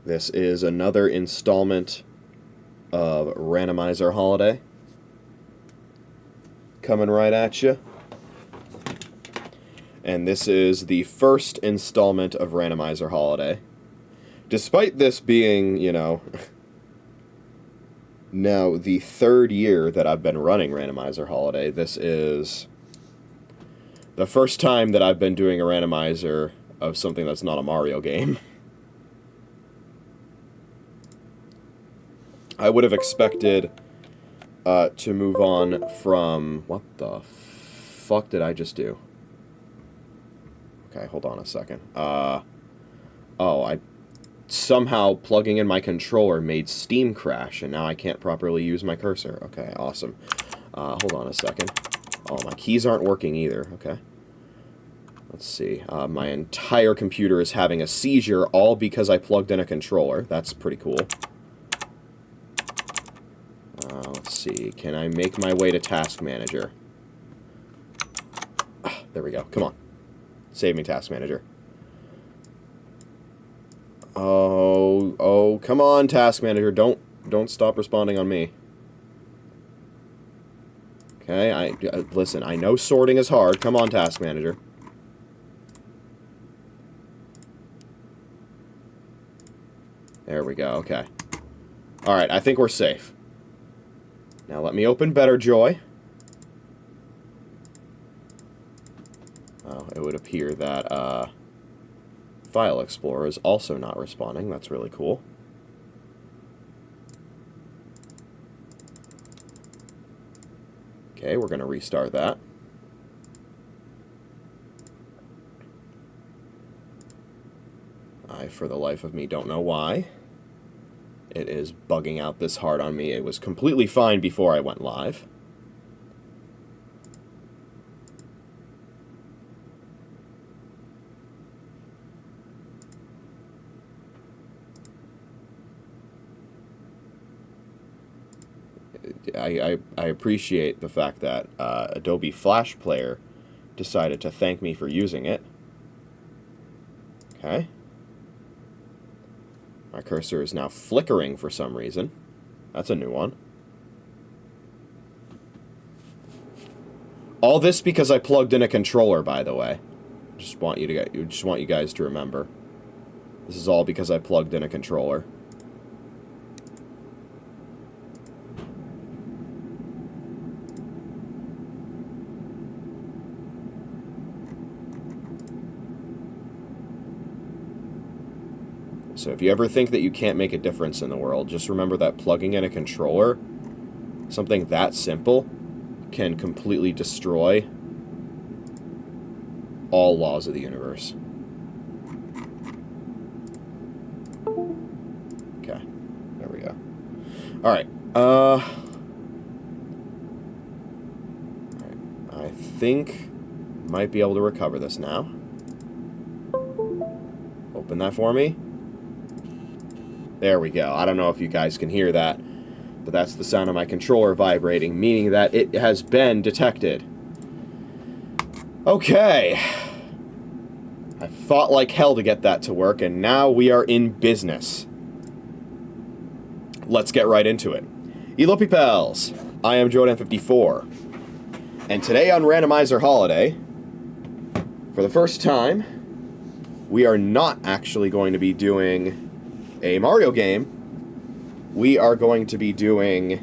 This is another installment of Randomizer Holiday. Coming right at you. And this is the first installment of Randomizer Holiday. Despite this being, now the third year that I've been running Randomizer Holiday, this is the first time that I've been doing a randomizer of something that's not a Mario game. I would have expected to move on from... What the fuck did I just do? Okay, hold on a second. Somehow plugging in my controller made Steam crash, and now I can't properly use my cursor. Okay, awesome. Hold on a second. Oh, my keys aren't working either. Okay. Let's see. My entire computer is having a seizure, all because I plugged in a controller. That's pretty cool. Let's see. Can I make my way to Task Manager? There we go. Come on. Save me, Task Manager. Oh, come on, Task Manager. Don't stop responding on me. Okay, listen, I know sorting is hard. Come on, Task Manager. There we go, okay. Alright, I think we're safe. Now let me open Better Joy. Oh, it would appear that, File Explorer is also not responding. That's really cool. Okay, we're going to restart that. I, for the life of me, don't know why it is bugging out this hard on me. It was completely fine before I went live. I appreciate the fact that Adobe Flash Player decided to thank me for using it. Okay. My cursor is now flickering for some reason. That's a new one. All this because I plugged in a controller, by the way. Just want you guys to remember. This is all because I plugged in a controller. So if you ever think that you can't make a difference in the world, just remember that plugging in a controller, something that simple, can completely destroy all laws of the universe. Okay, there we go. Alright, I think might be able to recover this now. Open that for me. There we go. I don't know if you guys can hear that, but that's the sound of my controller vibrating, meaning that it has been detected. Okay. I fought like hell to get that to work, and now we are in business. Let's get right into it. Elope Pals, I am JoeDan54, and today on Randomizer Holiday, for the first time, we are not actually going to be doing a Mario game. We are going to be doing,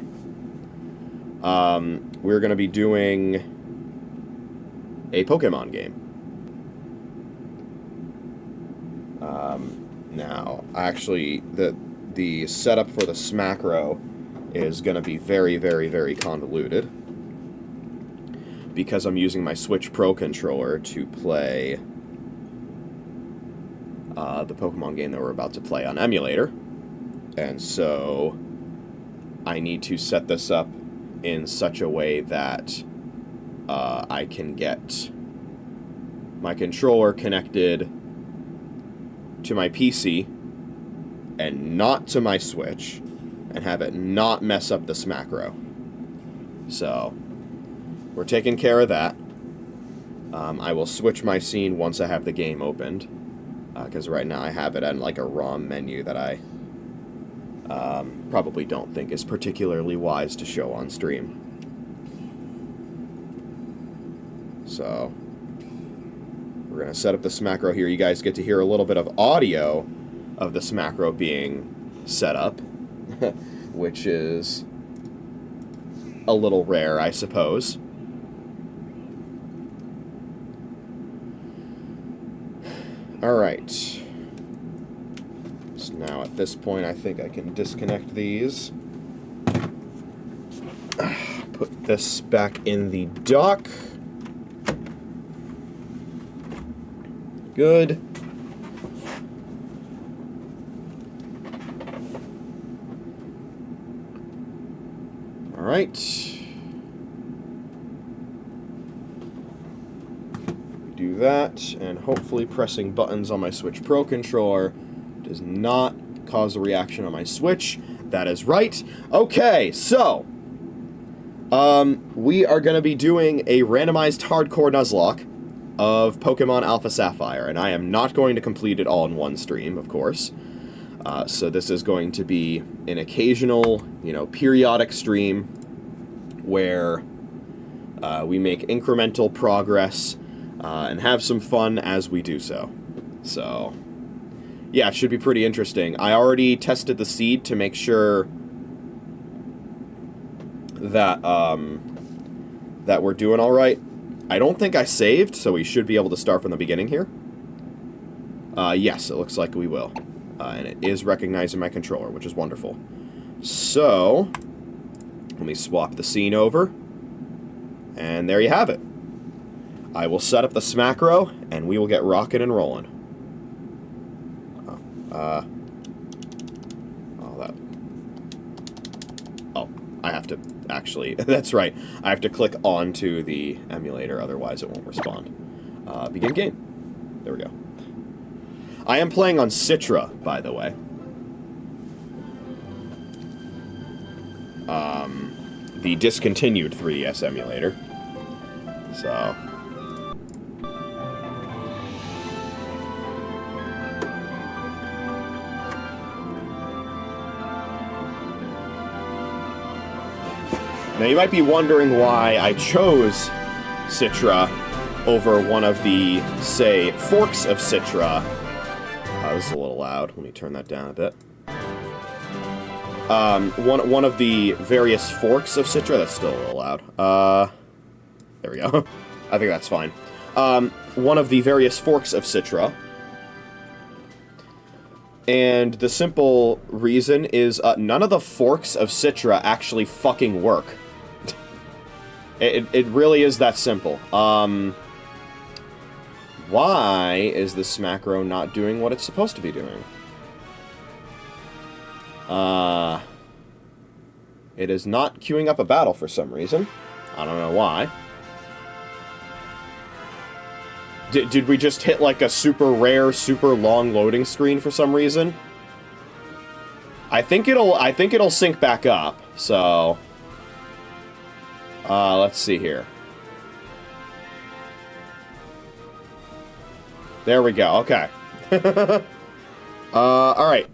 we're going to be doing a Pokémon game. Now, actually, the setup for the Smackro is going to be very, very, very convoluted, because I'm using my Switch Pro controller to play the Pokemon game that we're about to play on emulator. And so I need to set this up in such a way that I can get my controller connected to my PC and not to my Switch, and have it not mess up the Smackro. So we're taking care of that. I will switch my scene once I have the game opened. because right now I have it on like a ROM menu that I probably don't think is particularly wise to show on stream. So we're going to set up this macro here. You guys get to hear a little bit of audio of this macro being set up, which is a little rare, I suppose. Alright. So now at this point I think I can disconnect these. Put this back in the dock. Good. Alright. Do that, and hopefully pressing buttons on my Switch Pro controller does not cause a reaction on my Switch. That is right. Okay, so we are going to be doing a randomized hardcore Nuzlocke of Pokemon Alpha Sapphire, and I am not going to complete it all in one stream, of course. So this is going to be an occasional, periodic stream where we make incremental progress and have some fun as we do so. So, yeah, it should be pretty interesting. I already tested the seed to make sure that that we're doing all right. I don't think I saved, so we should be able to start from the beginning here. Yes, it looks like we will. And it is recognizing my controller, which is wonderful. So, let me swap the scene over. And there you have it. I will set up the Smacro, and we will get rocking and rolling. I have to actually... That's right. I have to click onto the emulator, otherwise it won't respond. Begin game. There we go. I am playing on Citra, by the way. The discontinued 3DS emulator. So... Now, you might be wondering why I chose Citra over one of the, say, forks of Citra. This is a little loud. Let me turn that down a bit. One of the various forks of Citra. That's still a little loud. There we go. I think that's fine. One of the various forks of Citra. And the simple reason is none of the forks of Citra actually fucking work. It really is that simple. Why is the Smacro not doing what it's supposed to be doing? It is not queuing up a battle for some reason. I don't know why. Did we just hit like a super rare, super long loading screen for some reason? I think it'll sync back up. So, let's see here. There we go. Okay. All right.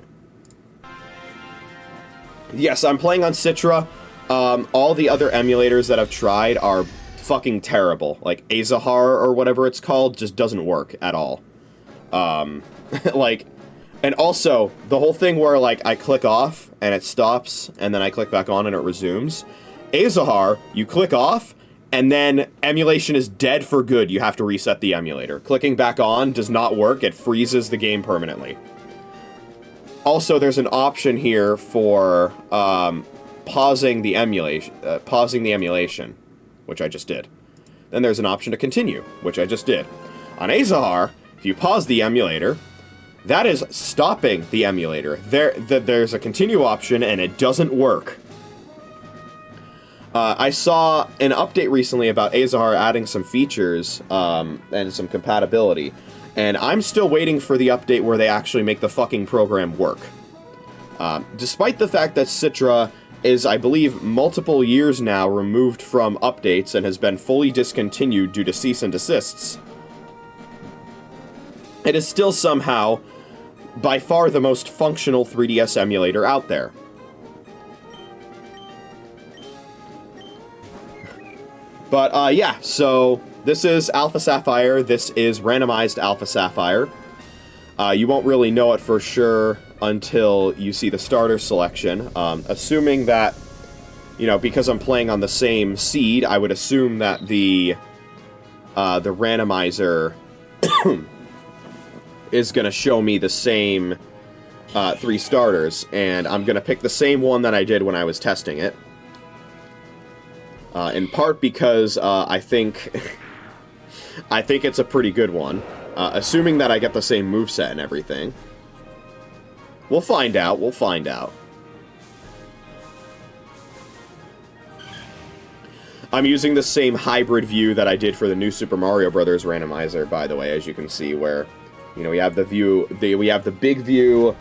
Yes, I'm playing on Citra. All the other emulators that I've tried are fucking terrible. Like Azahar or whatever it's called just doesn't work at all. Like, and also the whole thing where like I click off and it stops and then I click back on and it resumes. Azahar, you click off and then emulation is dead for good. You have to reset the emulator. Clicking back on does not work. It freezes the game permanently. Also, there's an option here for pausing the emulation, which I just did. Then there's an option to continue, which I just did. On Azahar, if you pause the emulator, that is stopping the emulator. There's a continue option, and it doesn't work. I saw an update recently about Azahar adding some features and some compatibility, and I'm still waiting for the update where they actually make the fucking program work. Despite the fact that Citra is, I believe, multiple years now removed from updates and has been fully discontinued due to cease and desists. it is still somehow by far the most functional 3DS emulator out there. But, yeah, so this is Alpha Sapphire. This is randomized Alpha Sapphire. You won't really know it for sure until you see the starter selection. Assuming that, you know, because I'm playing on the same seed, I would assume that the randomizer is going to show me the same 3 starters, and I'm going to pick the same one that I did when I was testing it. In part because I think it's a pretty good one, assuming that I get the same moveset and everything. We'll find out, we'll find out. I'm using the same hybrid view that I did for the new Super Mario Bros. Randomizer, by the way, as you can see, where, you know, we have the view, we have the big view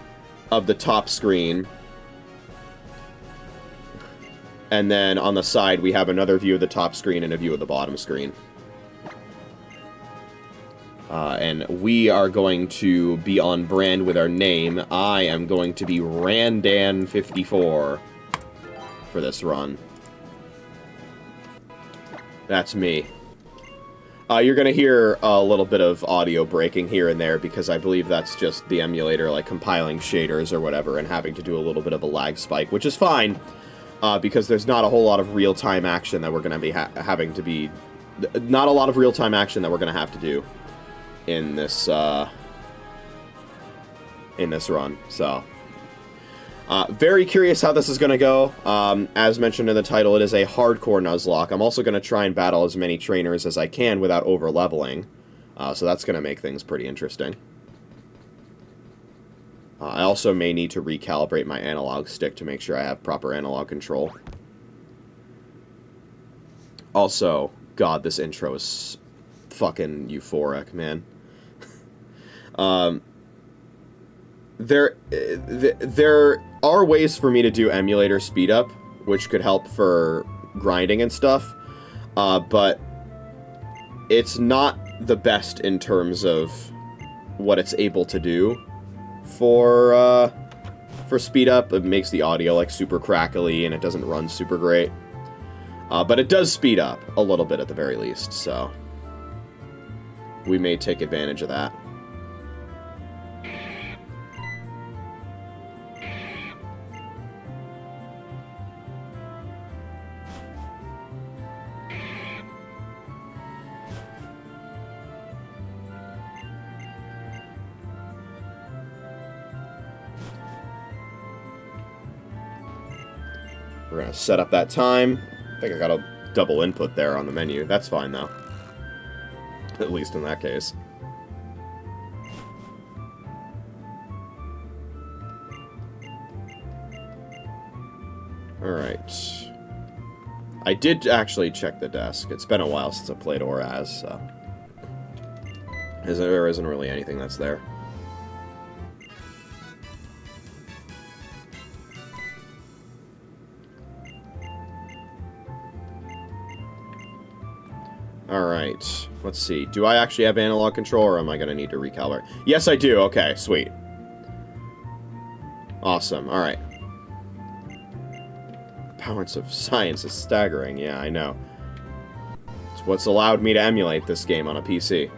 of the top screen, and then on the side we have another view of the top screen and a view of the bottom screen. And we are going to be on brand with our name. I am going to be JoeDan54 for this run. That's me. You're going to hear a little bit of audio breaking here and there because I believe that's just the emulator, like, compiling shaders or whatever and having to do a little bit of a lag spike, which is fine, because there's not a whole lot of real-time action that we're going to be not a lot of real-time action that we're going to have to do in this run, so... very curious how this is going to go. As mentioned in the title, it is a hardcore Nuzlocke. I'm also going to try and battle as many trainers as I can without over-leveling. So that's going to make things pretty interesting. I also may need to recalibrate my analog stick to make sure I have proper analog control. Also, God, this intro is fucking euphoric, man. There are ways for me to do emulator speed up, which could help for grinding and stuff, but it's not the best in terms of what it's able to do for speed up. It makes the audio, like, super crackly, and it doesn't run super great. But it does speed up a little bit at the very least, so we may take advantage of that. We're going to set up that time. I think I got a double input there on the menu. That's fine, though. At least in that case. Alright. I did actually check the desk. It's been a while since I played Oraz, so... There isn't really anything that's there. Alright, let's see. Do I actually have analog control, or am I going to need to recalibrate? Yes, I do. Okay, sweet. Awesome, alright. Balance of science is staggering, yeah, I know. It's what's allowed me to emulate this game on a PC.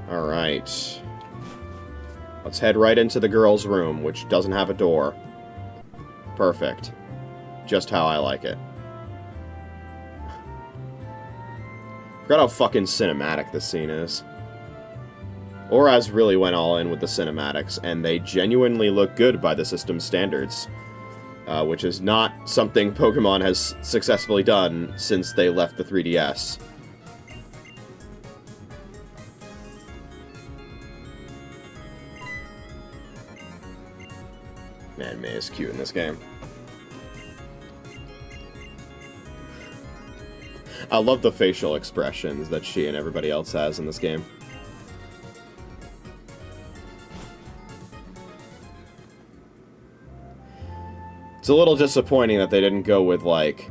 Alright. Let's head right into the girls' room, which doesn't have a door. Perfect. Just how I like it. Forgot how fucking cinematic this scene is. Oraz really went all in with the cinematics, and they genuinely look good by the system's standards. Which is not something Pokémon has successfully done since they left the 3DS. Man, May is cute in this game. I love the facial expressions that she and everybody else has in this game. It's a little disappointing that they didn't go with, like,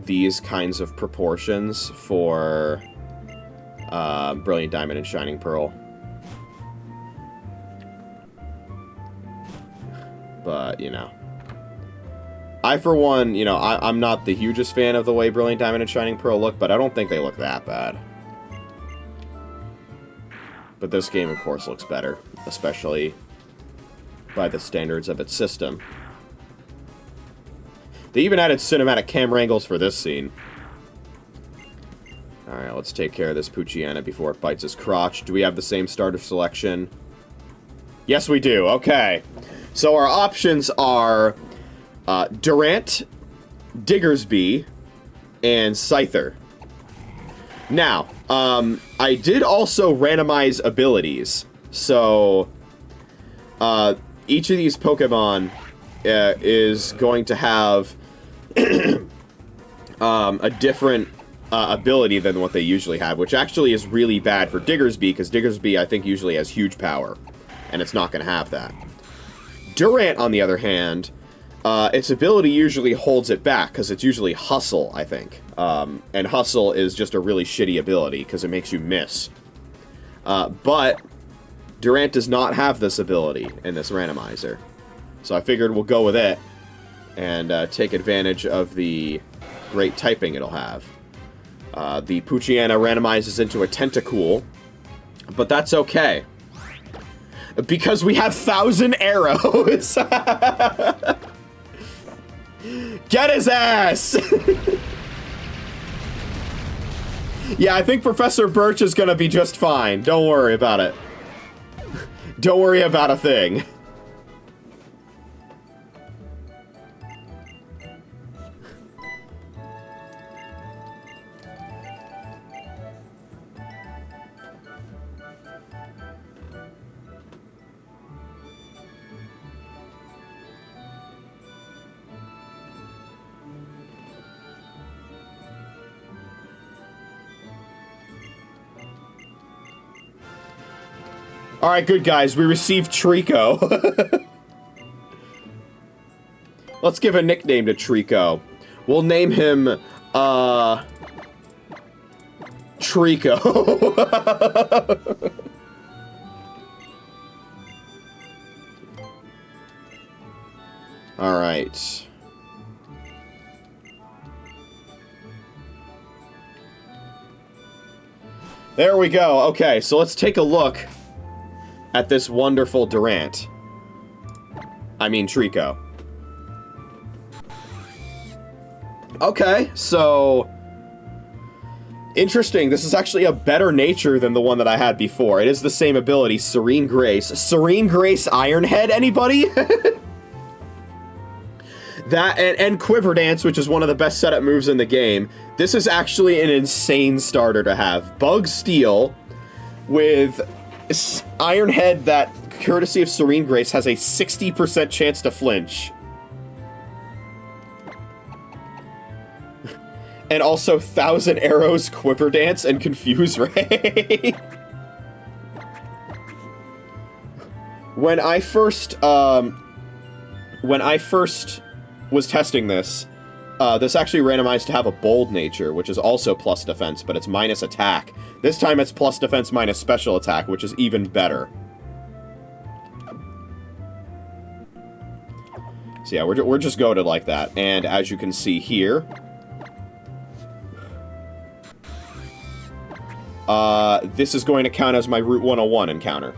these kinds of proportions for Brilliant Diamond and Shining Pearl. But, you know. I, for one, you know, I'm not the hugest fan of the way Brilliant Diamond and Shining Pearl look, but I don't think they look that bad. But this game, of course, looks better, especially by the standards of its system. They even added cinematic camera angles for this scene. Alright, let's take care of this Poochyena before it bites his crotch. Do we have the same starter selection? Yes, we do. Okay. So our options are Durant, Diggersby, and Scyther. Now, I did also randomize abilities. So, each of these Pokemon is going to have a different ability than what they usually have, which actually is really bad for Diggersby, because Diggersby, I think, usually has huge power, and it's not going to have that. Durant, on the other hand, its ability usually holds it back, because it's usually Hustle, I think. And Hustle is just a really shitty ability, because it makes you miss. But Durant does not have this ability in this randomizer. So I figured we'll go with it, and take advantage of the great typing it'll have. The Poochyena randomizes into a Tentacool, but that's okay. Because we have 1,000 arrows! Get his ass! Yeah, I think Professor Birch is gonna be just fine. Don't worry about it. Don't worry about a thing. Alright, good guys, we received Trico. Let's give a nickname to Trico. We'll name him, Trico. Alright. There we go. Okay, so let's take a look at this wonderful Durant. I mean, Trico. Okay, so... interesting. This is actually a better nature than the one that I had before. It is the same ability, Serene Grace. Serene Grace Ironhead, anybody? That, and Quiver Dance, which is one of the best setup moves in the game. This is actually an insane starter to have. Bug Steel with Ironhead that, courtesy of Serene Grace, has a 60% chance to flinch. And also 1,000 Arrows, Quiver Dance, and Confuse Ray. When I first was testing this, this actually randomized to have a Bold Nature, which is also plus defense, but it's minus attack. This time it's plus defense minus special attack, which is even better. So yeah, we're just goated like that. And as you can see here, this is going to count as my Route 101 encounter.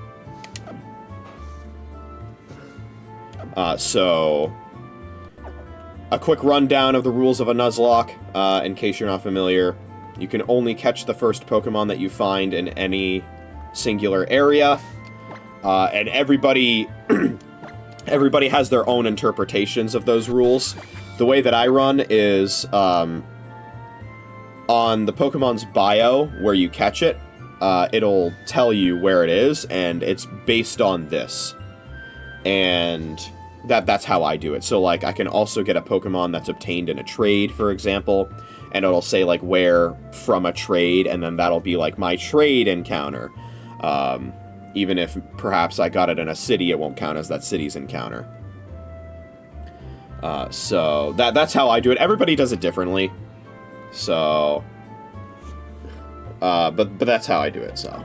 So a quick rundown of the rules of a Nuzlocke, in case you're not familiar. You can only catch the first Pokemon that you find in any singular area, and everybody everybody has their own interpretations of those rules. The way that I run is, on the Pokemon's bio, where you catch it, it'll tell you where it is, and it's based on this. And that's how I do it. So, like, I can also get a Pokemon that's obtained in a trade, for example, and it'll say, like, where from a trade, and then that'll be, like, my trade encounter. Even if perhaps I got it in a city, it won't count as that city's encounter. So that's how I do it. Everybody does it differently. So But that's how I do it, so.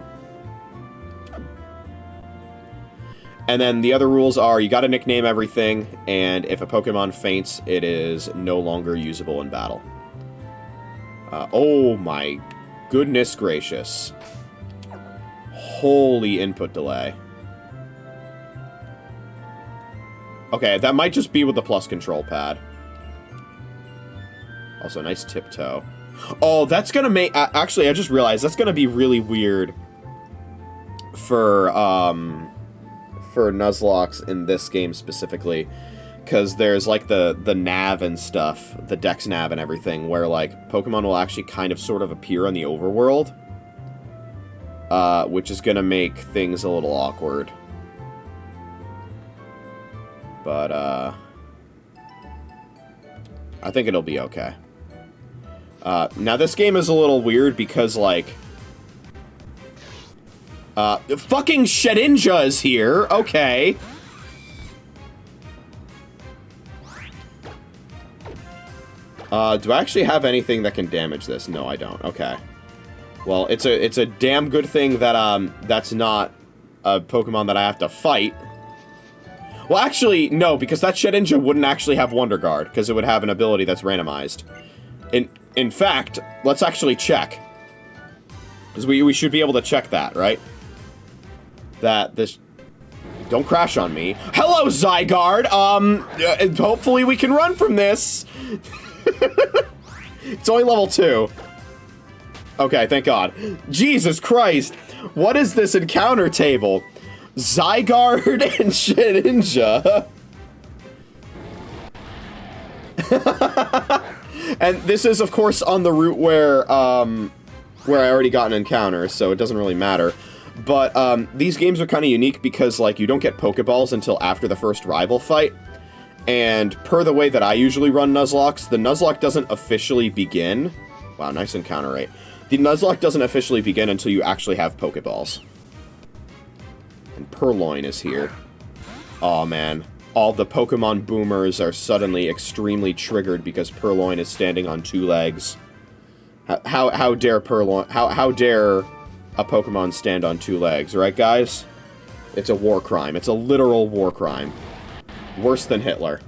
And then the other rules are you gotta nickname everything, and if a Pokemon faints, it is no longer usable in battle. Oh my goodness gracious. Holy input delay. Okay, that might just be with the plus control pad. Also, nice tiptoe. Oh, that's gonna make... Actually, I just realized that's gonna be really weird for Nuzlocke in this game specifically, because there's like the nav and stuff, the Dex nav and everything, where like Pokemon will actually kind of sort of appear in the overworld, which is gonna make things a little awkward. But I think it'll be okay. Now this game is a little weird because like fucking Shedinja is here. Okay. Do I actually have anything that can damage this? No, I don't. Okay. Well, it's a damn good thing that that's not a Pokemon that I have to fight. Well, actually, no, because that Shedinja wouldn't actually have Wonder Guard, because it would have an ability that's randomized. In fact, let's actually check. Because we should be able to check that, right? That this... Don't crash on me. Hello, Zygarde! Hopefully we can run from this! It's only level 2. Okay, thank God. Jesus Christ! What is this encounter table? Zygarde and Shedinja. And this is, of course, on the route where I already got an encounter, so it doesn't really matter. But these games are kind of unique because, like, you don't get Pokeballs until after the first rival fight. And per the way that I usually run Nuzlocke, the Nuzlocke doesn't officially begin. Wow, nice encounter rate. The Nuzlocke doesn't officially begin until you actually have Pokeballs. And Purloin is here. Aw, man. All the Pokemon boomers are suddenly extremely triggered because Purloin is standing on 2 legs. How dare Purloin... How dare a Pokemon stand on 2 legs, right, guys? It's a war crime. It's a literal war crime. Worse than Hitler.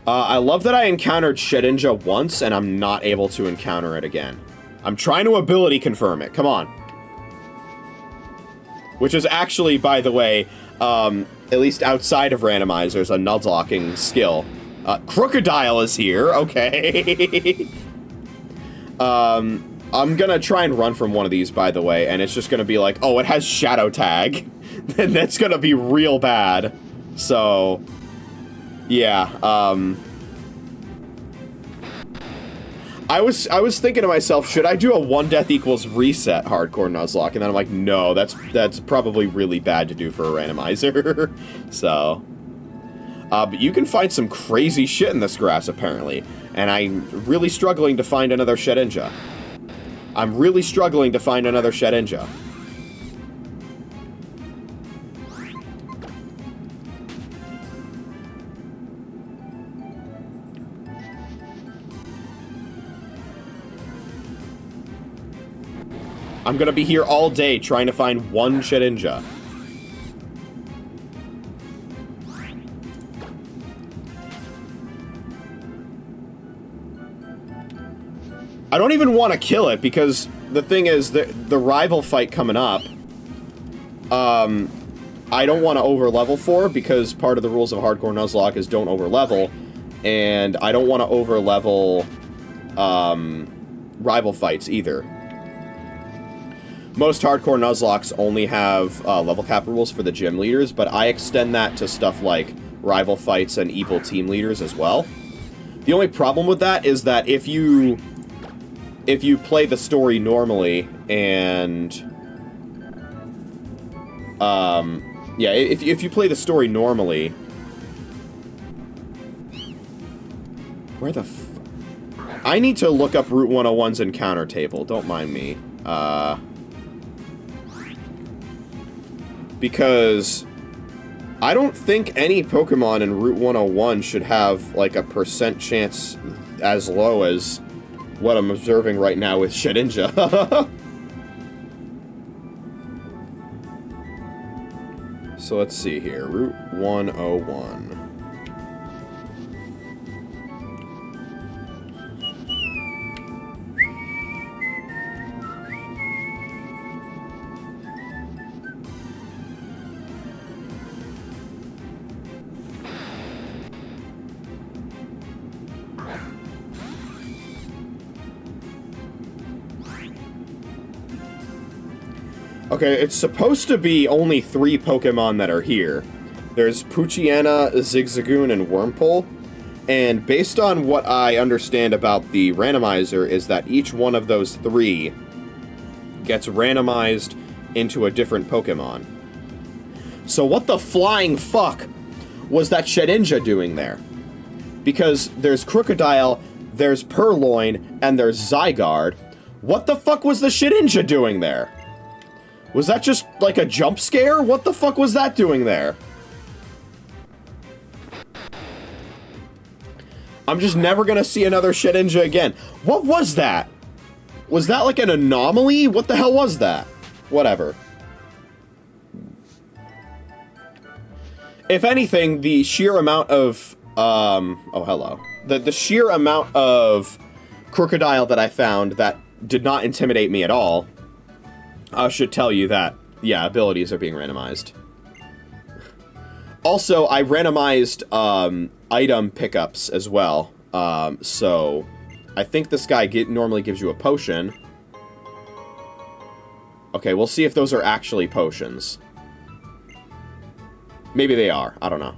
I love that I encountered Shedinja once, and I'm not able to encounter it again. I'm trying to ability confirm it. Come on. Which is actually, by the way, at least outside of Randomizers, a Nuzlocking skill. Crocodile is here. Okay. I'm gonna try and run from one of these, by the way, and it's just gonna be like, oh, it has Shadow Tag. Then that's gonna be real bad. So, yeah, I was thinking to myself, should I do a 1 death equals reset hardcore Nuzlocke? And then I'm like, no, that's probably really bad to do for a randomizer. So, but you can find some crazy shit in this grass, apparently. And I'm really struggling to find another Shedinja. I'm really struggling to find another Shedinja. I'm gonna be here all day trying to find one Shedinja. I don't even want to kill it, because the thing is, the rival fight coming up, I don't want to over-level for, because part of the rules of Hardcore Nuzlocke is don't over-level, and I don't want to over-level rival fights either. Most Hardcore Nuzlocks only have level cap rules for the gym leaders, but I extend that to stuff like rival fights and evil team leaders as well. The only problem with that is that if you play the story normally, and yeah, if you play the story normally, where the I need to look up Route 101's encounter table, don't mind me. Because I don't think any Pokemon in Route 101 should have, like, a % chance as low as what I'm observing right now with Shedinja. So let's see here. Route 101. Okay, it's supposed to be only 3 Pokemon that are here. There's Poochyena, Zigzagoon, and Wurmple. And based on what I understand about the randomizer is that each one of those 3 gets randomized into a different Pokemon. So what the flying fuck was that Shedinja doing there? Because there's Crocodile, there's Purloin, and there's Zygarde. What the fuck was the Shedinja doing there? Was that just, like, a jump scare? What the fuck was that doing there? I'm just never gonna see another Shedinja again. What was that? Was that, like, an anomaly? What the hell was that? Whatever. If anything, the sheer amount of, oh, hello. The sheer amount of Crocodile that I found that did not intimidate me at all should tell you that, yeah, abilities are being randomized. Also, I randomized item pickups as well. So I think this guy normally gives you a potion. Okay, we'll see if those are actually potions. Maybe they are. I don't know.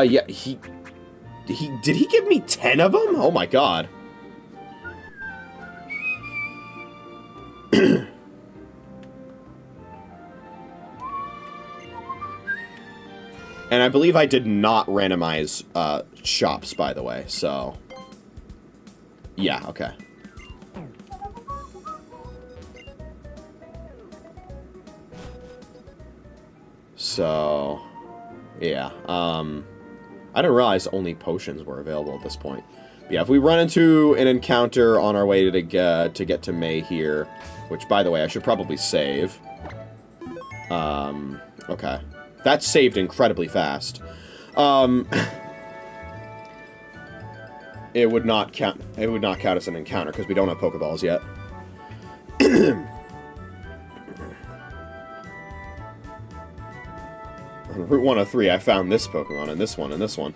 Yeah, did he give me 10 of them? Oh my god. And I believe I did not randomize, shops, by the way, so... Yeah, okay. So... Yeah, I didn't realize only potions were available at this point. But yeah, if we run into an encounter on our way to get to May here, which, by the way, I should probably save. Okay. That's saved incredibly fast. It would not count as an encounter, because we don't have Pokeballs yet. On Route 103, I found this Pokemon, and this one, and this one.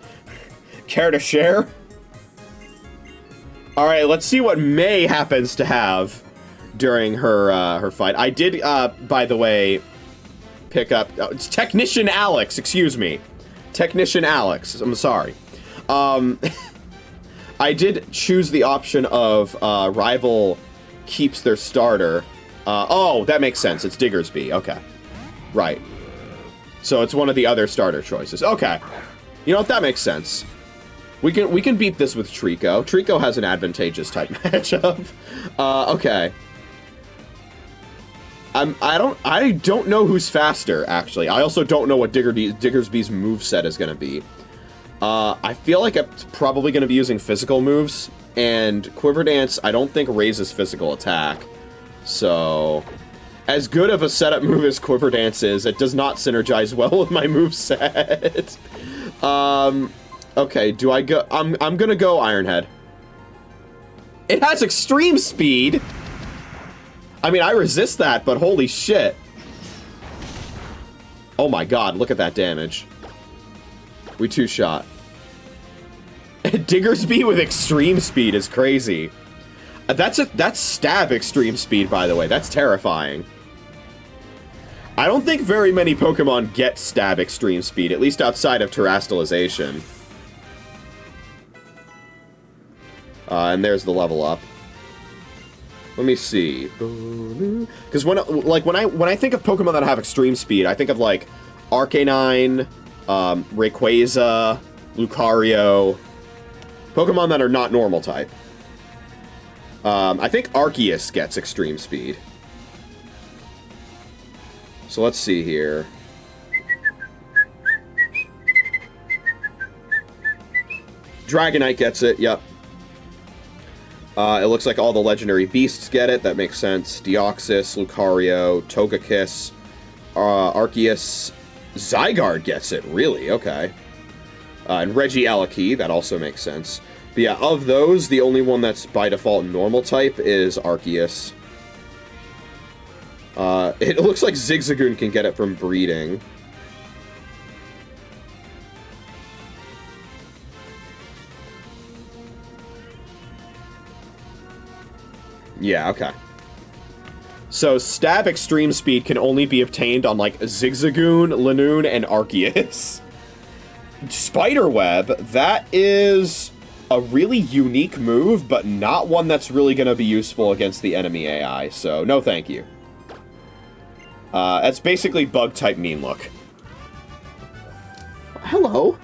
Care to share? Alright, let's see what May happens to have during her fight. I did, by the way, pick up... it's Technician Alex, excuse me. Technician Alex, I'm sorry. I did choose the option of rival keeps their starter. Oh, that makes sense. It's Diggersby. Okay. Right. So it's one of the other starter choices. Okay. You know what? That makes sense. We can beat this with Trico. Trico has an advantageous type matchup. Okay. I don't know who's faster, actually. I also don't know what Diggersby's moveset is going to be. I feel like I'm probably going to be using physical moves, and Quiver Dance I don't think raises physical attack. So, as good of a setup move as Quiver Dance is, it does not synergize well with my moveset. Okay, do I go... I'm gonna go Iron Head. It has extreme speed! I mean, I resist that, but holy shit. Oh my god, look at that damage. We two-shot. Diggersby with extreme speed is crazy. That's stab extreme speed, by the way. That's terrifying. I don't think very many Pokemon get stab extreme speed, at least outside of Terastallization. And there's the level up. Let me see. Because when I think of Pokemon that have extreme speed, I think of like Arcanine, Rayquaza, Lucario, Pokemon that are not normal type. I think Arceus gets extreme speed. So let's see here. Dragonite gets it, yep. It looks like all the legendary beasts get it. That makes sense. Deoxys, Lucario, Togekiss, Arceus, Zygarde gets it. Really? Okay. And Regieleki, that also makes sense. But yeah, of those, the only one that's by default normal type is Arceus. It looks like Zigzagoon can get it from breeding. Yeah, okay. So, Stab Extreme Speed can only be obtained on, like, Zigzagoon, Lanoon, and Arceus. Spiderweb, that is a really unique move, but not one that's really going to be useful against the enemy AI, so no thank you. That's basically Bug-type Mean Look. Hello.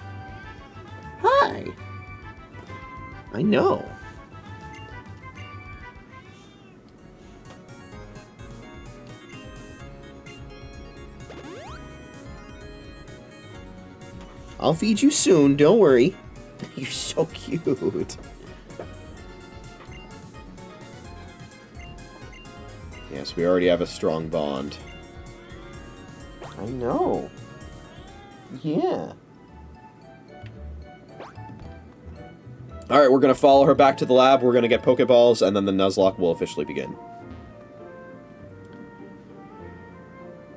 Hi. I know. I'll feed you soon, don't worry. You're so cute. Yes, we already have a strong bond. I know. Yeah. Alright, we're gonna follow her back to the lab, we're gonna get Pokeballs, and then the Nuzlocke will officially begin.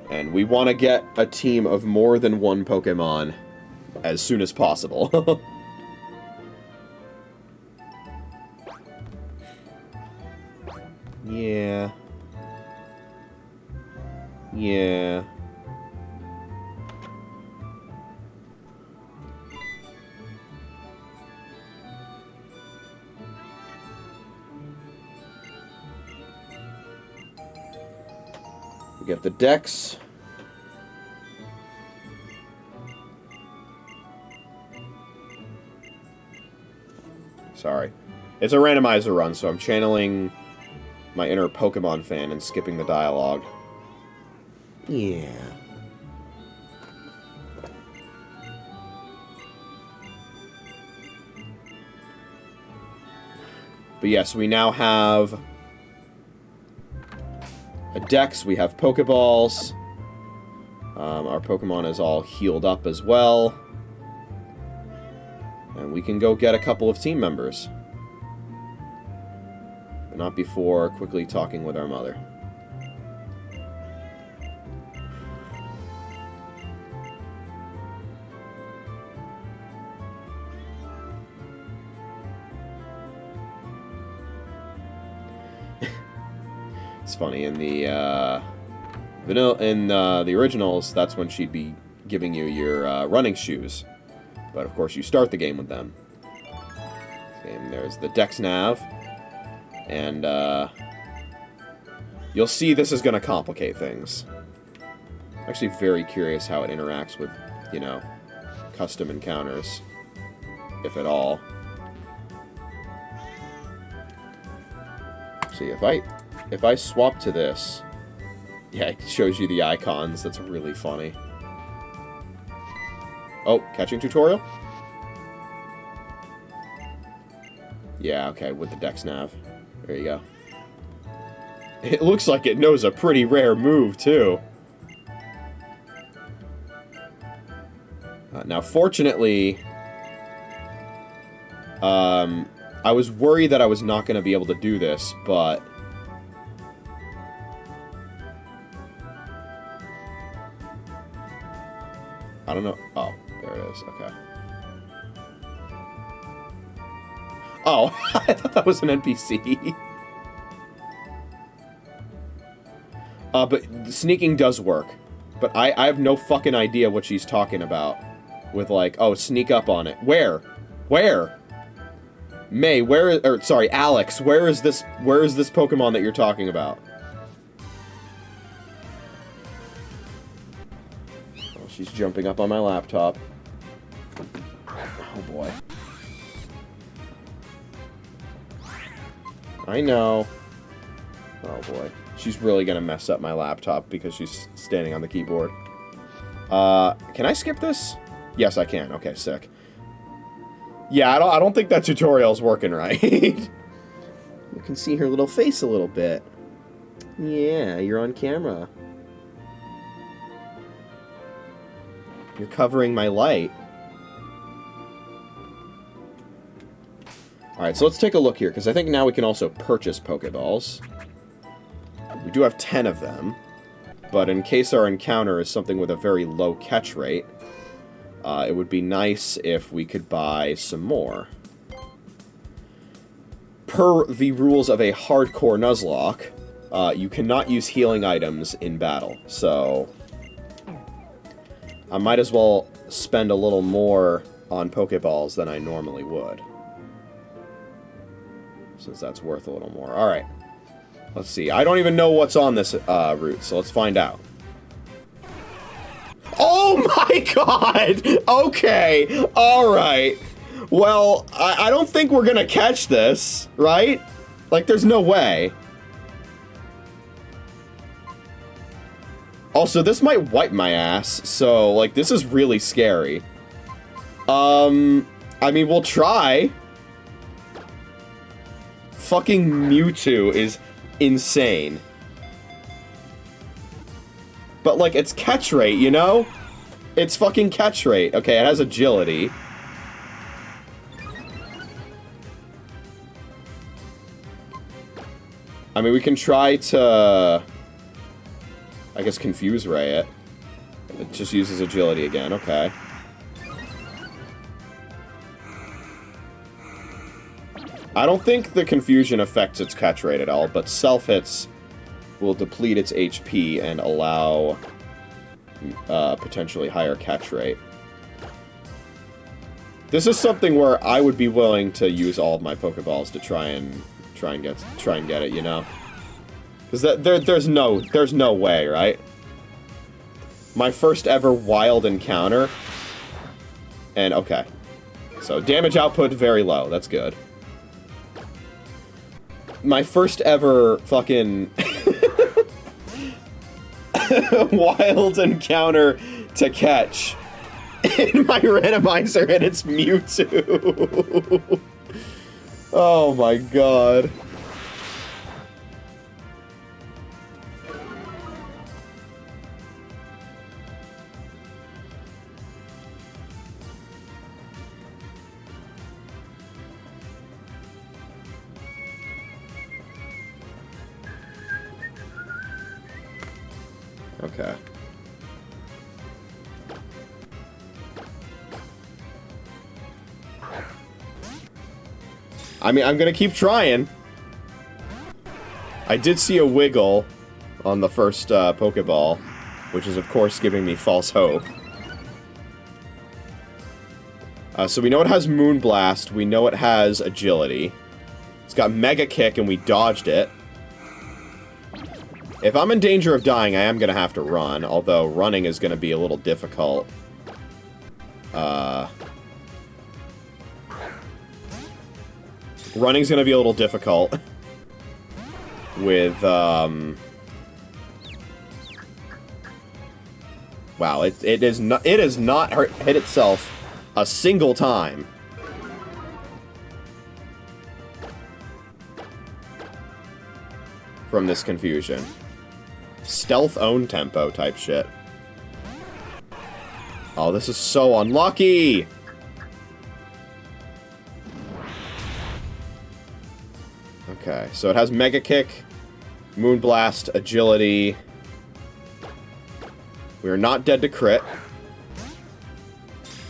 And we want to get a team of more than one Pokemon as soon as possible. Yeah. Yeah. We get the Dex. Sorry. It's a randomizer run, so I'm channeling my inner Pokemon fan and skipping the dialogue. Yeah. But yes, we now have a Dex, we have Pokeballs. Our Pokemon is all healed up as well. And we can go get a couple of team members. But not before quickly talking with our mother. It's funny, in the the originals, that's when she'd be giving you your running shoes. But of course, you start the game with them. And there's the Dex Nav. And you'll see this is going to complicate things. I'm actually very curious how it interacts with, you know, custom encounters, if at all. See, if I swap to this, yeah, it shows you the icons. That's really funny. Oh, catching tutorial? Yeah, okay, with the Dex Nav. There you go. It looks like it knows a pretty rare move, too. Now, fortunately, I was worried that I was not going to be able to do this, but I don't know. Oh, there it is. Okay. Oh, I thought that was an NPC. But sneaking does work. But I have no fucking idea what she's talking about. With like, oh, sneak up on it. Where? Where? May, sorry, Alex, where is this Pokemon that you're talking about? Oh, she's jumping up on my laptop. Oh boy. I know. Oh boy. She's really gonna mess up my laptop because she's standing on the keyboard. Can I skip this? Yes, I can. Okay, sick. Yeah, I don't think that tutorial's working right. You can see her little face a little bit. Yeah, you're on camera. You're covering my light. Alright, so let's take a look here, because I think now we can also purchase Pokeballs. We do have 10 of them, but in case our encounter is something with a very low catch rate, it would be nice if we could buy some more. Per the rules of a hardcore Nuzlocke, you cannot use healing items in battle, so I might as well spend a little more on Pokeballs than I normally would. Since that's worth a little more. Alright. Let's see. I don't even know what's on this route, so let's find out. Oh my god! Okay. Alright. Well, I don't think we're gonna catch this, right? Like, there's no way. Also, this might wipe my ass, so, like, this is really scary. I mean, we'll try. Fucking Mewtwo is insane. But, like, it's catch rate, you know? It's fucking catch rate. Okay, it has agility. I mean, we can try to, I guess, Confuse Ray it. It just uses agility again, okay. I don't think the confusion affects its catch rate at all, but self-hits will deplete its HP and allow potentially higher catch rate. This is something where I would be willing to use all of my Pokeballs to try and get it, you know? Because there's no way, right? My first ever wild encounter. And okay. So damage output very low, that's good. My first ever fucking wild encounter to catch in my randomizer, and it's Mewtwo. Oh my god. Okay. I mean, I'm gonna keep trying. I did see a wiggle on the first Pokeball, which is, of course, giving me false hope. So we know it has Moonblast, we know it has Agility. It's got Mega Kick, and we dodged it. If I'm in danger of dying, I am gonna have to run, although running is gonna be a little difficult. Running's gonna be a little difficult with, wow, it has not hit itself a single time. From this confusion. Stealth own tempo type shit. Oh, this is so unlucky! Okay, so it has Mega Kick, Moonblast, Agility. We are not dead to crit.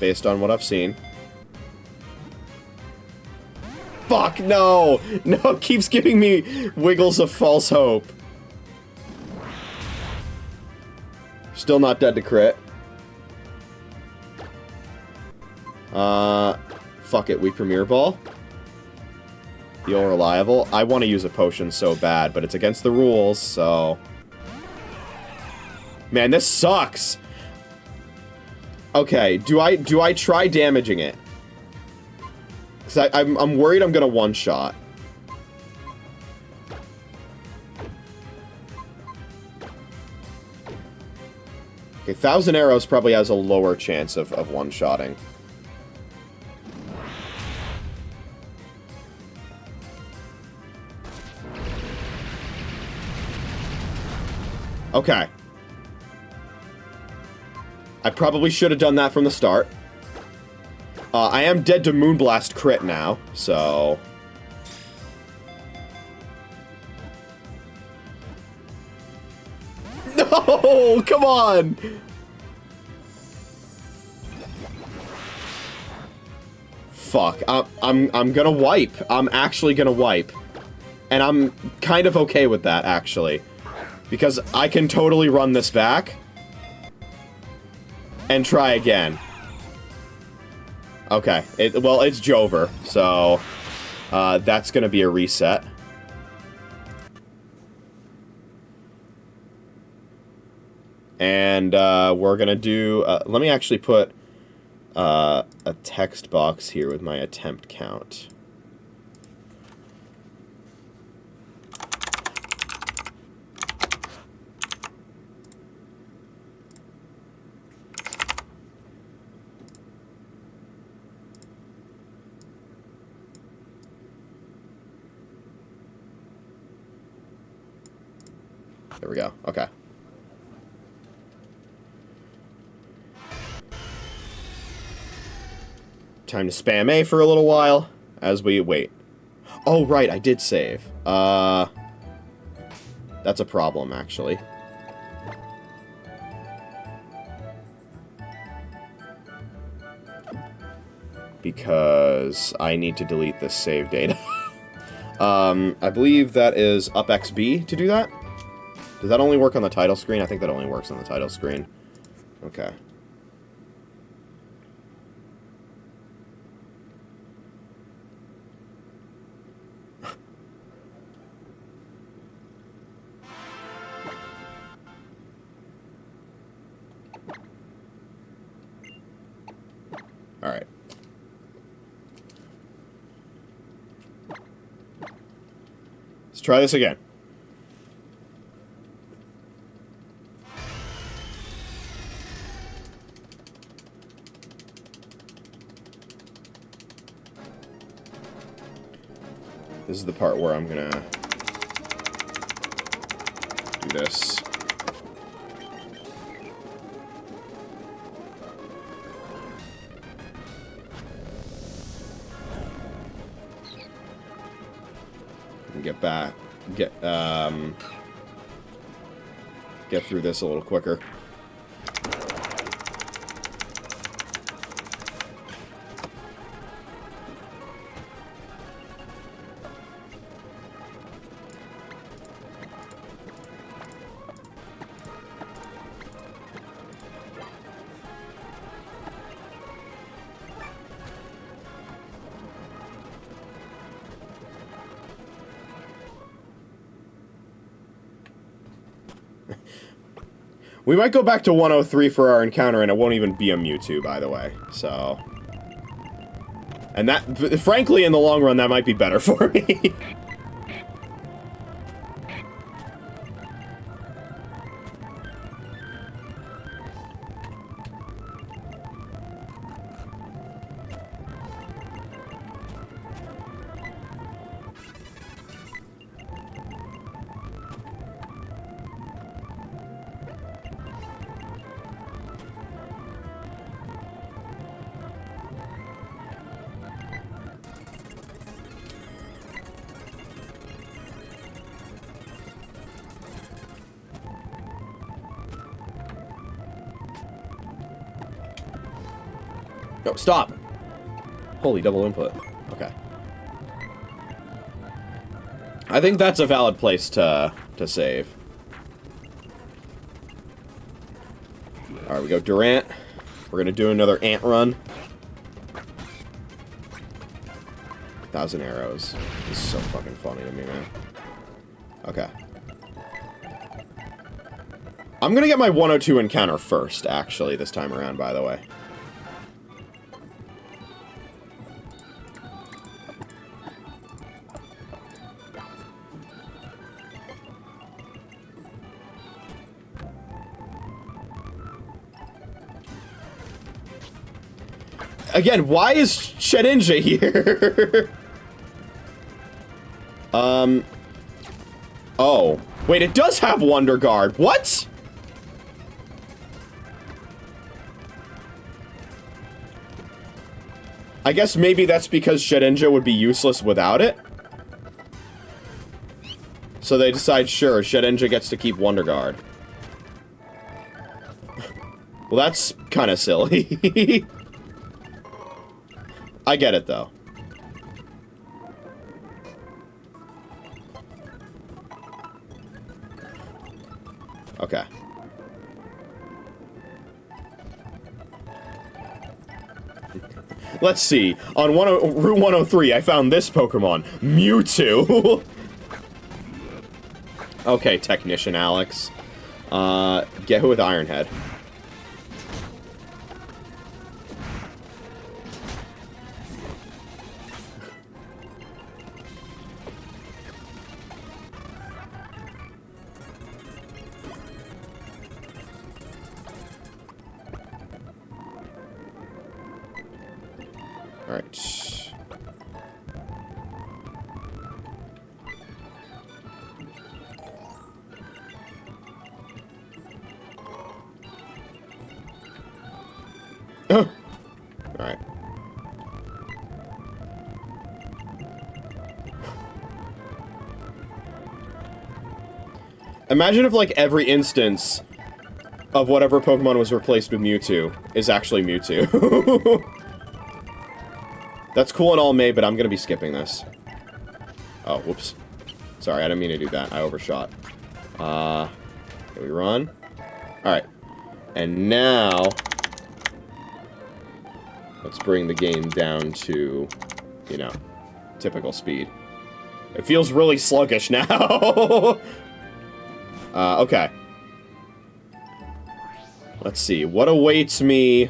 Based on what I've seen. Fuck, no! No, it keeps giving me wiggles of false hope. Still not dead to crit. Fuck it, we Premier Ball. The old reliable. I want to use a potion so bad, but it's against the rules, so... Man, this sucks! Okay, do I try damaging it? Because I'm worried I'm gonna one-shot. Okay, 1,000 arrows probably has a lower chance of one-shotting. Okay. I probably should have done that from the start. I am dead to Moonblast crit now, so... No! Come on! Fuck. I'm gonna wipe. I'm actually gonna wipe. And I'm kind of okay with that, actually. Because I can totally run this back. And try again. Okay. Well, it's Jover, so... that's gonna be a reset. And, we're gonna do... let me actually put... a text box here with my attempt count. There we go. Okay. Time to spam A for a little while as we wait. Oh, right, I did save. That's a problem, actually. Because I need to delete this save data. I believe that is up XB to do that. Does that only work on the title screen? I think that only works on the title screen. Okay. Alright. Let's try this again. This is the part where I'm gonna do this. And get back, get through this a little quicker. We might go back to 103 for our encounter, and it won't even be a Mewtwo, by the way, so... And that, frankly, in the long run, that might be better for me. No, stop! Holy double input. Okay. I think that's a valid place to save. Alright, we go Durant. We're gonna do another ant run. 1,000 arrows. This is so fucking funny to me, man. Okay. I'm gonna get my 102 encounter first, actually, this time around, by the way. Again, why is Shedinja here? Oh. Wait, it does have Wonder Guard. What? I guess maybe that's because Shedinja would be useless without it. So they decide, sure, Shedinja gets to keep Wonder Guard. Well, that's kind of silly. I get it, though. Okay. Let's see. On Route 103, I found this Pokemon. Mewtwo. Okay, Technician Alex. Get who with Iron Head. Alright. Oh! Alright. Imagine if, like, every instance of whatever Pokemon was replaced with Mewtwo is actually Mewtwo. That's cool and all, May, but I'm gonna be skipping this. Oh, whoops. Sorry, I didn't mean to do that. I overshot. Can we run? Alright. And now... let's bring the game down to, you know, typical speed. It feels really sluggish now. Okay. Let's see. What awaits me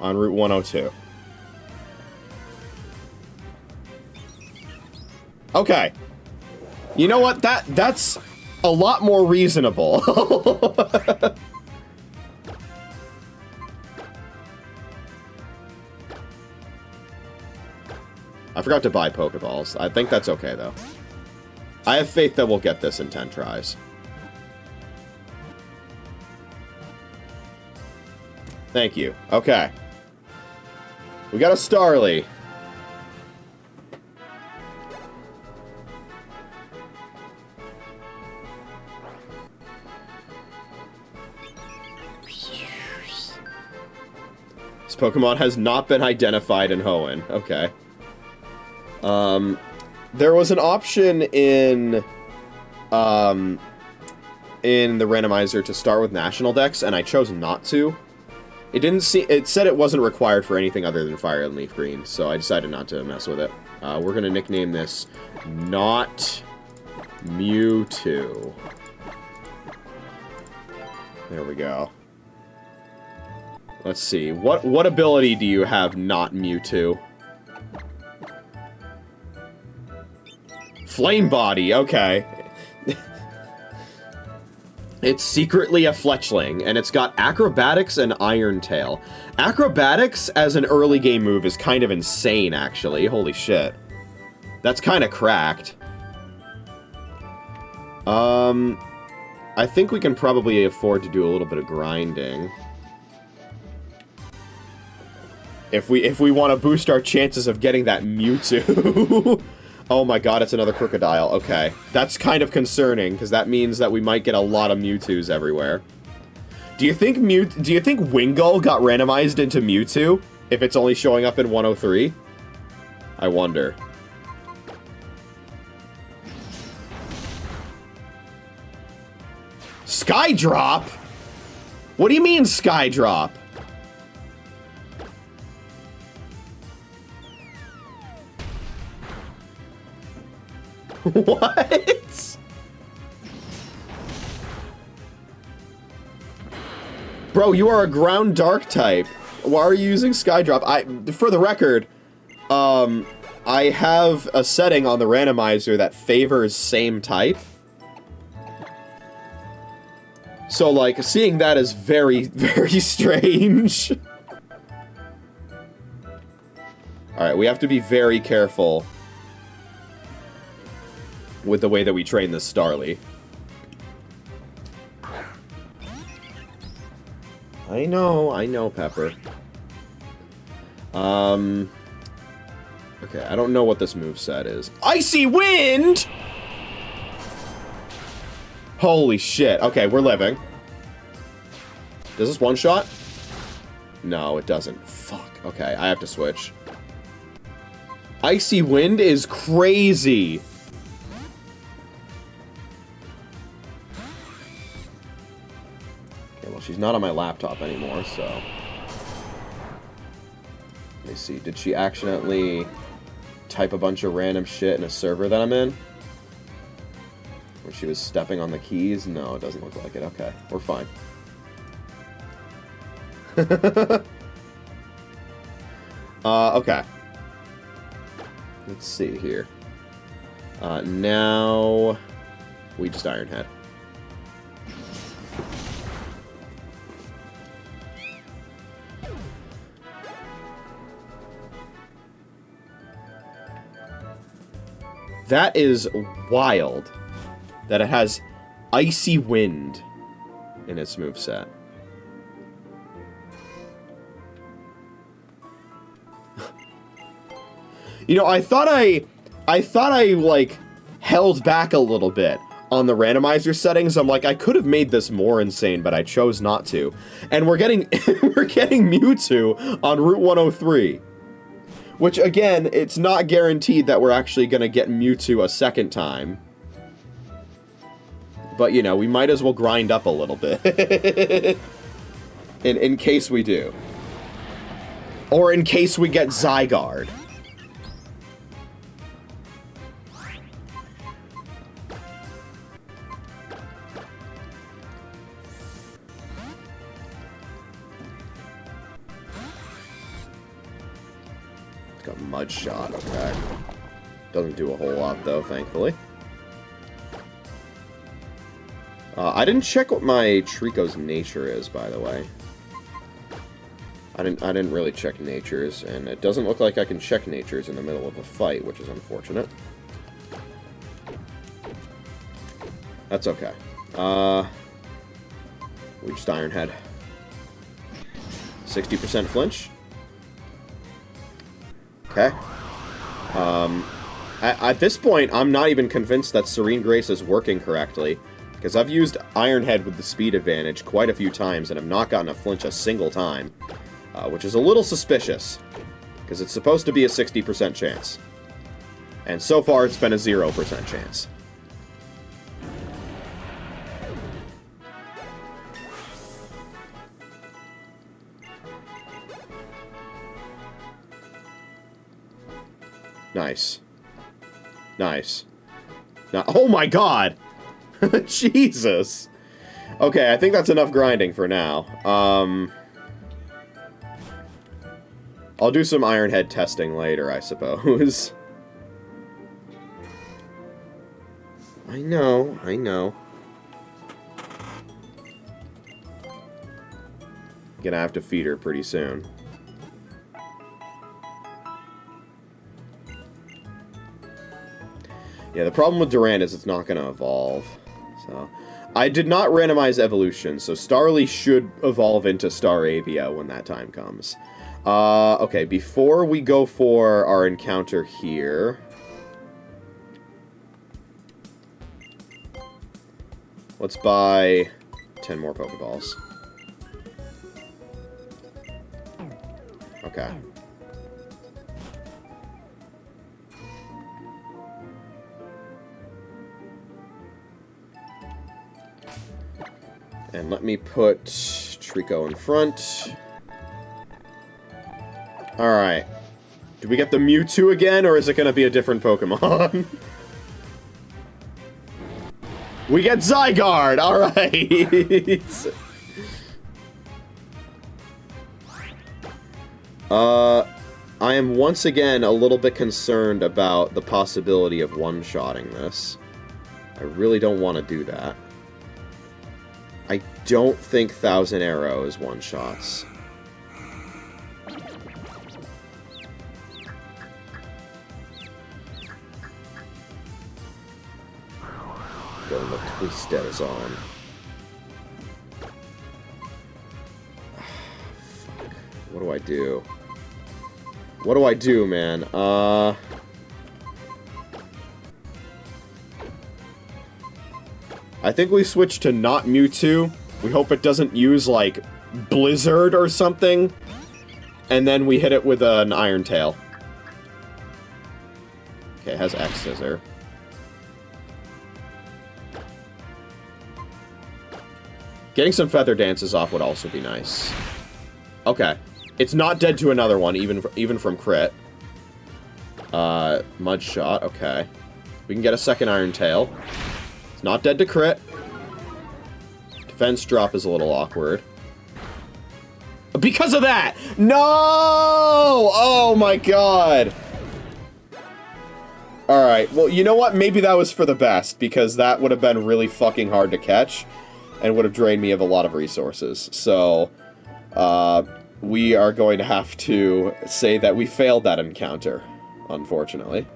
on Route 102? Okay. You know what? That's a lot more reasonable. I forgot to buy Pokeballs. I think that's okay, though. I have faith that we'll get this in 10 tries. Thank you. Okay. We got a Starly. This Pokemon has not been identified in Hoenn. Okay. There was an option in the randomizer to start with national decks, and I chose not to. It didn't see. It said it wasn't required for anything other than Fire and Leaf Green, so I decided not to mess with it. We're gonna nickname this Not Mewtwo. There we go. Let's see. What ability do you have, Not Mewtwo? Flame Body, okay. It's secretly a Fletchling, and it's got Acrobatics and Iron Tail. Acrobatics as an early game move is kind of insane, actually. Holy shit. That's kind of cracked. I think we can probably afford to do a little bit of grinding. If we want to boost our chances of getting that Mewtwo. Oh my god, it's another Crocodile. Okay. That's kind of concerning, because that means that we might get a lot of Mewtwo's everywhere. Do you think Wingull got randomized into Mewtwo, if it's only showing up in 103? I wonder. Skydrop? What do you mean, Skydrop? What? Bro, you are a ground dark type. Why are you using Skydrop? For the record, I have a setting on the randomizer that favors same type. So, like, seeing that is very, very strange. Alright, we have to be very careful with the way that we train this Starly. I know, Pepper. Okay, I don't know what this moveset is. Icy Wind?! Holy shit. Okay, we're living. Does this one-shot? No, it doesn't. Fuck. Okay, I have to switch. Icy Wind is crazy! Okay, well, she's not on my laptop anymore, so... Let me see. Did she accidentally type a bunch of random shit in a server that I'm in? When she was stepping on the keys? No, it doesn't look like it. Okay, we're fine. Okay. Let's see here. Now... we just Iron Head. That is wild. That it has Icy Wind in its moveset. You know, I thought I like held back a little bit on the randomizer settings. I'm like, I could have made this more insane, but I chose not to. And we're getting we're getting Mewtwo on Route 103. Which again, it's not guaranteed that we're actually gonna get Mewtwo a second time. But you know, we might as well grind up a little bit. in case we do. Or in case we get Zygarde. Got Mud Shot, okay. Doesn't do a whole lot, though, thankfully. I didn't check what my Trico's nature is, by the way. I didn't really check natures, and it doesn't look like I can check natures in the middle of a fight, which is unfortunate. That's okay. We just Iron Head. 60% flinch. Okay. At this point, I'm not even convinced that Serene Grace is working correctly, because I've used Iron Head with the speed advantage quite a few times and have not gotten a flinch a single time, which is a little suspicious, because it's supposed to be a 60% chance. And so far, it's been a 0% chance. Nice. Nice. Now, oh my god! Jesus! Okay, I think that's enough grinding for now. I'll do some Iron Head testing later, I suppose. I know. Gonna have to feed her pretty soon. Yeah, the problem with Durant is it's not going to evolve. So, I did not randomize evolution, so Starly should evolve into Staravia when that time comes. Okay, before we go for our encounter here... let's buy 10 more Pokeballs. Okay. And let me put Trico in front. Alright. Do we get the Mewtwo again, or is it going to be a different Pokemon? We get Zygarde! Alright! I am once again a little bit concerned about the possibility of one-shotting this. I really don't want to do that. I don't think Thousand Arrow is one-shots. going with Twisters on. Fuck. What do I do? What do I do, man? I think we switch to not Mewtwo. We hope it doesn't use, like, Blizzard or something. And then we hit it with an Iron Tail. Okay, it has X-Scissor. Getting some Feather Dances off would also be nice. Okay. It's not dead to another one, even from crit. Mud Shot, okay. We can get a second Iron Tail. It's not dead to crit. Defense drop is a little awkward. Because of that! No! Oh my god! Alright, well, you know what? Maybe that was for the best, because that would have been really fucking hard to catch, and would have drained me of a lot of resources. So, we are going to have to say that we failed that encounter, unfortunately.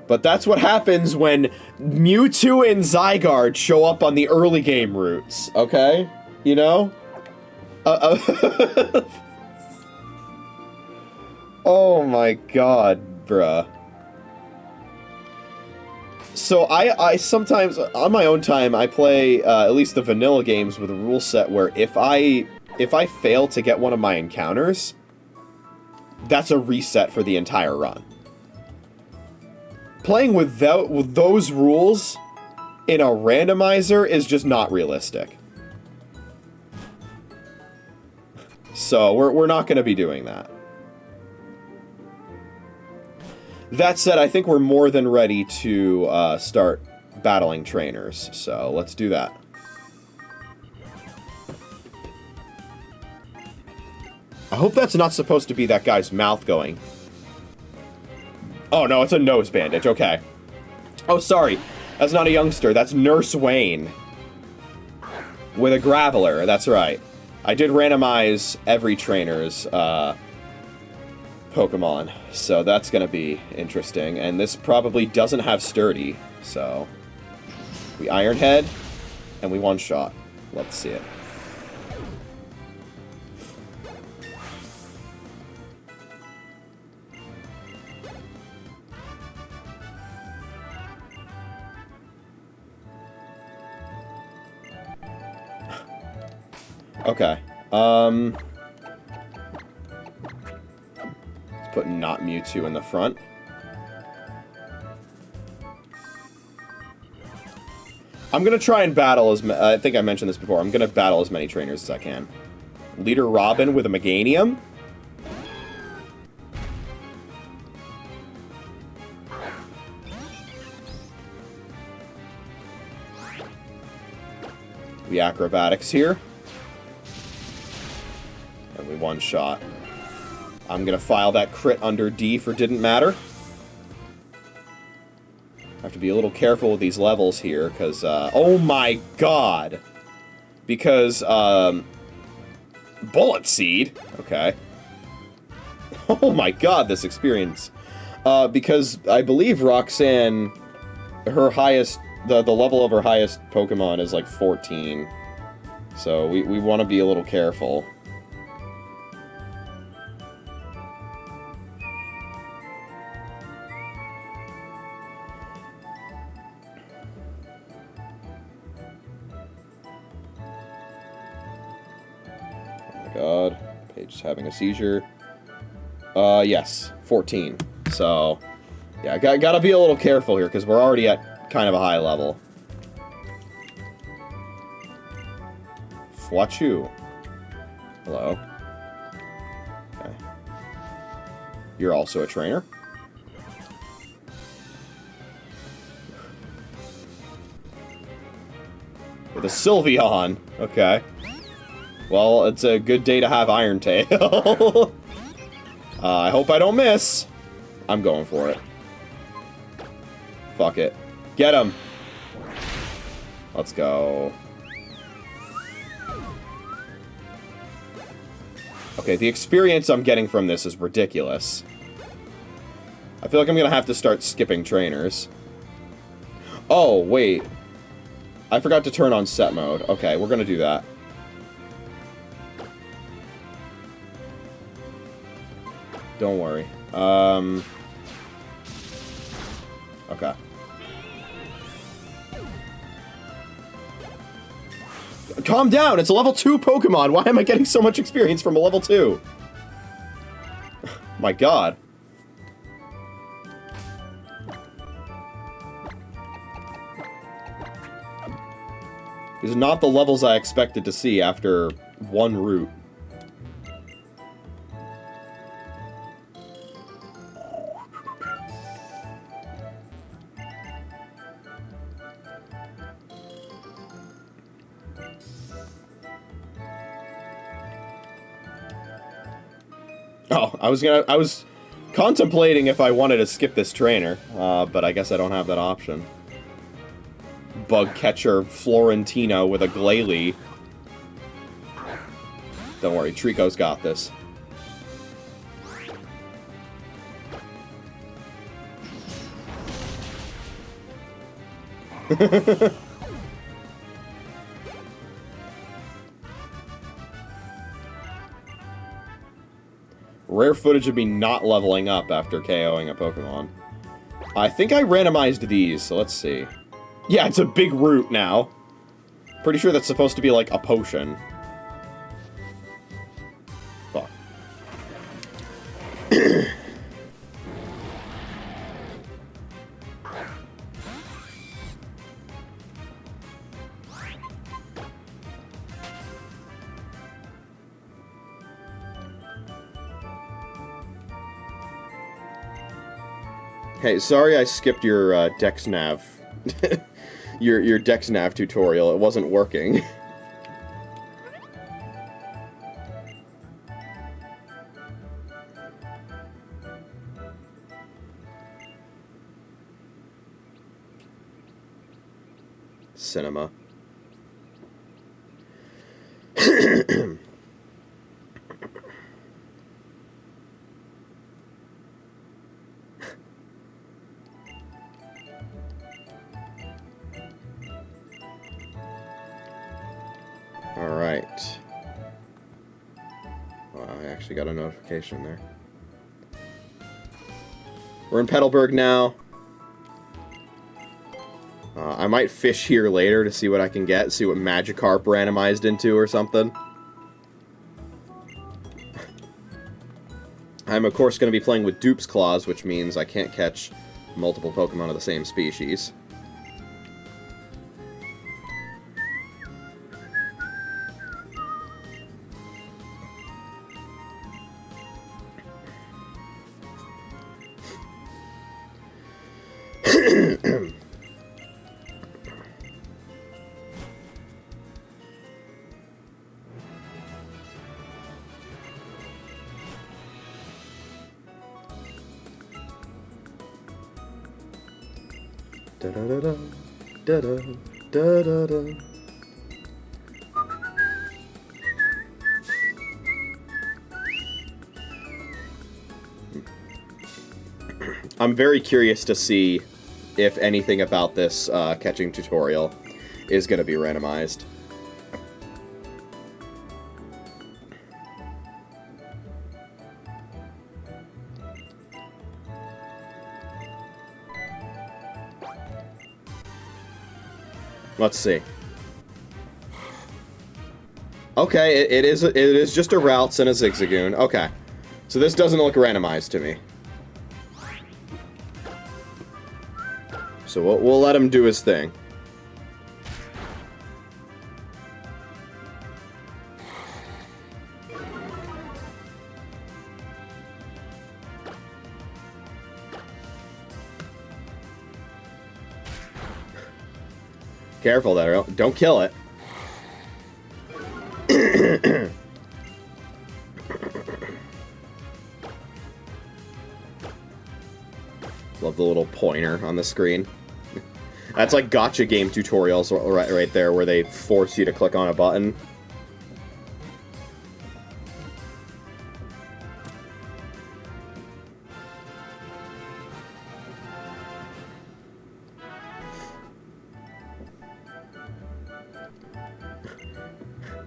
But that's what happens when Mewtwo and Zygarde show up on the early game routes, okay? You know? Oh my god, bruh. So I sometimes, on my own time, I play at least the vanilla games with a rule set where if I fail to get one of my encounters, that's a reset for the entire run. Playing with those rules in a randomizer is just not realistic. So we're not going to be doing that. That said, I think we're more than ready to start battling trainers, so let's do that. I hope that's not supposed to be that guy's mouth going. Oh no, it's a nose bandage, okay. Oh, sorry, that's not a youngster, that's Nurse Wayne. With a Graveler, that's right. I did randomize every trainer's Pokemon, so that's gonna be interesting. And this probably doesn't have Sturdy, so we Iron Head and we one-shot. Let's see it. Okay. Let's put not Mewtwo in the front. I'm gonna try and battle as I think I mentioned this before. I'm gonna battle as many trainers as I can. Leader Robin with a Meganium. We acrobatics here. And we one-shot. I'm gonna file that crit under D for didn't matter. Have to be a little careful with these levels here, because, oh my god! Because, Bullet Seed? Okay. Oh my god, this experience. Because I believe Roxanne, her highest, the level of her highest Pokemon is like 14. So we want to be a little careful. God, Paige is having a seizure. Yes, 14. So, yeah, gotta be a little careful here, because we're already at kind of a high level. Fwachu. Hello. Okay. You're also a trainer. With a Sylveon. Okay. Well, it's a good day to have Iron Tail. I hope I don't miss. I'm going for it. Fuck it. Get him. Let's go. Okay, the experience I'm getting from this is ridiculous. I feel like I'm gonna have to start skipping trainers. Oh, wait. I forgot to turn on set mode. Okay, we're gonna do that. Don't worry. Okay. Calm down! It's a level 2 Pokemon! Why am I getting so much experience from a level 2? My god. These are not the levels I expected to see after one route. Oh, I was contemplating if I wanted to skip this trainer, but I guess I don't have that option. Bug catcher Florentino with a Glalie. Don't worry, Trico's got this. Rare footage of me not leveling up after KOing a Pokemon. I think I randomized these, so let's see. Yeah, it's a big root now. Pretty sure that's supposed to be like a potion. Fuck. Hey, sorry I skipped your Dex Nav. your Dex Nav tutorial. It wasn't working. Cinema. Alright. Wow, I actually got a notification there. We're in Petalburg now. I might fish here later to see what I can get, see what Magikarp randomized into or something. I'm, of course, going to be playing with Dupe's Claws, which means I can't catch multiple Pokemon of the same species. Da-da-da-da, da-da, da-da-da. I'm very curious to see if anything about this catching tutorial is going to be randomized. Let's see. Okay, it is just a Ralts and a Zigzagoon. Okay. So this doesn't look randomized to me. So we'll let him do his thing. Careful there, don't kill it. Love the little pointer on the screen. That's like gacha game tutorials right there, where they force you to click on a button.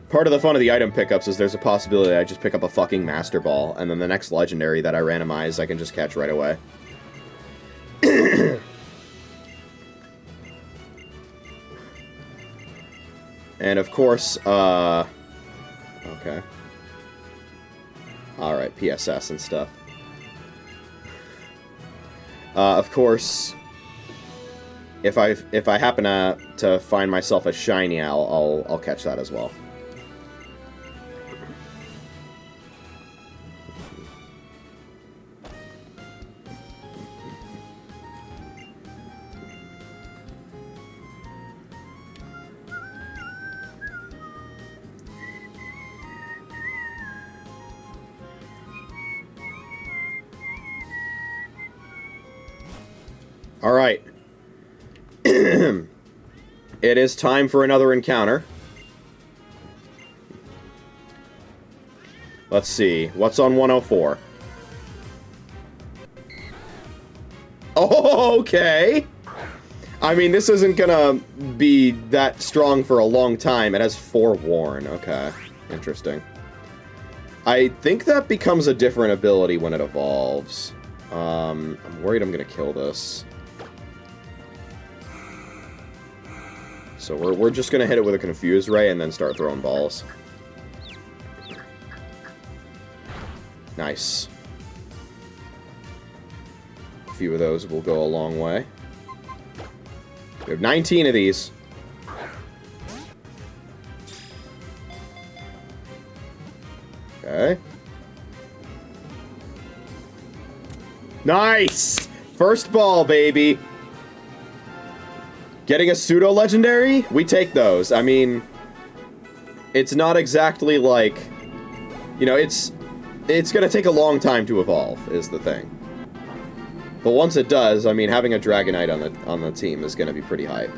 Part of the fun of the item pickups is there's a possibility I just pick up a fucking Master Ball, and then the next legendary that I randomize I can just catch right away. And of course, okay. Alright, PSS and stuff. Of course, if I happen to find myself a shiny, I'll catch that as well. Alright. It is time for another encounter. Let's see. What's on 104? Oh, okay! I mean, this isn't gonna be that strong for a long time. It has Forewarn. Okay. Interesting. I think that becomes a different ability when it evolves. I'm worried I'm gonna kill this. So we're just gonna hit it with a Confuse Ray and then start throwing balls. Nice. A few of those will go a long way. We have 19 of these. Okay. Nice! First ball, baby! Getting a pseudo-legendary? We take those. I mean, it's not exactly like... You know, it's gonna take a long time to evolve, is the thing. But once it does, I mean, having a Dragonite on the team is gonna be pretty hype.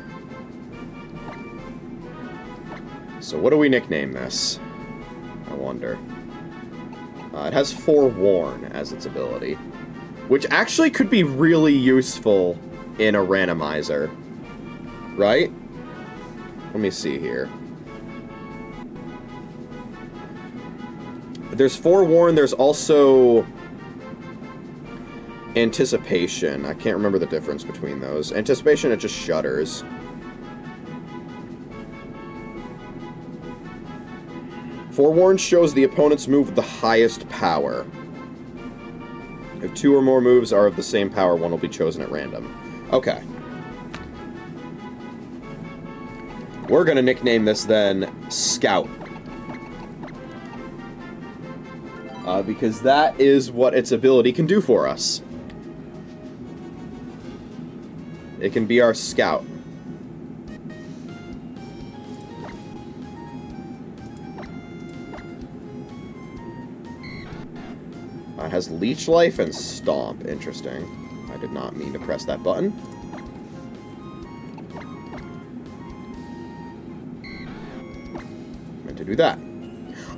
So what do we nickname this? I wonder. It has Forewarn as its ability, which actually could be really useful in a randomizer. Right? Let me see here. There's Forewarn, there's also Anticipation. I can't remember the difference between those. Anticipation, it just shudders. Forewarn shows the opponent's move with the highest power. If two or more moves are of the same power, one will be chosen at random. Okay. We're gonna nickname this, then, Scout. Because that is what its ability can do for us. It can be our Scout. It has Leech Life and Stomp. Interesting. I did not mean to press that button. To do that.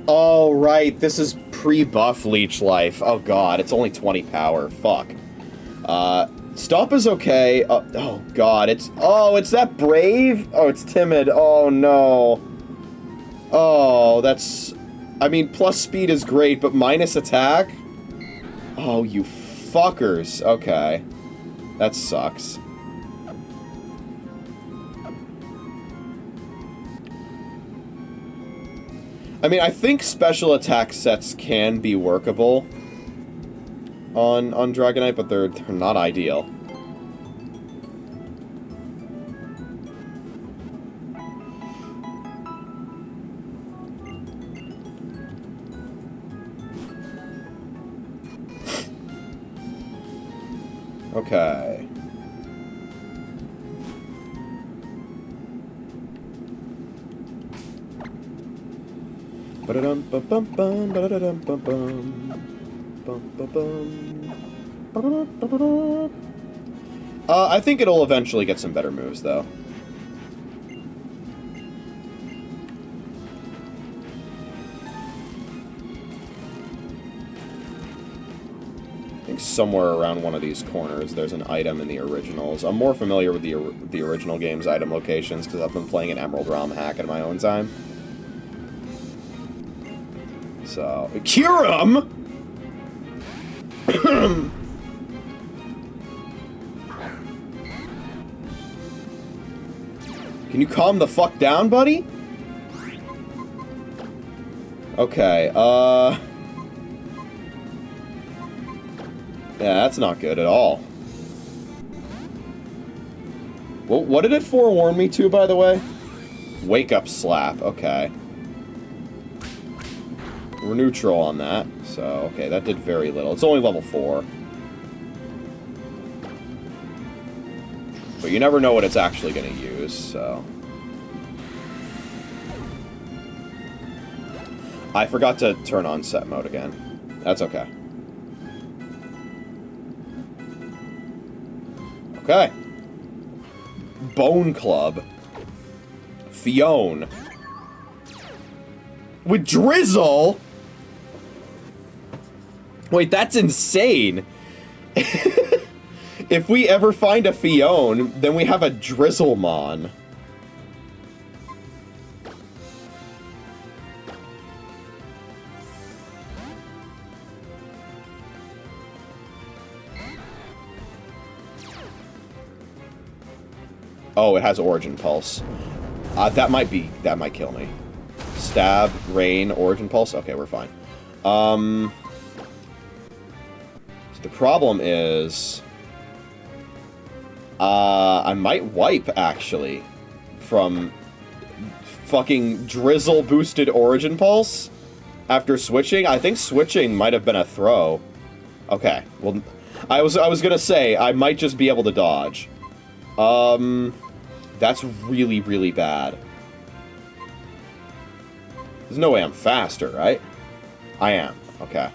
Oh, right. This is pre-buff Leech Life. Oh, God. It's only 20 power. Fuck. Stomp is okay. Oh, God. It's that Brave? Oh, it's Timid. Oh, no. Oh, that's... I mean, plus speed is great, but minus attack? Oh, you fuckers. Okay. That sucks. I mean, I think special attack sets can be workable on Dragonite, but they're not ideal. Okay. I think it'll eventually get some better moves, though. I think somewhere around one of these corners there's an item in the originals. I'm more familiar with the original game's item locations because I've been playing an Emerald ROM hack in my own time. So, cure him? Can you calm the fuck down, buddy? Okay, yeah, that's not good at all. Well, what did it forewarn me to, by the way? Wake up slap, okay. We're neutral on that, so, okay, that did very little. It's only level 4. But you never know what it's actually going to use, so... I forgot to turn on set mode again. That's okay. Okay. Bone Club. Fione. With Drizzle? Wait, that's insane. If we ever find a Fione, then we have a Drizzlemon. Oh, it has Origin Pulse. That might kill me. Stab, Rain, Origin Pulse? Okay, we're fine. So the problem is... I might wipe, actually, from fucking Drizzle-boosted Origin Pulse after switching. I think switching might have been a throw. Okay, well, I was gonna say, I might just be able to dodge. That's really, really bad. There's no way I'm faster, right? I am. Okay.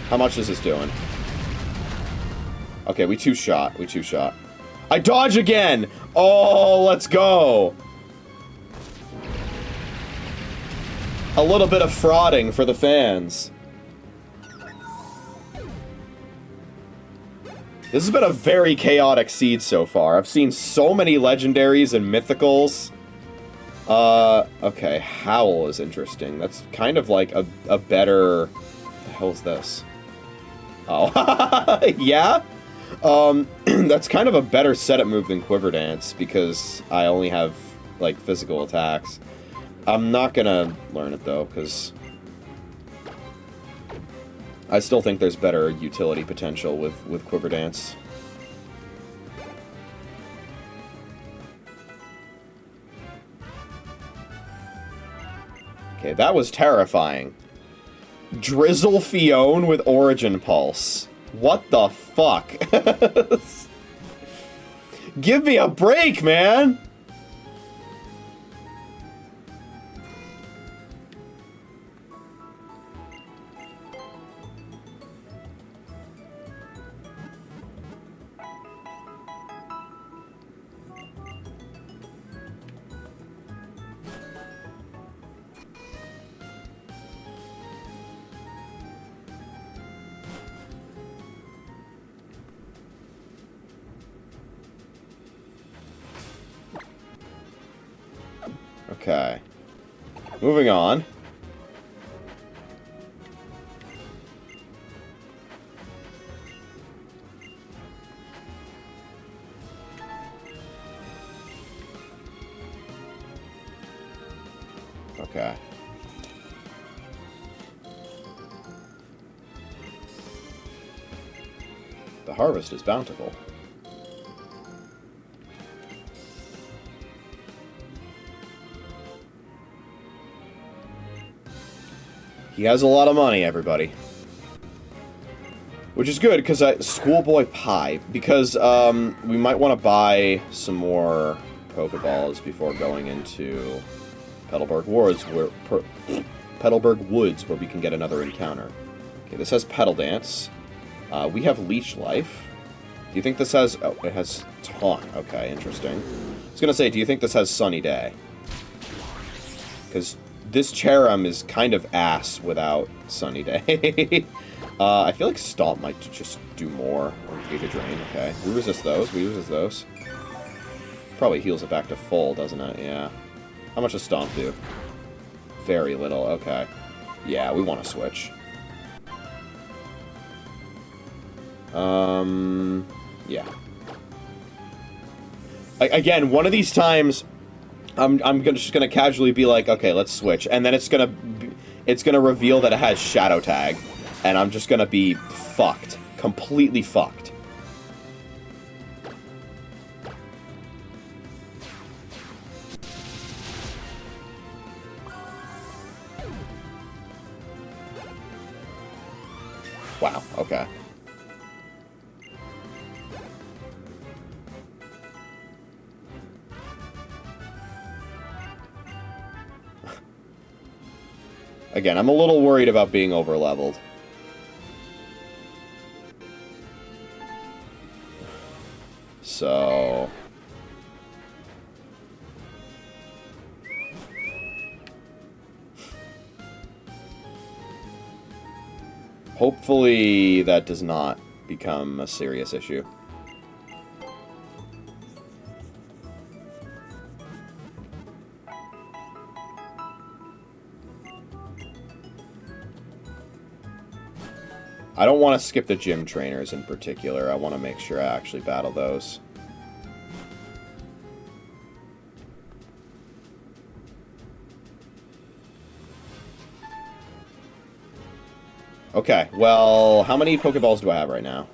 How much is this doing? Okay, we two-shot. We two-shot. I dodge again! Oh, let's go! A little bit of frauding for the fans. This has been a very chaotic seed so far. I've seen so many legendaries and mythicals. Okay, Howl is interesting. That's kind of like a better... What the hell is this? Oh, yeah? That's kind of a better setup move than Quiver Dance, because I only have, like, physical attacks. I'm not gonna learn it, though, because... I still think there's better utility potential with Quiver Dance. Okay, that was terrifying. Drizzle Fione with Origin Pulse. What the fuck? Give me a break, man! Okay. Moving on. Okay. The harvest is bountiful. He has a lot of money, everybody. Which is good, because Schoolboy Pie, because we might want to buy some more Pokeballs before going into Petalburg Woods, where we can get another encounter. Okay, this has Petal Dance. We have Leech Life. Do you think this has... Oh, it has Taunt. Okay, interesting. I was going to say, do you think this has Sunny Day? Because this Cherim is kind of ass without Sunny Day. I feel like Stomp might just do more. Or Giga Drain, okay. We resist those. We resist those. Probably heals it back to full, doesn't it? Yeah. How much does Stomp do? Very little, okay. Yeah, we want to switch. Yeah. Again, one of these times, I'm just gonna casually be like, okay, let's switch, and then it's gonna reveal that it has Shadow Tag, and I'm just gonna be fucked, completely fucked. Wow. Okay. Again, I'm a little worried about being over-leveled. So... hopefully that does not become a serious issue. I don't want to skip the gym trainers in particular. I want to make sure I actually battle those. Okay, well, how many Pokeballs do I have right now?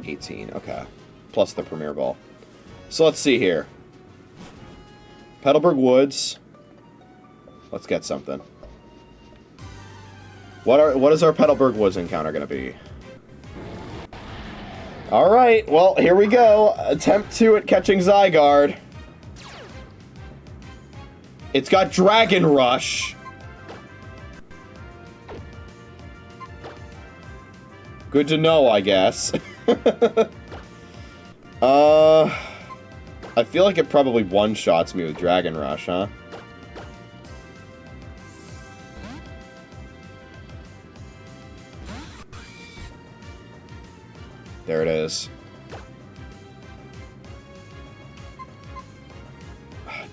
18, okay. Plus the Premier Ball. So let's see here. Petalburg Woods. Let's get something. What is our Petalburg Woods encounter going to be? Alright, well, here we go. Attempt 2 at catching Zygarde. It's got Dragon Rush. Good to know, I guess. I feel like it probably one-shots me with Dragon Rush, huh? There it is.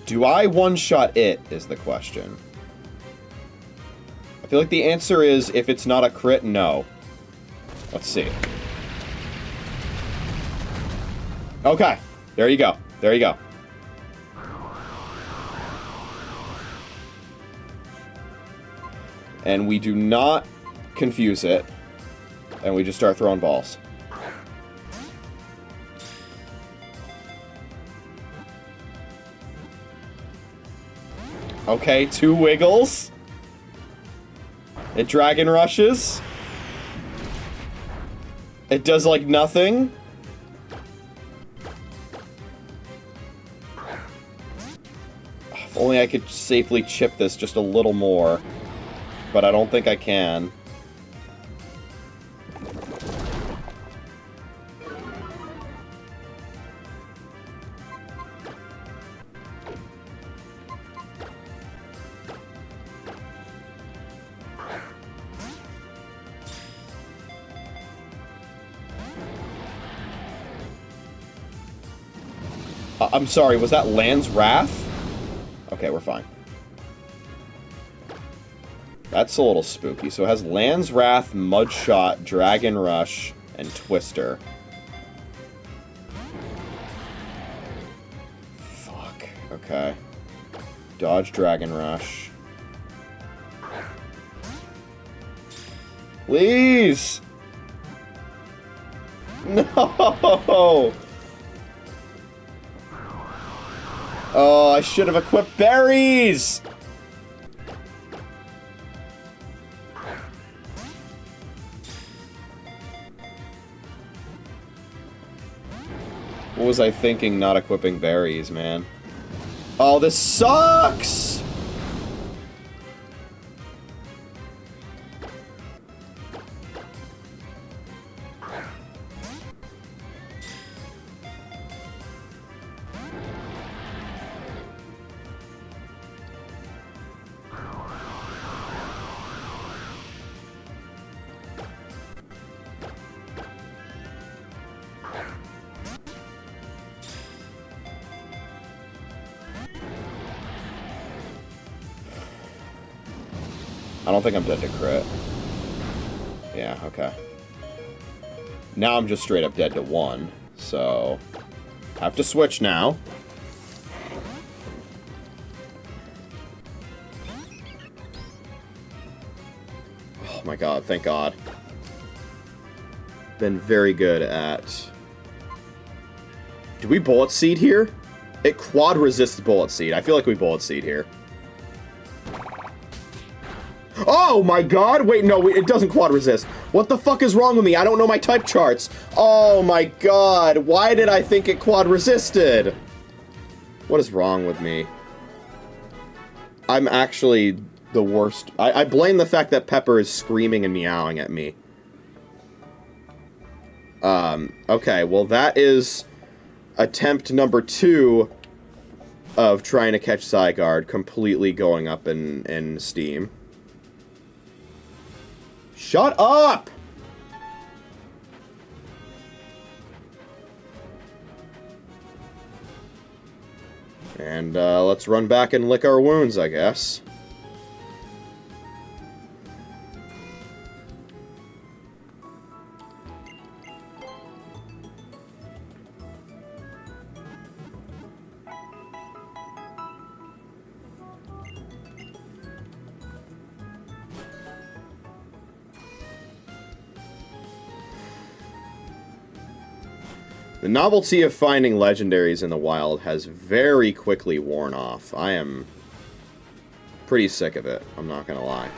Do I one-shot it, is the question. I feel like the answer is, if it's not a crit, no. Let's see. Okay. There you go. There you go. And we do not confuse it. And we just start throwing balls. Okay, 2 Wiggles. It Dragon Rushes. It does, like, nothing. If only I could safely chip this just a little more. But I don't think I can. I'm sorry, was that Land's Wrath? Okay, we're fine. That's a little spooky. So it has Land's Wrath, Mudshot, Dragon Rush, and Twister. Fuck. Okay. Dodge Dragon Rush. Please! No! Oh, I should have equipped berries! What was I thinking not equipping berries, man? Oh, this sucks! I don't think I'm dead to crit. Yeah, okay. Now I'm just straight up dead to 1, so... I have to switch now. Oh my god, thank god. Been very good at... Do we Bullet Seed here? It quad resists Bullet Seed. I feel like we Bullet Seed here. Oh my god! Wait, no, it doesn't quad resist. What the fuck is wrong with me? I don't know my type charts. Oh my god, why did I think it quad resisted? What is wrong with me? I'm actually the worst. I blame the fact that Pepper is screaming and meowing at me. Okay, well that is attempt number 2 of trying to catch Zygarde completely going up in steam. Shut up! And, let's run back and lick our wounds, I guess. The novelty of finding legendaries in the wild has very quickly worn off. I am pretty sick of it, I'm not gonna lie.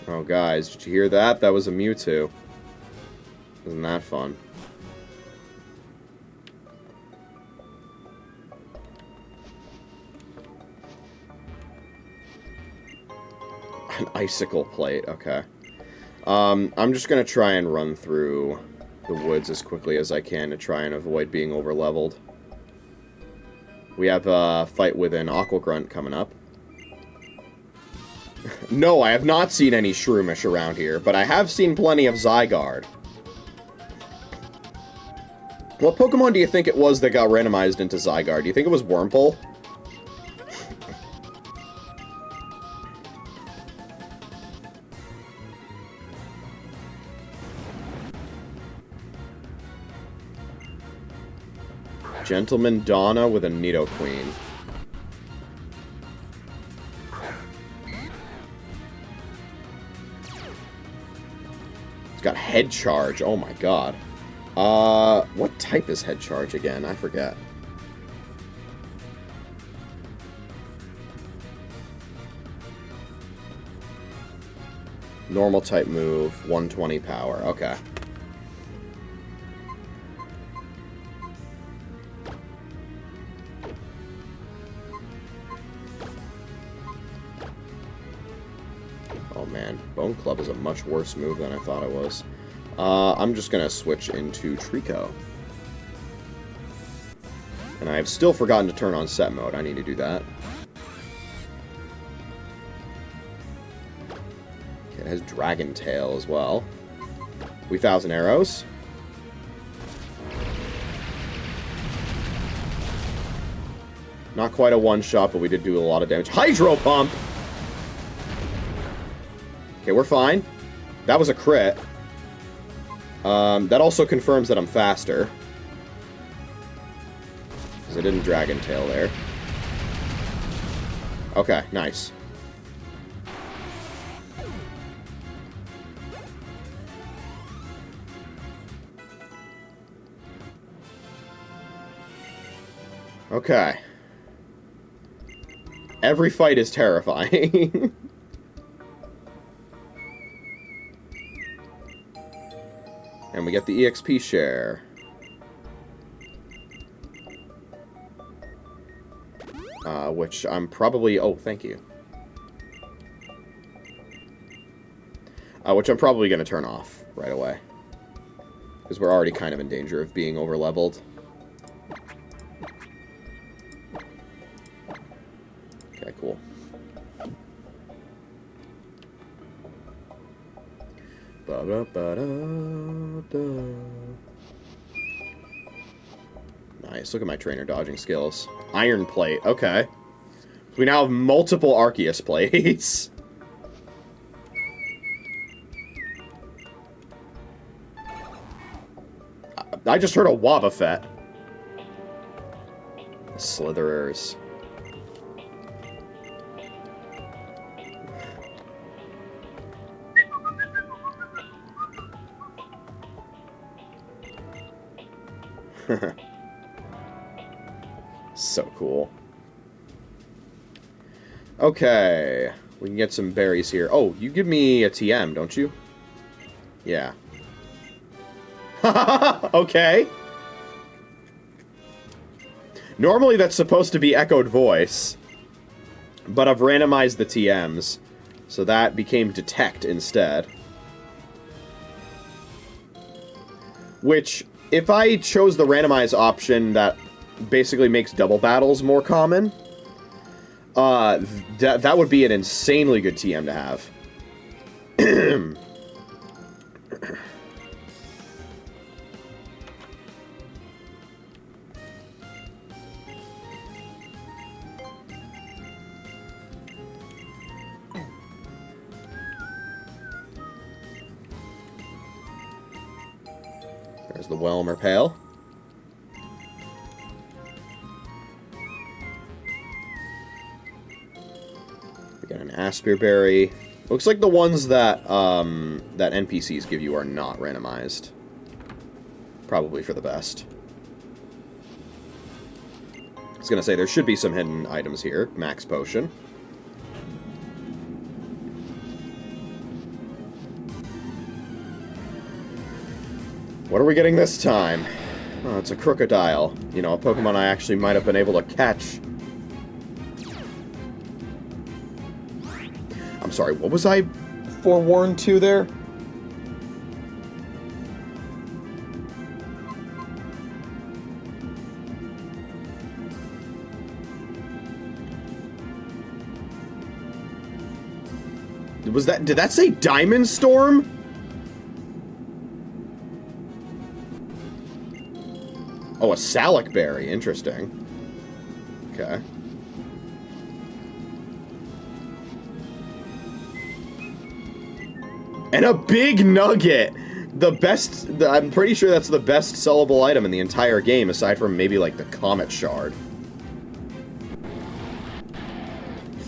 Oh, guys, did you hear that? That was a Mewtwo. Isn't that fun? An icicle plate, okay. I'm just gonna try and run through the woods as quickly as I can to try and avoid being over-leveled. We have a fight with an Aqua Grunt coming up. No, I have not seen any Shroomish around here, but I have seen plenty of Zygarde. What Pokemon do you think it was that got randomized into Zygarde? Do you think it was Wurmple? Gentleman Donna with a Nidoqueen. It's got Head Charge. Oh my god. What type is Head Charge again? I forget. Normal type move, 120 power. Okay. Oh man, Bone Club is a much worse move than I thought it was. I'm just gonna switch into Trico. And I've still forgotten to turn on set mode. I need to do that. Okay, it has Dragon Tail as well. 3,000 arrows. Not quite a one-shot, but we did do a lot of damage. Hydro Pump! Okay, we're fine. That was a crit. That also confirms that I'm faster. Because I didn't Dragon Tail there. Okay, nice. Okay. Every fight is terrifying. And we get the EXP share. Which I'm probably... Oh, thank you. Which I'm probably going to turn off right away. Because we're already kind of in danger of being over-leveled. Okay, cool. Nice. Look at my trainer dodging skills. Iron Plate. Okay. So we now have multiple Arceus plates. I just heard a Wobbuffet. Slitherers. So cool. Okay. We can get some berries here. Oh, you give me a TM, don't you? Yeah. Okay. Normally that's supposed to be echoed voice. But I've randomized the TMs. So that became detect instead. Which, if I chose the randomize option that basically makes double battles more common, that would be an insanely good TM to have. There's the Whelmer Pail. We got an Asperberry. Looks like the ones that that NPCs give you are not randomized. Probably for the best. I was gonna say, there should be some hidden items here. Max Potion. What are we getting this time? Oh, it's a crocodile. You know, a Pokemon I actually might have been able to catch. I'm sorry, what was I forewarned to there? Was that, did that say Diamond Storm? Oh, a Salic Berry. Interesting. Okay. And a big nugget! The best... I'm pretty sure that's the best sellable item in the entire game, aside from maybe, like, the Comet Shard.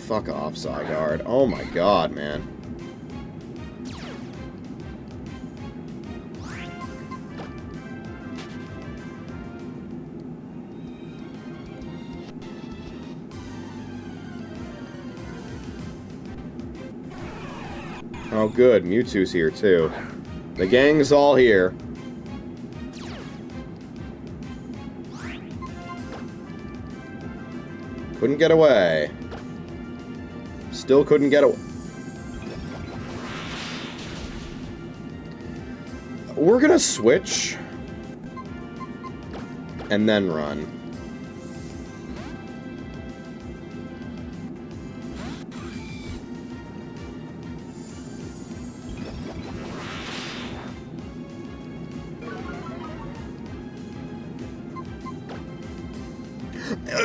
Fuck off, Zygarde. Oh my god, man. Oh good, Mewtwo's here too. The gang's all here. Couldn't get away. Still couldn't get away. We're gonna switch. And then run.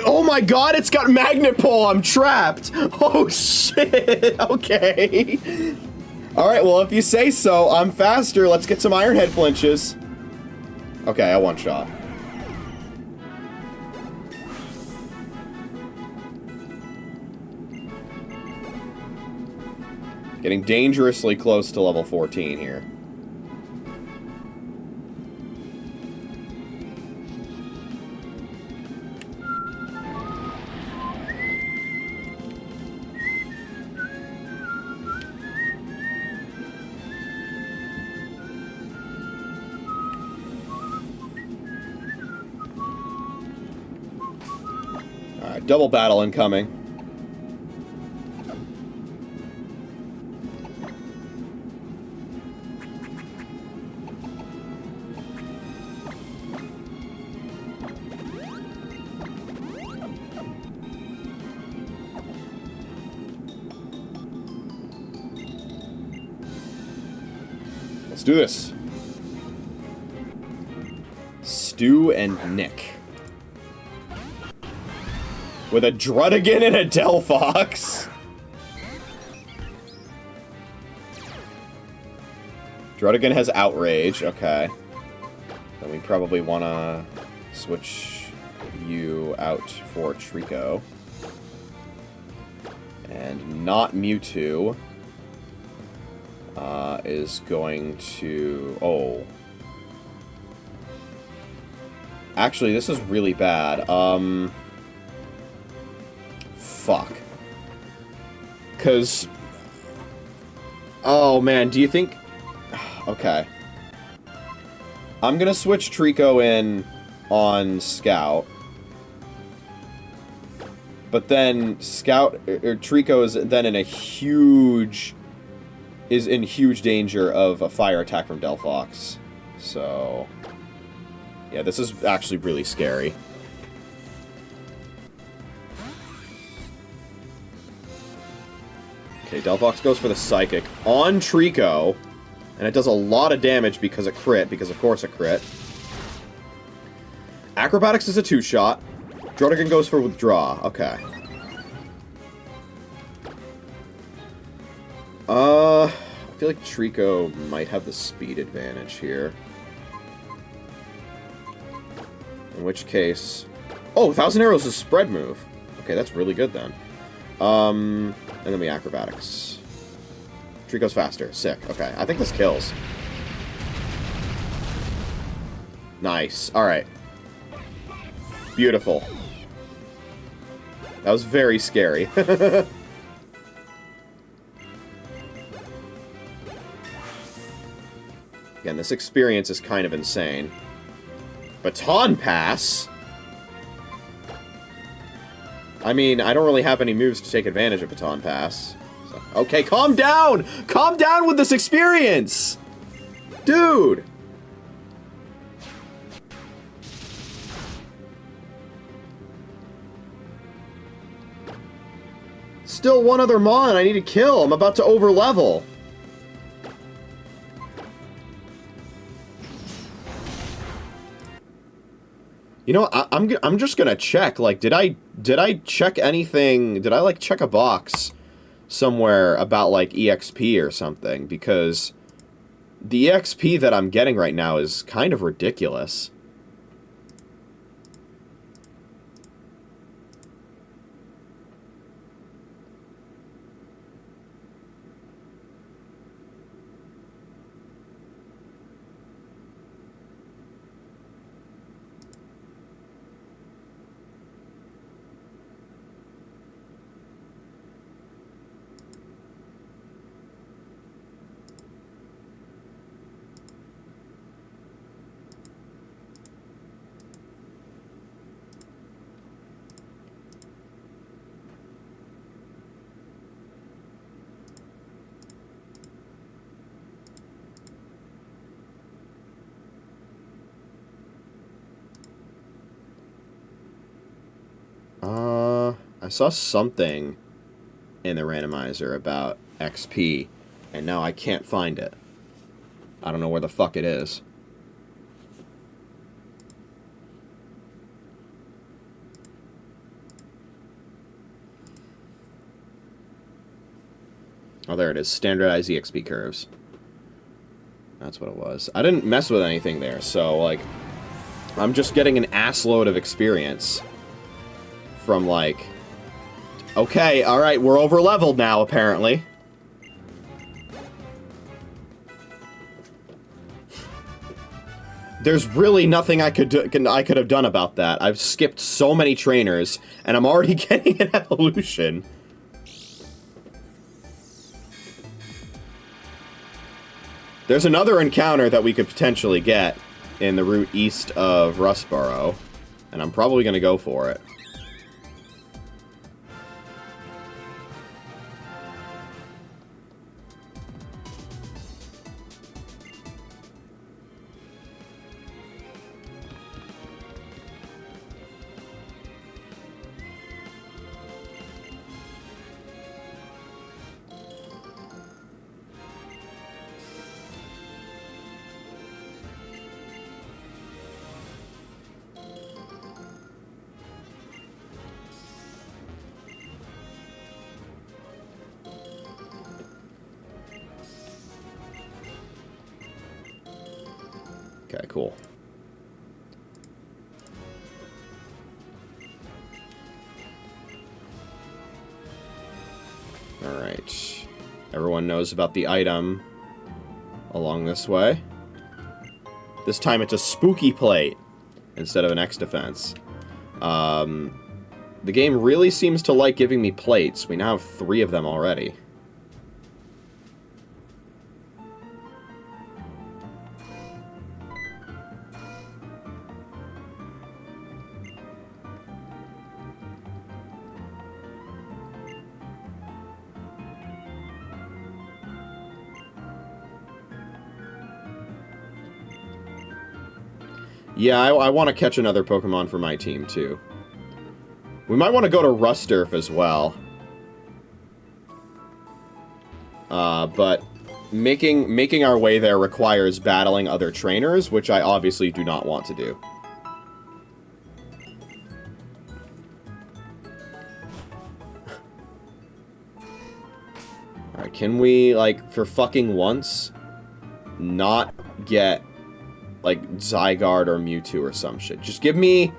Oh my god, it's got Magnet Pull! I'm trapped! Oh shit! Okay. Alright, well if you say so, I'm faster. Let's get some Iron Head flinches. Okay, I one-shot. Getting dangerously close to level 14 here. Double battle incoming. Let's do this. Stu and Nick. With a Druddigan and a Delphox. Druddigan has Outrage, okay. And we probably want to switch you out for Trico. And not Mewtwo is going to... Oh. Actually, this is really bad. Fuck. Because... Oh, man, do you think... Okay. I'm gonna switch Trico in on Scout. But then Trico is then in a huge... is in huge danger of a fire attack from Delphox. So... yeah, this is actually really scary. Okay, Delphox goes for the Psychic on Trico. And it does a lot of damage because it crit, because of course it crit. Acrobatics is a 2-shot. Drotigan goes for Withdraw. Okay. I feel like Trico might have the speed advantage here. In which case... Oh, 1,000 Arrows is a spread move. Okay, that's really good then. And then we Acrobatics. Trico's faster. Sick. Okay, I think this kills. Nice. Alright. Beautiful. That was very scary. Again, this experience is kind of insane. Baton Pass? I mean, I don't really have any moves to take advantage of Baton Pass. So, okay, calm down! Calm down with this experience! Dude! Still one other Mon I need to kill. I'm about to overlevel. You know, I'm just gonna check. Like, did I check anything? Did I like check a box somewhere about like EXP or something? Because the EXP that I'm getting right now is kind of ridiculous. I saw something in the randomizer about XP, and now I can't find it. I don't know where the fuck it is. Oh, there it is. Standardized EXP curves. That's what it was. I didn't mess with anything there, so, like, I'm just getting an assload of experience from, like... Okay, alright, we're over-leveled now, apparently. There's really nothing I could have done about that. I've skipped so many trainers, and I'm already getting an evolution. There's another encounter that we could potentially get in the route east of Rustboro, and I'm probably going to go for it. Okay, cool. Everyone knows about the item along this way. This time it's a spooky plate instead of an X defense. The game really seems to like giving me plates. We now have 3 of them already. Yeah, I want to catch another Pokemon for my team, too. We might want to go to Rusturf as well. But making our way there requires battling other trainers, which I obviously do not want to do. Alright, can we, like, for fucking once, not get, like, Zygarde or Mewtwo or some shit? Just give me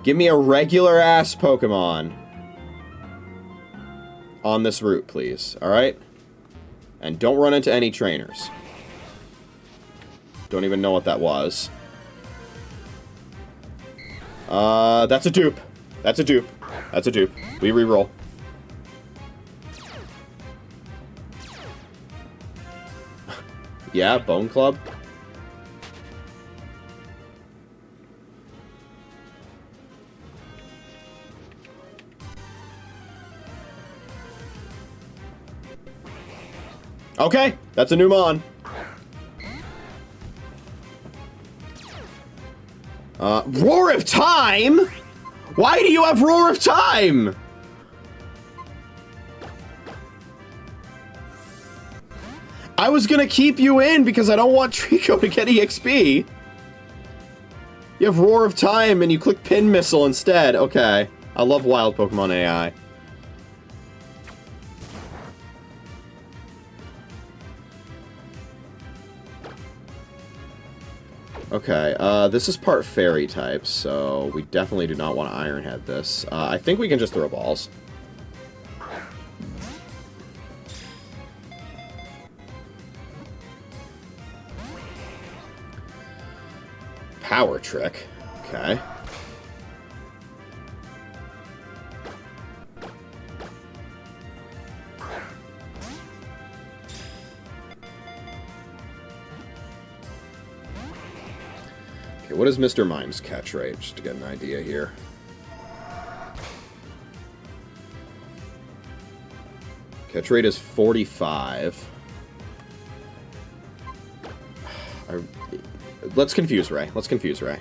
a regular-ass Pokemon on this route, please. Alright? And don't run into any trainers. Don't even know what that was. That's a dupe. That's a dupe. That's a dupe. We reroll. Yeah, Bone Club. Okay, that's a new Mon. Roar of Time? Why do you have Roar of Time? I was gonna keep you in because I don't want Trico to get EXP. You have Roar of Time and you click Pin Missile instead. Okay. I love wild Pokemon AI. Okay, this is part Fairy type, so we definitely do not want to Iron Head this. I think we can just throw balls. Power Trick. Okay. Okay, what is Mr. Mime's catch rate? Just to get an idea here. Catch rate is 45. Let's confuse Ray. Let's confuse Ray.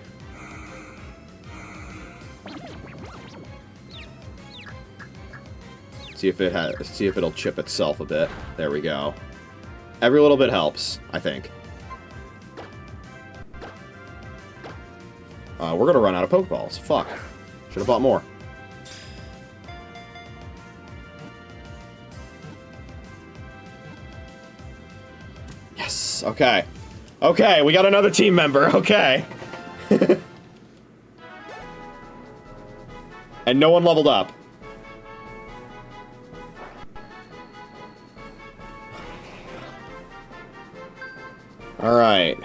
See if it'll chip itself a bit. There we go. Every little bit helps, I think. We're gonna run out of Pokeballs. Fuck. Should have bought more. Yes. Okay. Okay, we got another team member. Okay. And no one leveled up. Alright.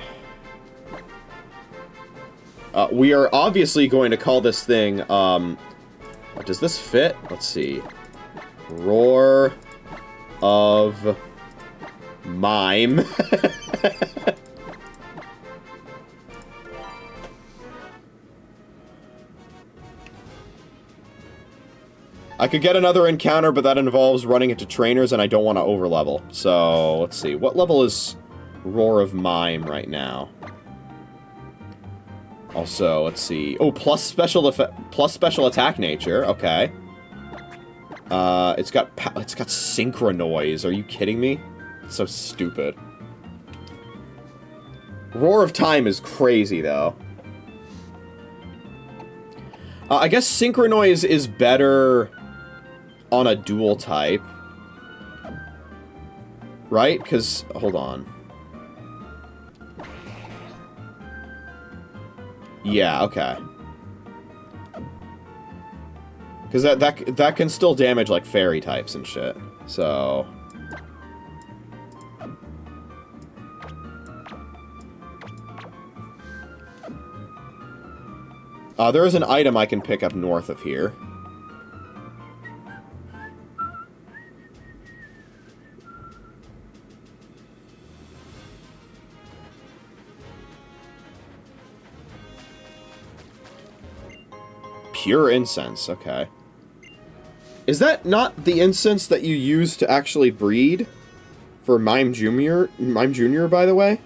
We are obviously going to call this thing, does this fit? Let's see. Roar of Mime. I could get another encounter, but that involves running into trainers, and I don't want to overlevel. So, let's see. What level is Roar of Mime right now? Also, let's see. Oh, plus special attack nature. Okay. It's got Synchronoise. Are you kidding me? It's so stupid. Roar of Time is crazy, though. I guess Synchronoise is better on a dual type. Right? Because, hold on. Yeah, okay. Because that can still damage, like, fairy types and shit. So... There is an item I can pick up north of here. Pure incense, okay. Is that not the incense that you use to actually breed? For Mime Jr., by the way?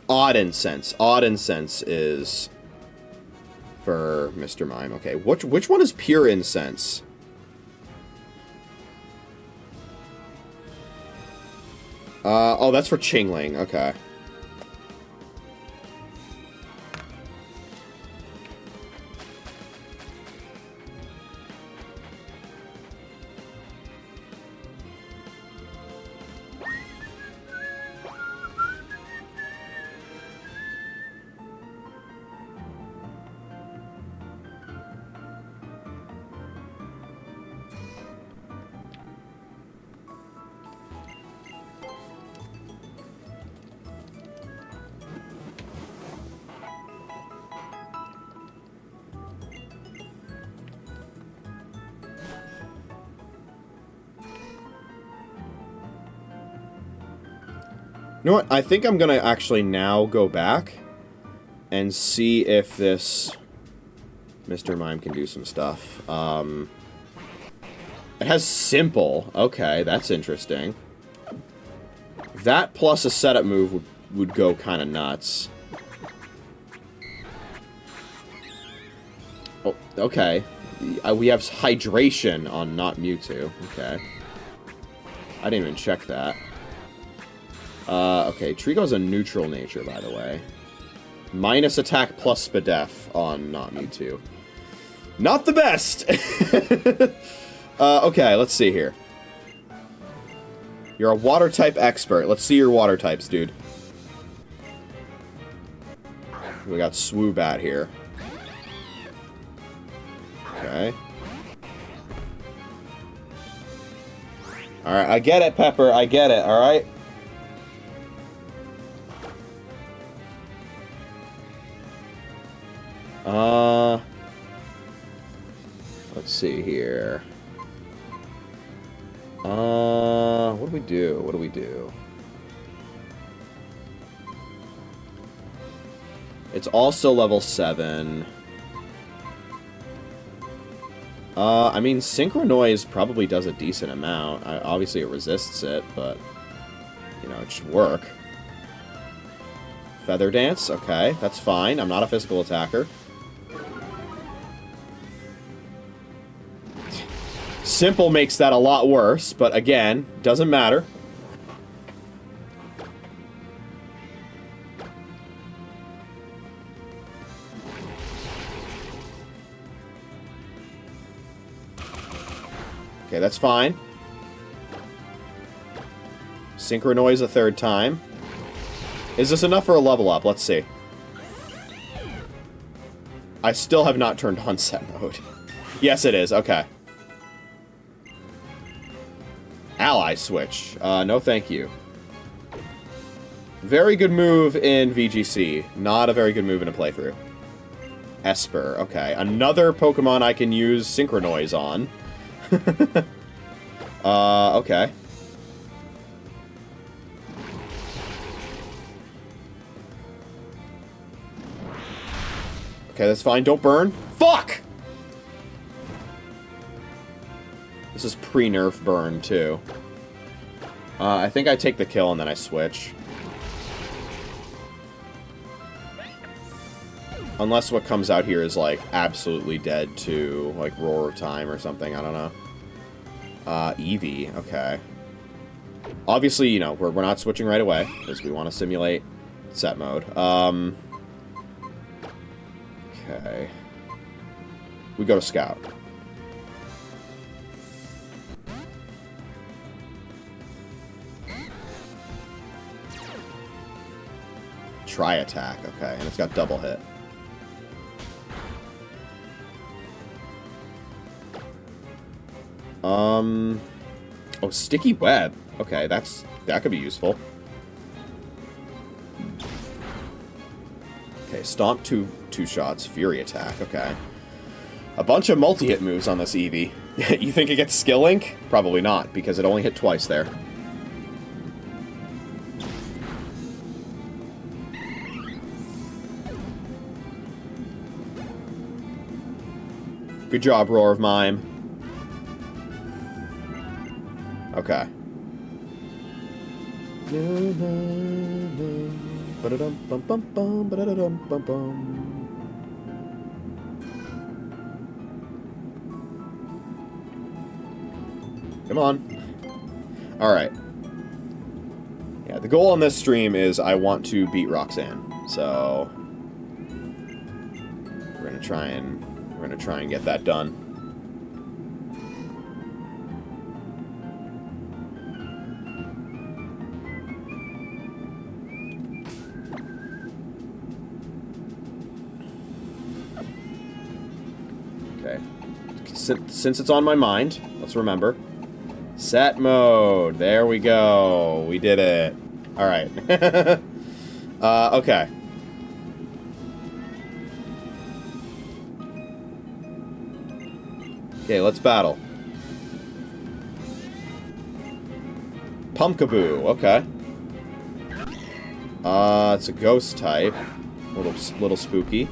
Odd incense. Odd incense is for Mr. Mime. Okay, which one is pure incense? Oh, that's for Chingling. Okay. You know what? I think I'm gonna actually now go back and see if this Mr. Mime can do some stuff. It has simple. Okay, that's interesting. That plus a setup move would go kind of nuts. Oh, okay. We have hydration on not Mewtwo. Okay. I didn't even check that. Okay, Trico's a neutral nature, by the way. Minus attack plus Spadef on not Mewtwo. Not the best! Okay, let's see here. You're a water type expert. Let's see your water types, dude. We got Swoobat here. Okay. Alright, I get it, Pepper. I get it, alright? Let's see here. What do we do? What do we do? It's also level 7. I mean, Synchronoise probably does a decent amount. Obviously, it resists it, but, you know, it should work. Feather Dance, okay, that's fine. I'm not a physical attacker. Simple makes that a lot worse, but again, doesn't matter. Okay, that's fine. Synchronoise a third time. Is this enough for a level up? Let's see. I still have not turned on set mode. Yes, it is. Okay. Ally switch. No thank you. Very good move in VGC. Not a very good move in a playthrough. Esper. Okay. Another Pokemon I can use Synchronoise on. Okay. Okay, that's fine. Don't burn. Fuck! This is pre-nerf burn, too. I think I take the kill and then I switch. Unless what comes out here is, like, absolutely dead to, like, Roar of Time or something. I don't know. Eevee. Okay. Obviously, you know, we're not switching right away, because we want to simulate set mode. Okay. We go to Scout. tri-attack. Okay, and it's got double hit. Oh, sticky web. Okay, that could be useful. Okay, stomp two shots, fury attack. Okay, a bunch of multi-hit moves on this Eevee. You think it gets skill link? Probably not, because it only hit twice there. Good job, Roar of Mime. Okay. Come on. Alright. Yeah, the goal on this stream is I want to beat Roxanne. So we're gonna try and get that done. Okay. Since it's on my mind, let's remember. Set mode. There we go. We did it. Alright. Okay. Okay, let's battle. Pumpkaboo. Okay. It's a ghost type. Little spooky.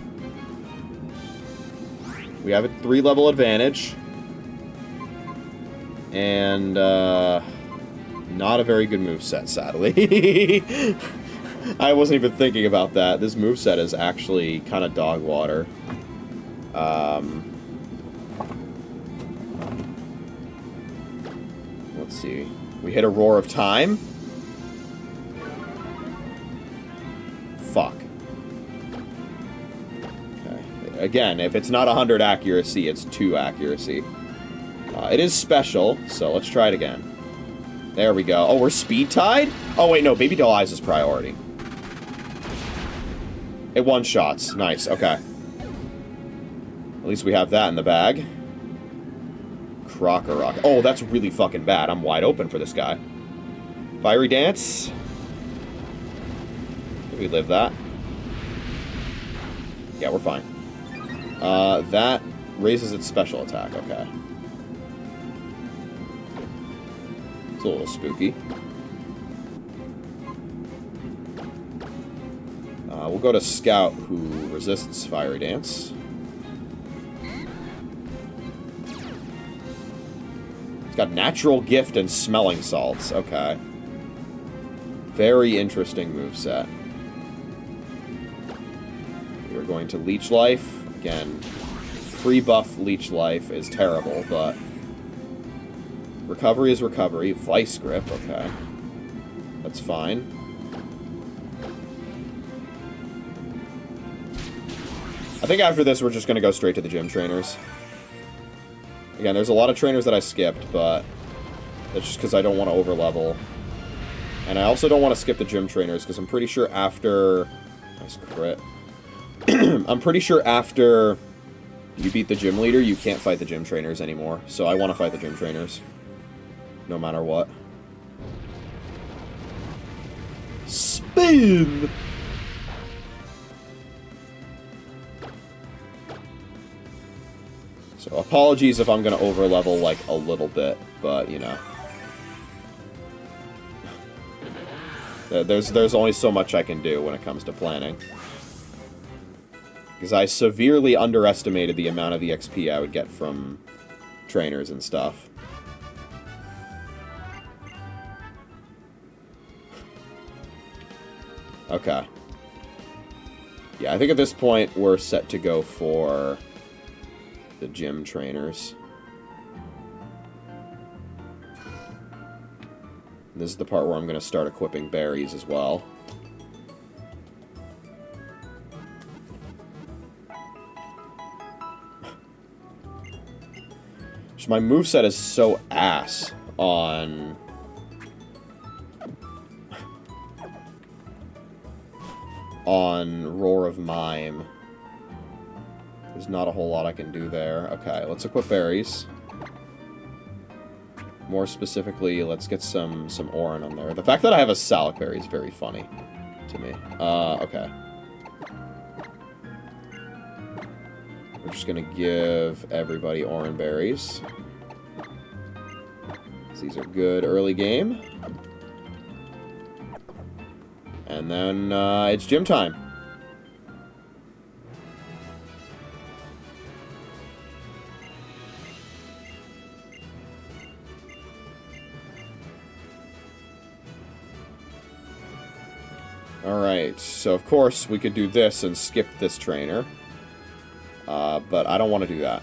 We have a 3-level advantage. And, not a very good moveset, sadly. I wasn't even thinking about that. This moveset is actually kind of dog water. Let's see. We hit a Roar of Time. Fuck. Okay. Again, if it's not 100 accuracy, it's 2 accuracy. It is special, so let's try it again. There we go. Oh, we're speed tied? Oh, wait, no. Baby Doll Eyes is priority. It one-shots. Nice. Okay. At least we have that in the bag. Crocker Rock. Oh, that's really fucking bad. I'm wide open for this guy. Fiery Dance. Can we live that? Yeah, we're fine. That raises its special attack. Okay. It's a little spooky. We'll go to Scout, who resists Fiery Dance. It's got Natural Gift and Smelling Salts. Okay. Very interesting moveset. We're going to Leech Life. Again, free buff Leech Life is terrible, but recovery is recovery. Vice Grip, okay. That's fine. I think after this, we're just going to go straight to the gym trainers. Again, there's a lot of trainers that I skipped, but that's just because I don't want to overlevel. And I also don't want to skip the gym trainers, because I'm pretty sure after... Nice crit. I'm pretty sure after you beat the gym leader, you can't fight the gym trainers anymore. So I want to fight the gym trainers. No matter what. Spin! So apologies if I'm going to overlevel, like, a little bit, but, you know. There's only so much I can do when it comes to planning. Because I severely underestimated the amount of EXP I would get from trainers and stuff. Okay. Yeah, I think at this point we're set to go for the gym trainers. This is the part where I'm going to start equipping berries as well. My moveset is so ass on... on Roar of Mime. There's not a whole lot I can do there. Okay, let's equip berries. More specifically, let's get some Oran on there. The fact that I have a Salac berry is very funny to me. Okay. We're just gonna give everybody Oran berries. These are good early game. And then, it's gym time. Alright, so of course we could do this and skip this trainer. But I don't want to do that.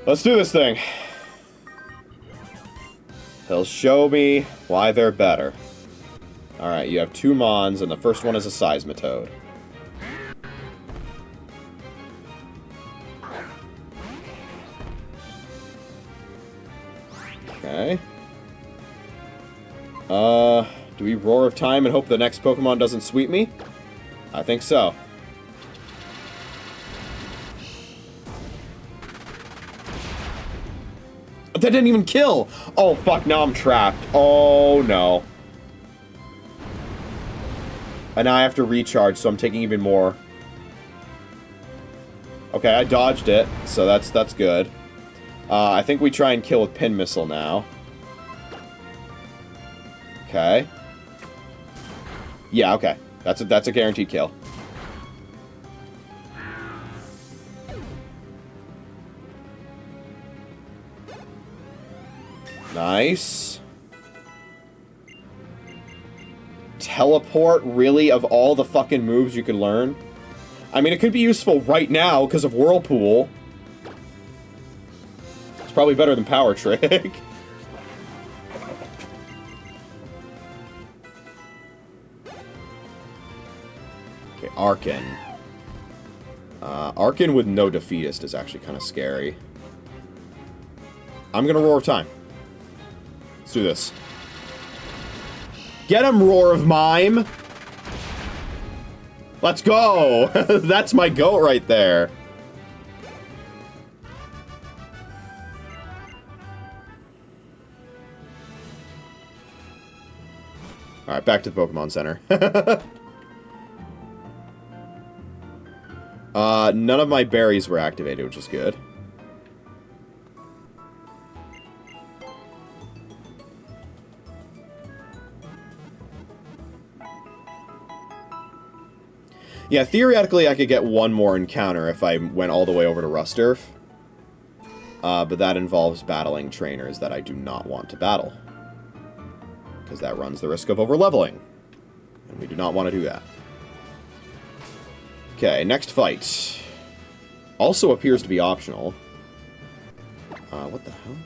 Let's do this thing. He'll show me why they're better. Alright, you have 2 Mons, and the first one is a Seismitoad. Okay. Do we Roar of Time and hope the next Pokemon doesn't sweep me? I think so. That didn't even kill! Oh, fuck, now I'm trapped. Oh, no. And now I have to recharge, so I'm taking even more. Okay, I dodged it, so that's good. I think we try and kill with Pin Missile now. Okay. Yeah, okay. That's a guaranteed kill. Nice. Teleport, really? Of all the fucking moves you could learn? I mean, it could be useful right now because of Whirlpool. It's probably better than Power Trick. Okay, Arkin. Arkin with no Defeatist is actually kind of scary. I'm gonna Roar of Time. Let's do this. Get him, Roar of Mime! Let's go! That's my goat right there. Alright, back to the Pokemon Center. None of my berries were activated, which is good. Yeah, theoretically I could get one more encounter if I went all the way over to Rusturf. But that involves battling trainers that I do not want to battle. Because that runs the risk of overleveling. And we do not want to do that. Okay, next fight. Also appears to be optional. What the hell?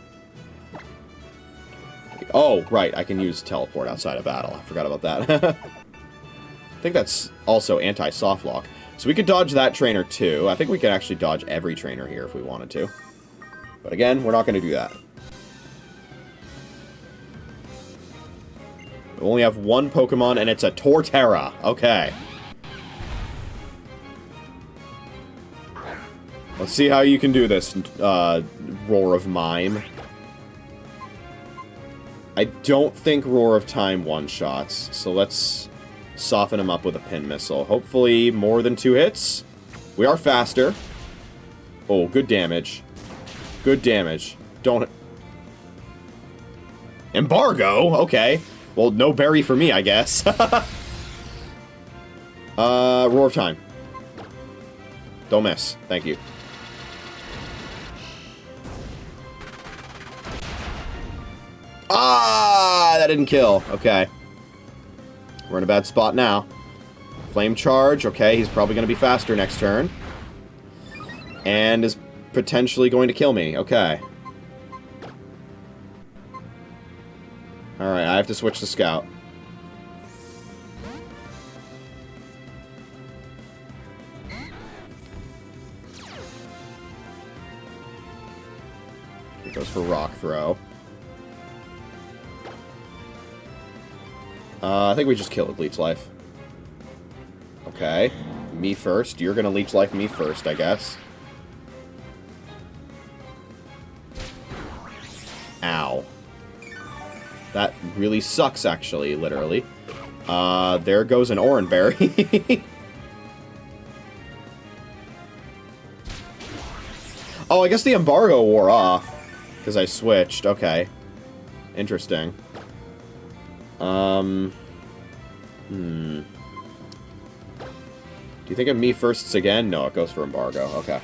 Oh, right, I can use Teleport outside of battle. I forgot about that. I think that's also anti-soft lock. So we could dodge that trainer too. I think we can actually dodge every trainer here if we wanted to. But again, we're not going to do that. We only have one Pokemon, and it's a Torterra. Okay. Let's see how you can do this, Roar of Mime. I don't think Roar of Time one-shots, so let's soften him up with a Pin Missile. Hopefully more than 2 hits. We are faster. Oh, good damage. Good damage. Don't... Embargo? Okay. Well, no berry for me, I guess. Roar of Time. Don't miss. Thank you. Ah! That didn't kill. Okay. We're in a bad spot now. Flame Charge. Okay, he's probably going to be faster next turn. And is potentially going to kill me. Okay. Alright, I have to switch to Scout. He goes for Rock Throw. I think we just kill it, Leech Life. Okay. Me first. You're gonna Leech Life me first, I guess. Ow. That really sucks, actually, literally. There goes an Oranberry. Oh, I guess the embargo wore off. Because I switched. Okay. Interesting. Do you think of me firsts again? No, it goes for embargo. Okay.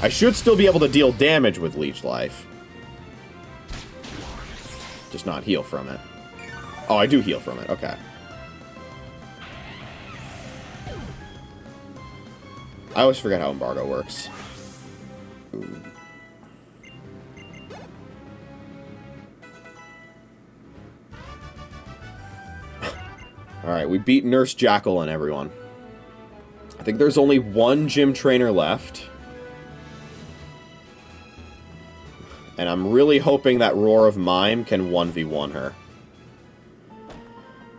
I should still be able to deal damage with Leech Life. Just not heal from it. Oh, I do heal from it. Okay. I always forget how embargo works. Ooh. Alright, we beat Nurse Jackal and everyone. I think there's only one gym trainer left. And I'm really hoping that Roar of Mime can 1v1 her.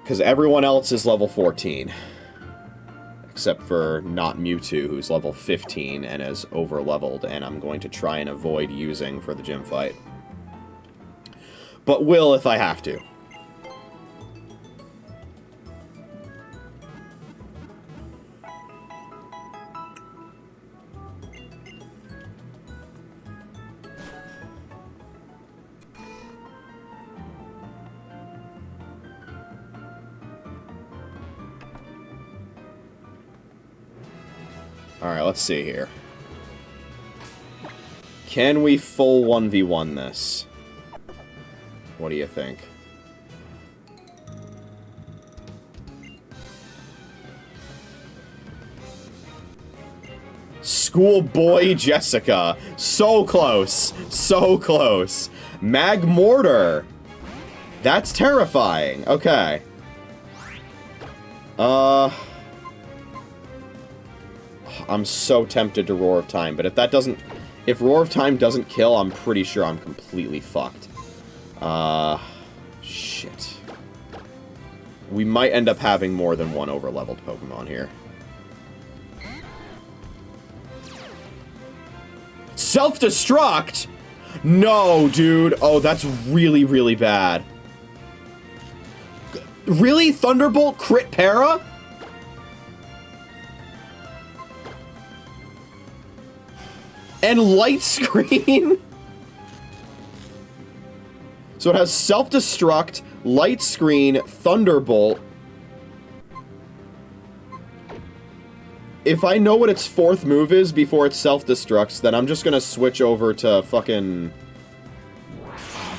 Because everyone else is level 14. Except for not Mewtwo, who's level 15 and is over-leveled, and I'm going to try and avoid using for the gym fight. But will if I have to. Alright, let's see here. Can we full 1v1 this? What do you think? Schoolboy Jessica. So close. So close. Magmortar. That's terrifying. Okay. I'm so tempted to Roar of Time, but if that doesn't... If Roar of Time doesn't kill, I'm pretty sure I'm completely fucked. Shit. We might end up having more than one over-leveled Pokemon here. Self-destruct?! No, dude. Oh, that's really, really bad. Really? Thunderbolt crit para? And light screen? So it has self-destruct, light screen, thunderbolt. If I know what its fourth move is before it self-destructs, then I'm just gonna switch over to fucking...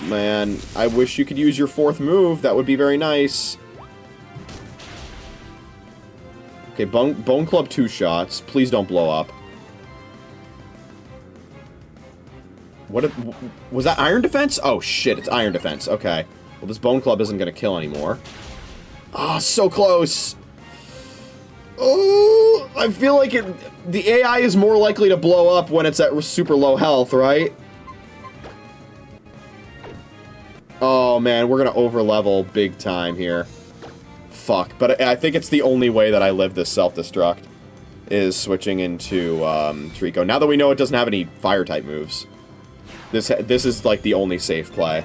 Man, I wish you could use your fourth move. That would be very nice. Okay, Bone Club 2 shots. Please don't blow up. What was that? Iron Defense? Oh shit, it's Iron Defense. Okay. Well, this Bone Club isn't gonna kill anymore. Ah, oh, so close. Oh, I feel like the AI is more likely to blow up when it's at super low health, right? Oh man, we're gonna over-level big time here. Fuck, but I think it's the only way that I live this self-destruct is switching into Trico. Now that we know it doesn't have any fire-type moves. This is like the only safe play.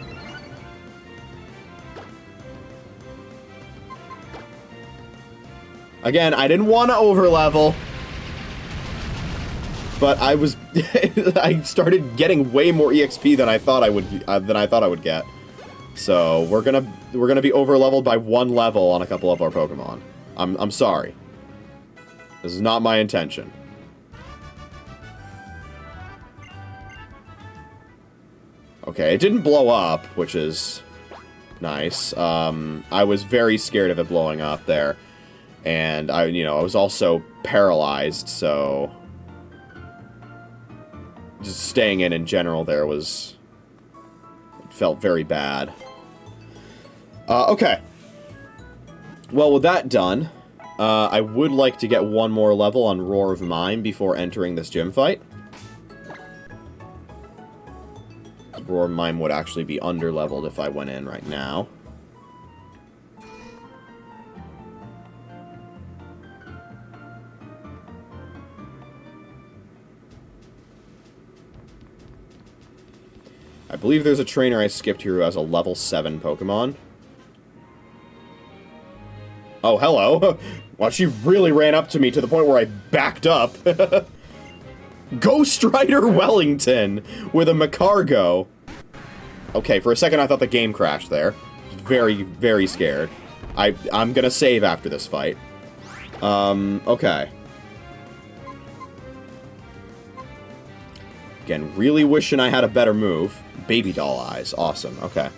Again, I didn't want to overlevel, but I was I started getting way more EXP than I thought I would get. So we're gonna be overleveled by 1 level on a couple of our Pokemon. I'm sorry. This is not my intention. Okay, it didn't blow up, which is nice. I was very scared of it blowing up there. And I was also paralyzed, so just staying in general there it felt very bad. Okay. Well, with that done, I would like to get one more level on Roar of Mime before entering this gym fight. Roar of Mime would actually be under-leveled if I went in right now. I believe there's a trainer I skipped here who has a level 7 Pokemon. Oh, hello. Wow, she really ran up to me to the point where I backed up. Ghost Rider Wellington with a Macargo. Okay, for a second I thought the game crashed there. Very, very scared. I'm gonna save after this fight. Okay. Again, really wishing I had a better move. Baby doll eyes. Awesome. Okay.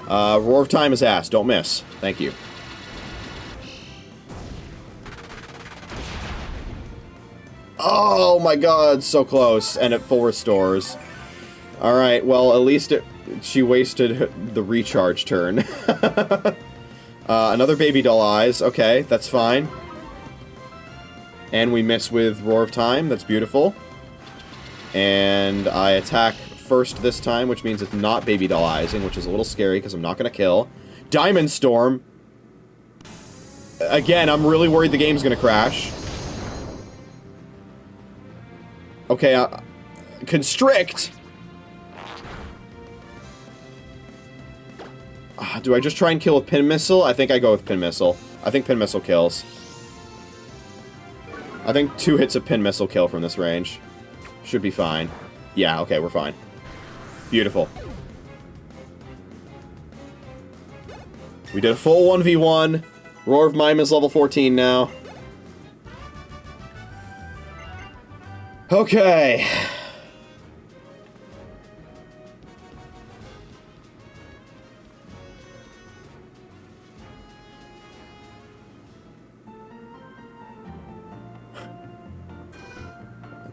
Roar of Time is ass. Don't miss. Thank you. Oh my god, so close. And at full restores. Alright, well, at least she wasted the recharge turn. Another baby doll eyes. Okay, that's fine. And we miss with Roar of Time. That's beautiful. And I attack first this time, which means it's not baby doll eyesing, which is a little scary because I'm not going to kill. Diamond Storm. Again, I'm really worried the game's going to crash. Okay, Constrict. Do I just try and kill with Pin Missile? I think I go with Pin Missile. I think Pin Missile kills. I think 2 hits of Pin Missile kill from this range. Should be fine. Yeah, okay, we're fine. Beautiful. We did a full 1v1. Roar of Mime is level 14 now. Okay.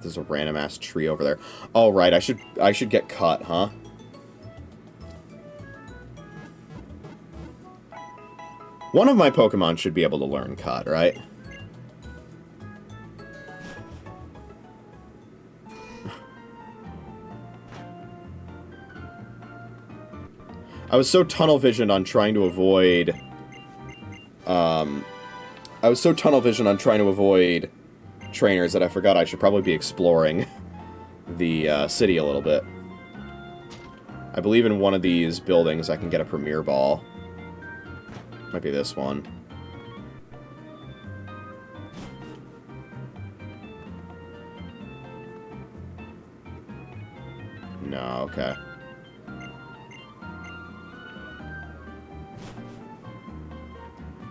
There's a random ass tree over there. Oh right, I should get cut, huh? One of my Pokemon should be able to learn cut, right? I was so tunnel visioned on trying to avoid trainers that I forgot I should probably be exploring the city a little bit. I believe in one of these buildings I can get a Premier Ball. Might be this one. No, okay.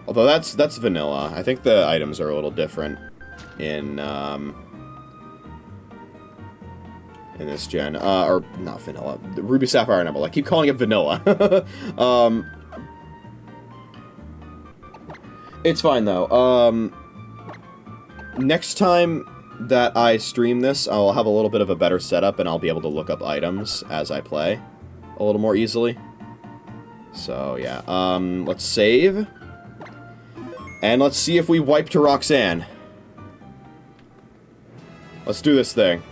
Although that's vanilla. I think the items are a little different in this gen. Or, not vanilla. Ruby, Sapphire, and Emerald. I keep calling it vanilla. It's fine, though. Next time that I stream this, I'll have a little bit of a better setup, and I'll be able to look up items as I play a little more easily. So, yeah. Let's save. And let's see if we wipe to Roxanne. Let's do this thing.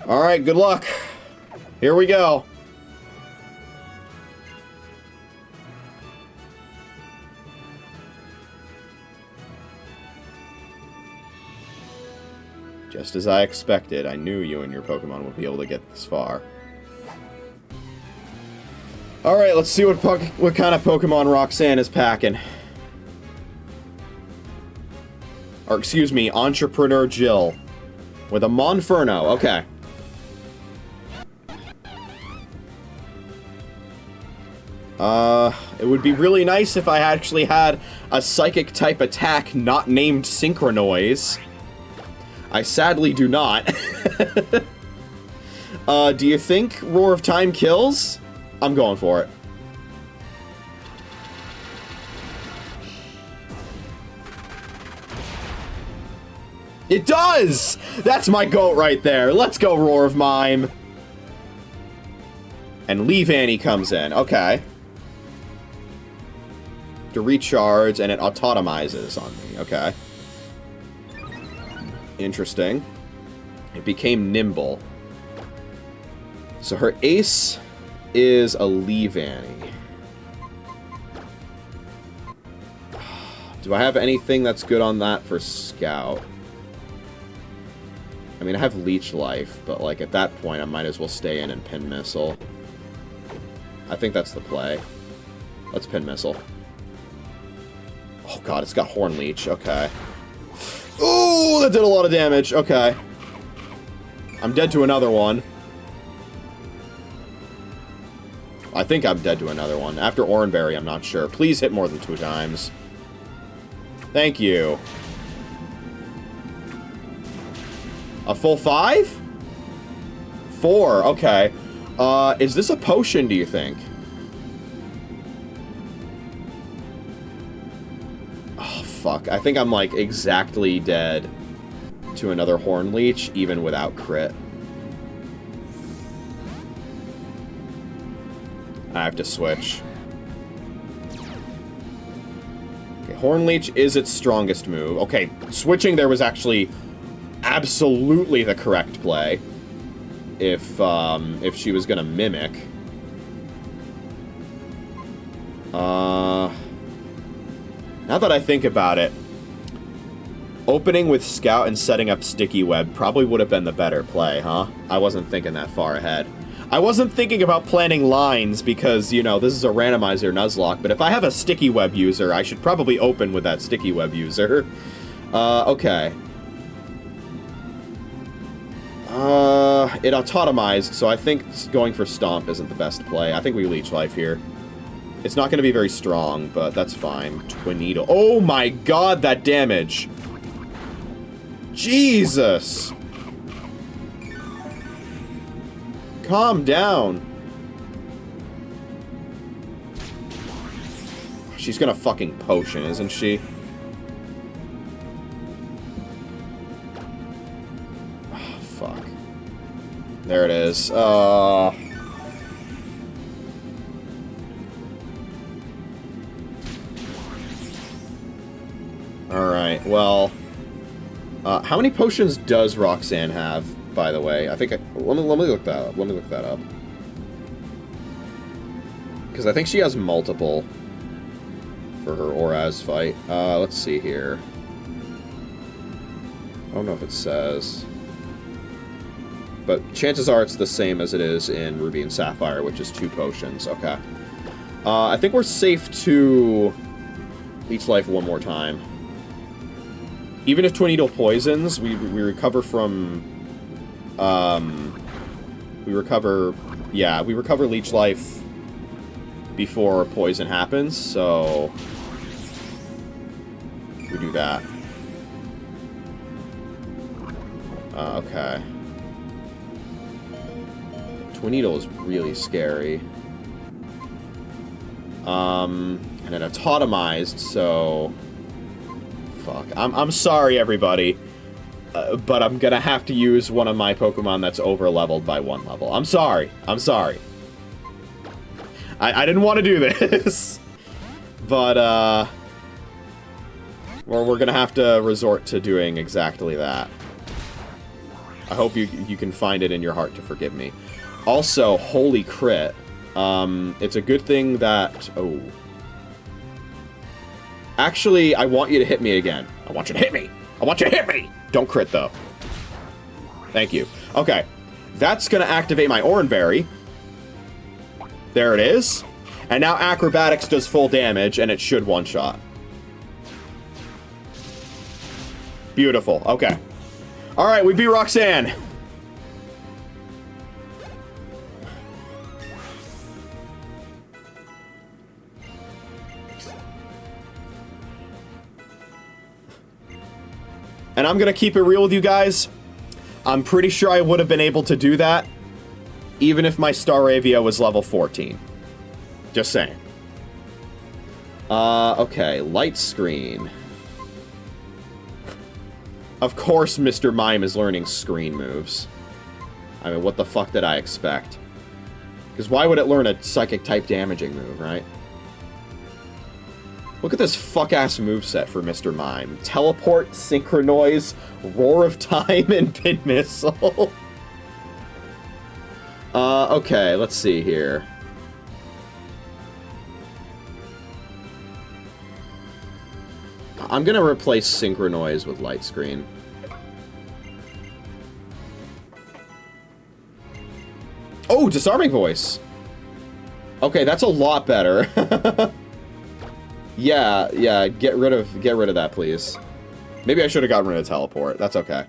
Alright, good luck. Here we go. Just as I expected, I knew you and your Pokemon would be able to get this far. Alright, let's see what kind of Pokemon Roxanne is packing. Or, excuse me, Entrepreneur Jill. With a Monferno, okay. It would be really nice if I actually had a Psychic-type attack not named Synchronoise. I sadly do not. Do you think Roar of Time kills? I'm going for it. It does! That's my goat right there. Let's go, Roar of Mime. And Leaf Annie comes in. Okay. To recharge, and it autotomizes on me. Okay. Interesting. It became nimble. So her ace is a Leaf Annie. Do I have anything that's good on that for Scout? mean, I have Leech Life, but, like, at that point, I might as well stay in and Pin Missile. I think that's the play. Let's Pin Missile. Oh, God, it's got Horn Leech. Okay. Ooh, that did a lot of damage. Okay. I'm dead to another one. I think I'm dead to another one. After Oranberry, I'm not sure. Please hit more than 2 times. Thank you. A full 5? 4, okay. Is this a potion, do you think? Oh, fuck. I think I'm, like, exactly dead to another Horn Leech, even without crit. I have to switch. Okay, Horn Leech is its strongest move. Okay, switching there was actually absolutely the correct play. If she was gonna Mimic. Now that I think about it, opening with Scout and setting up Sticky Web probably would have been the better play, huh? I wasn't thinking that far ahead. I wasn't thinking about planning lines because, you know, this is a randomizer Nuzlocke, but if I have a Sticky Web user, I should probably open with that Sticky Web user. Okay. It autotomized, so I think going for Stomp isn't the best play. I think we Leech Life here. It's not going to be very strong, but that's fine. Twin Needle. Oh my god, that damage! Jesus! Calm down. She's gonna fucking potion, isn't she? Oh, fuck. There it is. Alright, well... how many potions does Roxanne have, by the way? I think let me look that up. Let me look that up. Because I think she has multiple for her Oraz fight. Let's see here. I don't know if it says. But chances are it's the same as it is in Ruby and Sapphire, which is 2 potions. Okay. I think we're safe to Leech Life one more time. Even if Twin Needle poisons, we recover from... we recover Leech Life before poison happens, so... we do that. Okay. Twin Needle is really scary. And it autotomized, so... Fuck. I'm sorry, everybody. But I'm gonna have to use one of my Pokemon that's over-leveled by 1 level. I'm sorry. I'm sorry. I didn't want to do this. But, we're gonna have to resort to doing exactly that. I hope you can find it in your heart to forgive me. Also, holy crit. It's a good thing that... Oh. Actually, I want you to hit me again. I want you to hit me! I want you to hit me! Don't crit, though. Thank you. Okay. That's gonna activate my Oranberry. There it is. And now Acrobatics does full damage, and it should one-shot. Beautiful. Okay. Alright, we beat Roxanne. And I'm gonna keep it real with you guys. I'm pretty sure I would have been able to do that, even if my Staravia was level 14. Just saying. Okay, light screen. Of course Mr. Mime is learning screen moves. I mean, what the fuck did I expect? Because why would it learn a psychic-type damaging move, right? Look at this fuck-ass moveset for Mr. Mime. Teleport, Synchronize, Roar of Time, and Pin Missile. Okay, let's see here. I'm gonna replace Synchronize with Light Screen. Ooh, disarming voice. Okay, that's a lot better. Yeah, get rid of that, please. Maybe I should have gotten rid of teleport. That's okay.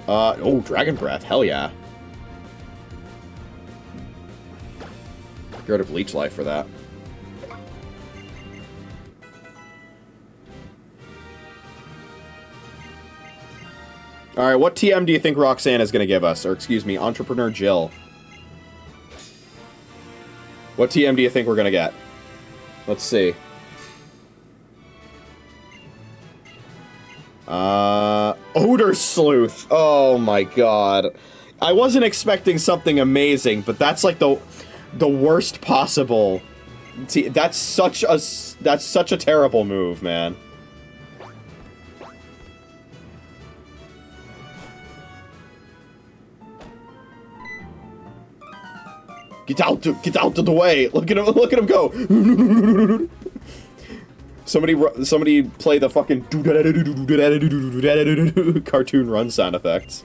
Oh, Dragon Breath. Hell yeah. Get rid of Leech Life for that. Alright, what TM do you think Roxanne is going to give us? Or, excuse me, Entrepreneur Jill. What TM do you think we're going to get? Let's see. Odor Sleuth. Oh my god. I wasn't expecting something amazing, but that's like the worst possible. That's such a terrible move, man. Get out of the way. Look at him go. Somebody play the fucking cartoon run sound effects.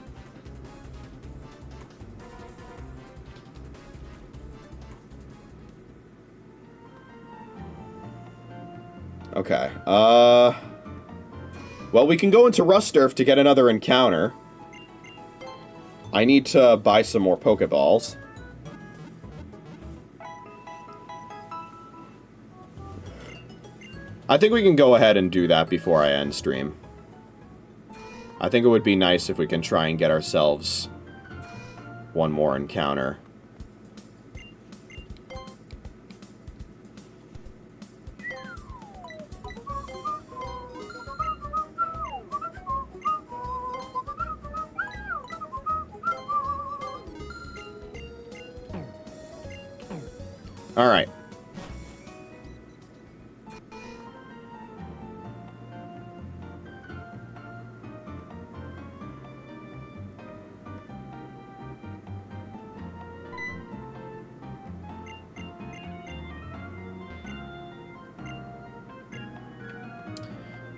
Okay. Well, we can go into Rusturf to get another encounter. I need to buy some more Pokeballs. I think we can go ahead and do that before I end stream. I think it would be nice if we can try and get ourselves one more encounter. All right.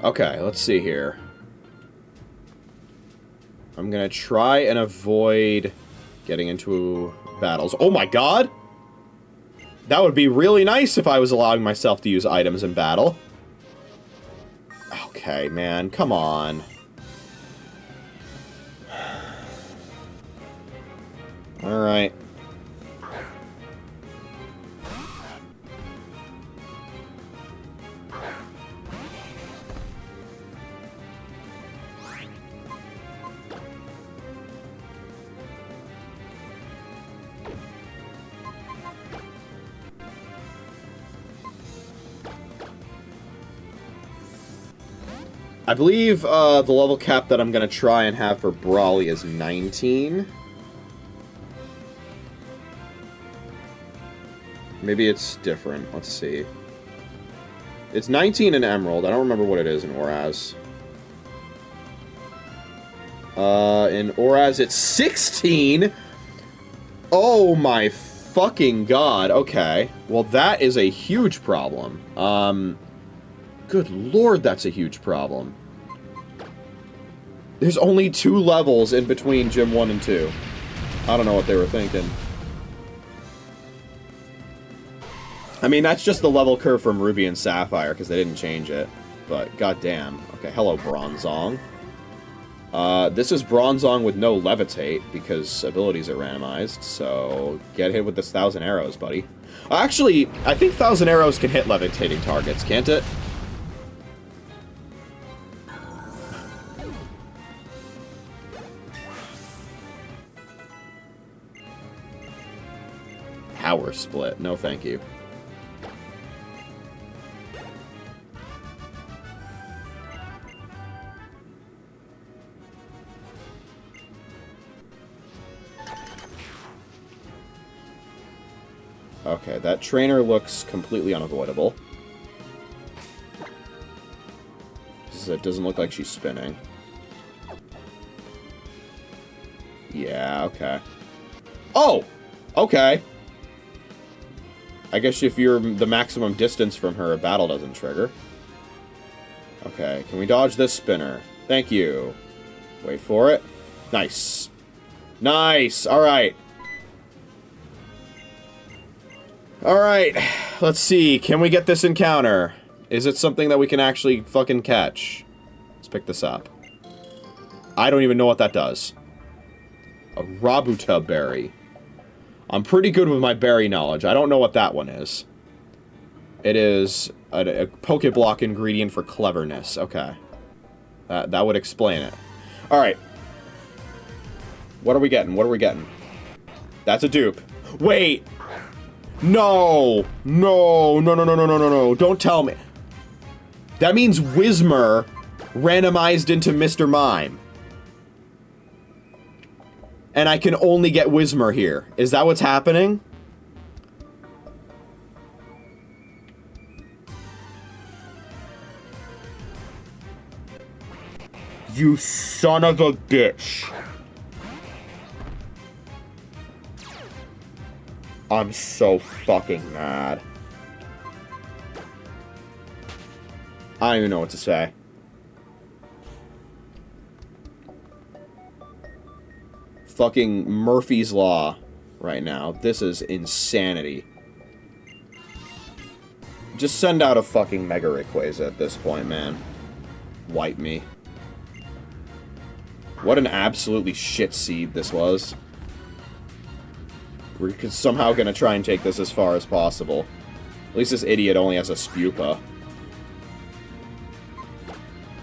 Okay, let's see here. I'm gonna try and avoid getting into battles. Oh my god! That would be really nice if I was allowing myself to use items in battle. Okay, man, come on. Alright. I believe the level cap that I'm going to try and have for Brawly is 19. Maybe it's different. Let's see. It's 19 in Emerald. I don't remember what it is in Oraz. In Oraz, it's 16! Oh my fucking god. Okay. Well, that is a huge problem. Good lord, that's a huge problem. There's only 2 levels in between Gym 1 and 2. I don't know what they were thinking. I mean, that's just the level curve from Ruby and Sapphire, because they didn't change it. But, goddamn. Okay, hello, Bronzong. This is Bronzong with no Levitate, because abilities are randomized, so get hit with this 1,000 arrows, buddy. Actually, I think 1,000 arrows can hit levitating targets, can't it? Power split. No, thank you. Okay, that trainer looks completely unavoidable. It doesn't look like she's spinning. Yeah, okay. Oh! Okay. I guess if you're the maximum distance from her, a battle doesn't trigger. Okay, can we dodge this spinner? Thank you. Wait for it. Nice. Nice! Alright. Alright. Let's see. Can we get this encounter? Is it something that we can actually fucking catch? Let's pick this up. I don't even know what that does. A Rabuta berry. I'm pretty good with my berry knowledge. I don't know what that one is. It is a Pokeblock ingredient for cleverness. Okay. That would explain it. Alright. What are we getting? What are we getting? That's a dupe. Wait! No! No! No, no, no, no, no, no, no. Don't tell me. That means Whismur randomized into Mr. Mime. And I can only get Whismur here. Is that what's happening? You son of a bitch. I'm so fucking mad. I don't even know what to say. Fucking Murphy's Law right now. This is insanity. Just send out a fucking Mega Rayquaza at this point, man. Wipe me. What an absolutely shit seed this was. We're somehow gonna try and take this as far as possible. At least this idiot only has a Spupa.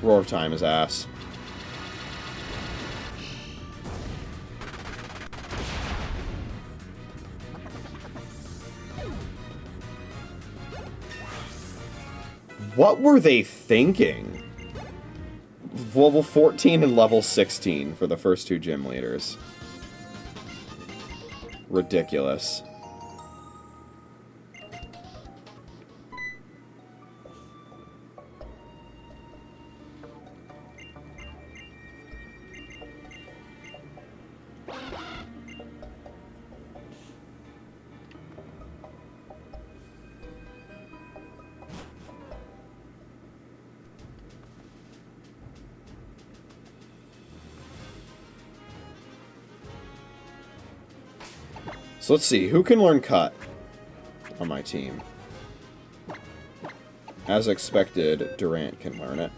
Roar of Time is ass. What were they thinking? Level 14 and level 16 for the first two gym leaders. Ridiculous. So let's see, who can learn Cut on my team? As expected, Durant can learn it.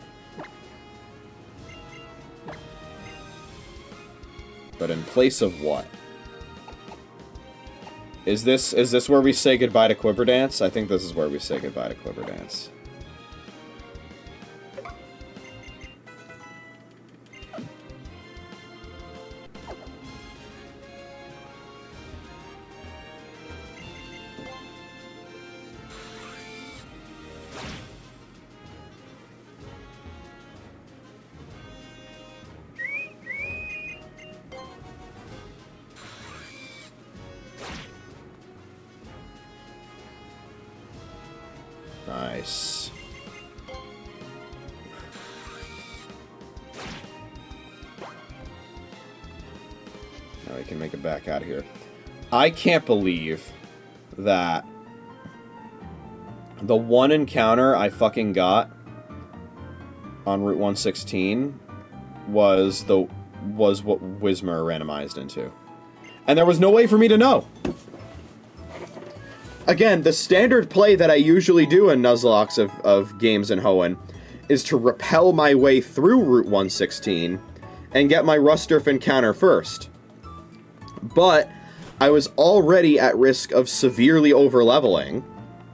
But in place of what? Is this where we say goodbye to Quiver Dance? I think this is where we say goodbye to Quiver Dance. Nice. Now we can make it back out of here. I can't believe that the one encounter I fucking got on Route 116 was what Whismur randomized into. And there was no way for me to know. Again, the standard play that I usually do in Nuzlocke of games in Hoenn is to rappel my way through Route 116 and get my Rusturf encounter first. But I was already at risk of severely overleveling,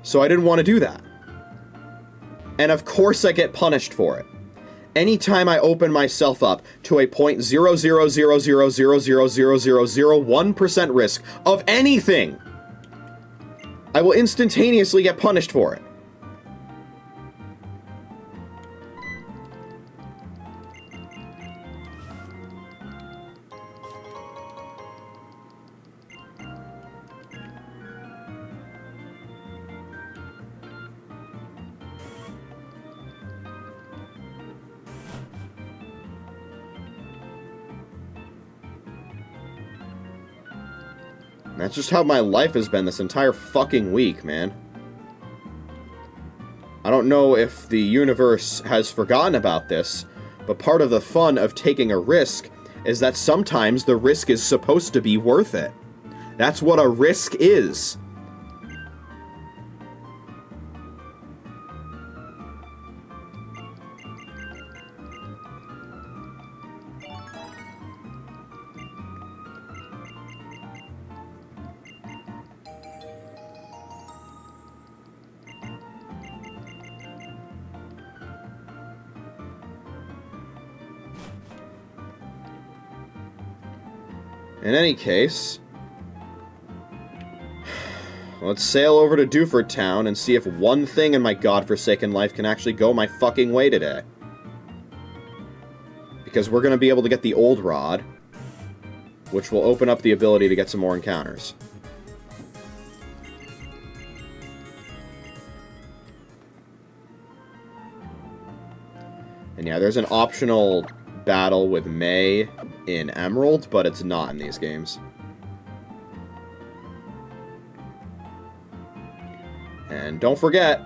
so I didn't want to do that. And of course I get punished for it. Anytime I open myself up to a 0.000000001% risk of anything, I will instantaneously get punished for it. That's just how my life has been this entire fucking week, man. I don't know if the universe has forgotten about this, but part of the fun of taking a risk is that sometimes the risk is supposed to be worth it. That's what a risk is. In any case, let's sail over to Dewford Town and see if one thing in my godforsaken life can actually go my fucking way today. Because we're going to be able to get the old rod, which will open up the ability to get some more encounters. And yeah, there's an optional battle with May in Emerald, but it's not in these games. And don't forget,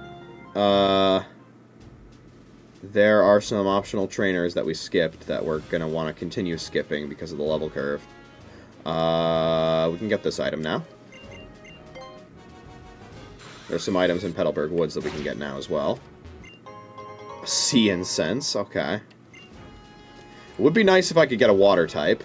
there are some optional trainers that we skipped that we're going to want to continue skipping because of the level curve. We can get this item now. There's some items in Petalburg Woods that we can get now as well. Sea Incense, okay. It would be nice if I could get a water type.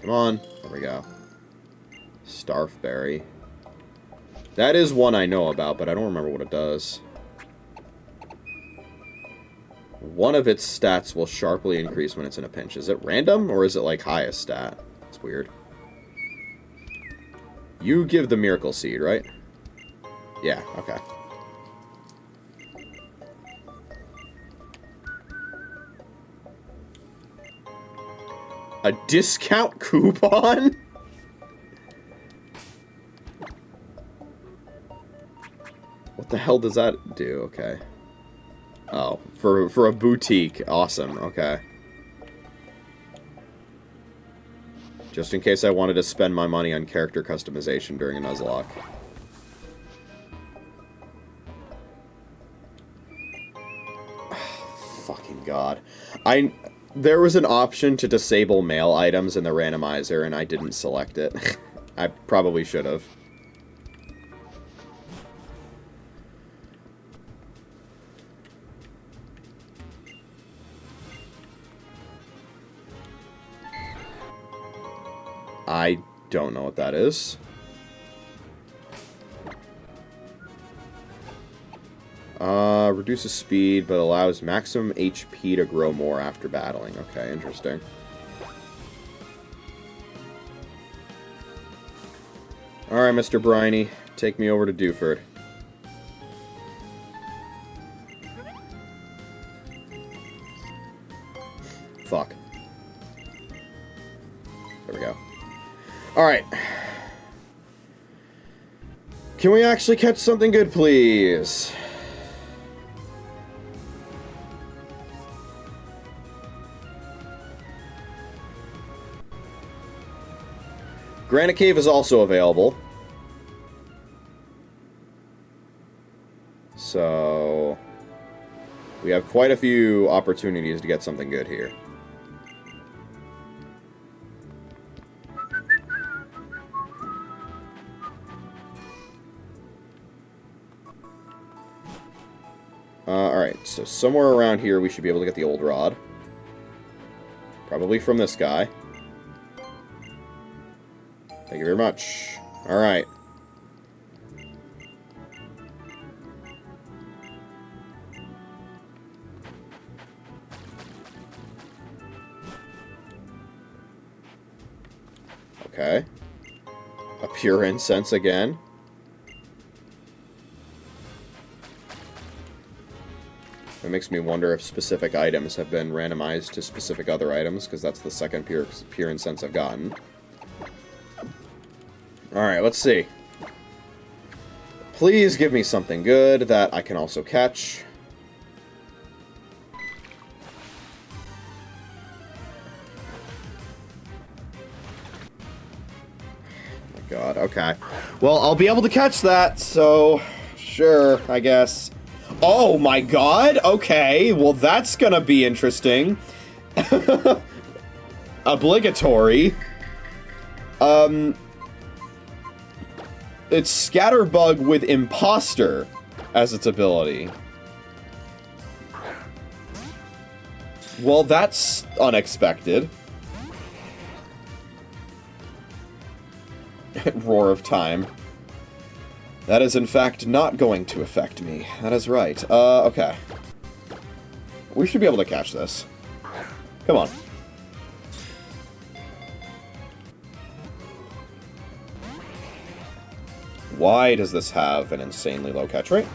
Come on. There we go. Starfberry. That is one I know about, but I don't remember what it does. One of its stats will sharply increase when it's in a pinch. Is it random, or is it, like, highest stat? It's weird. You give the Miracle Seed, right? Yeah, okay. A discount coupon? What the hell does that do? Okay. Oh, for a boutique. Awesome, okay. Just in case I wanted to spend my money on character customization during a Nuzlocke. Oh, fucking God. There was an option to disable mail items in the randomizer, and I didn't select it. I probably should have. I don't know what that is. Reduces speed, but allows maximum HP to grow more after battling. Okay, interesting. Alright, Mr. Briny. Take me over to Dewford. Fuck. There we go. Alright. Can we actually catch something good, please? Granite Cave is also available. So we have quite a few opportunities to get something good here. Alright, so somewhere around here we should be able to get the old rod. Probably from this guy. Thank you very much. Alright. Okay. A pure incense again. It makes me wonder if specific items have been randomized to specific other items, because that's the second pure incense I've gotten. Alright, let's see. Please give me something good that I can also catch. God, okay. Well, I'll be able to catch that, so... Sure, I guess. Oh my god! Okay, well that's gonna be interesting. Obligatory. It's Scatterbug with Imposter as its ability. Well, that's unexpected. Roar of Time. That is, in fact, not going to affect me. That is right. Okay. We should be able to catch this. Come on. Why does this have an insanely low catch rate?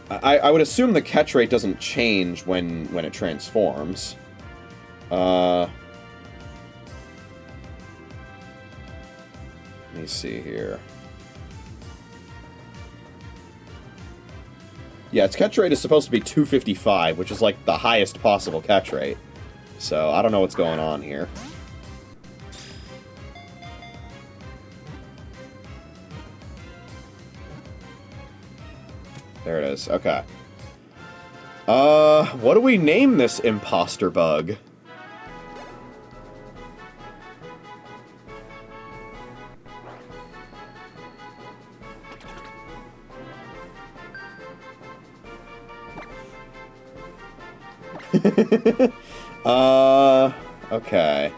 I would assume the catch rate doesn't change when it transforms. Let me see here. Yeah, its catch rate is supposed to be 255, which is like the highest possible catch rate. So, I don't know what's going on here. There it is. Okay. What do we name this imposter bug? Okay.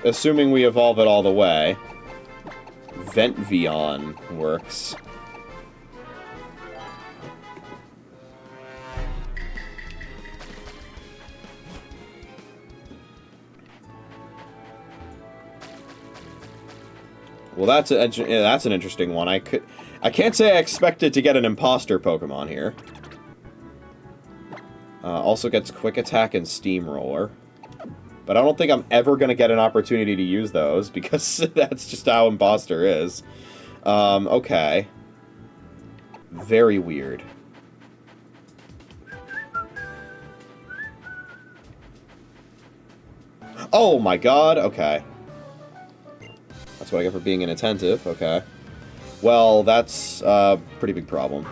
Assuming we evolve it all the way, Ventvion works. Well, that's an interesting one. I can't say I expected to get an imposter Pokemon here. Also gets Quick Attack and Steamroller. But I don't think I'm ever going to get an opportunity to use those, because that's just how imposter is. Okay. Very weird. Oh my god, okay. That's what I get for being inattentive, okay. Well, that's a pretty big problem.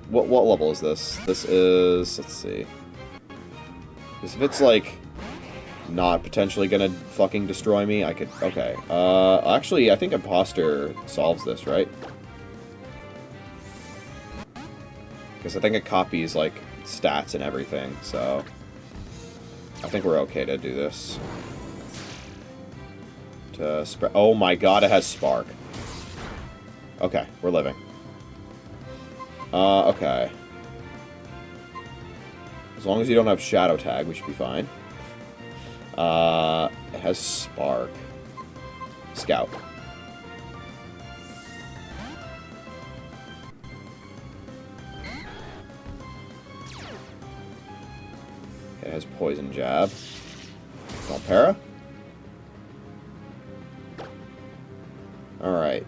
What level is this? This is, let's see. Because if it's like not potentially gonna fucking destroy me, I could, okay. Actually, I think Imposter solves this, right? Because I think it copies, like, stats and everything, so I think we're okay to do this. To spread. Oh my god, it has Spark. Okay, we're living. Okay. As long as you don't have Shadow Tag, we should be fine. It has Spark. Scout. It has Poison Jab. Valpera? Alright.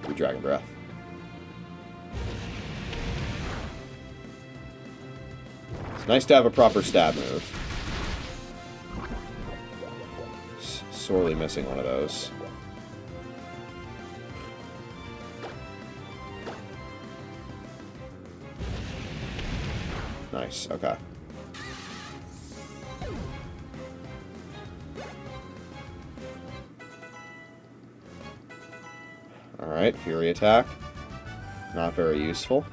Do Dragon Breath. It's nice to have a proper stab move. Sorely missing one of those. Nice, okay. Alright, Fury Attack. Not very useful.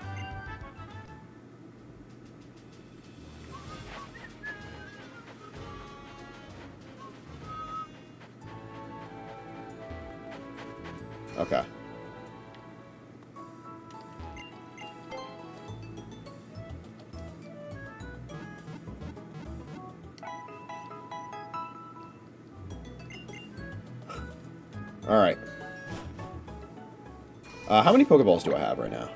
Okay. Alright. How many Pokeballs do I have right now?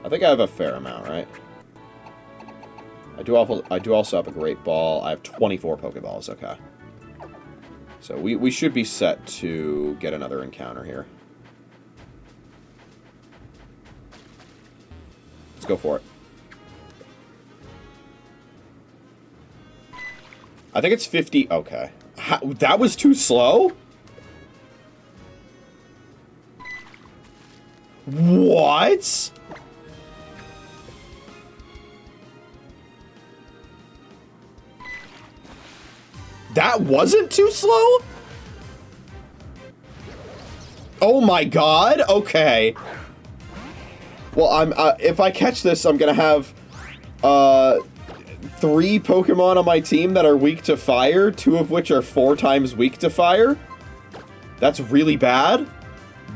I think I have a fair amount, right? I do also have a Great Ball. I have 24 Pokeballs, okay. So we should be set to get another encounter here. Let's go for it. I think it's 50. Okay. That was too slow? What? That wasn't too slow? Oh my god, okay. Well, if I catch this, I'm gonna have, 3 Pokemon on my team that are weak to fire, 2 of which are 4 times weak to fire. That's really bad.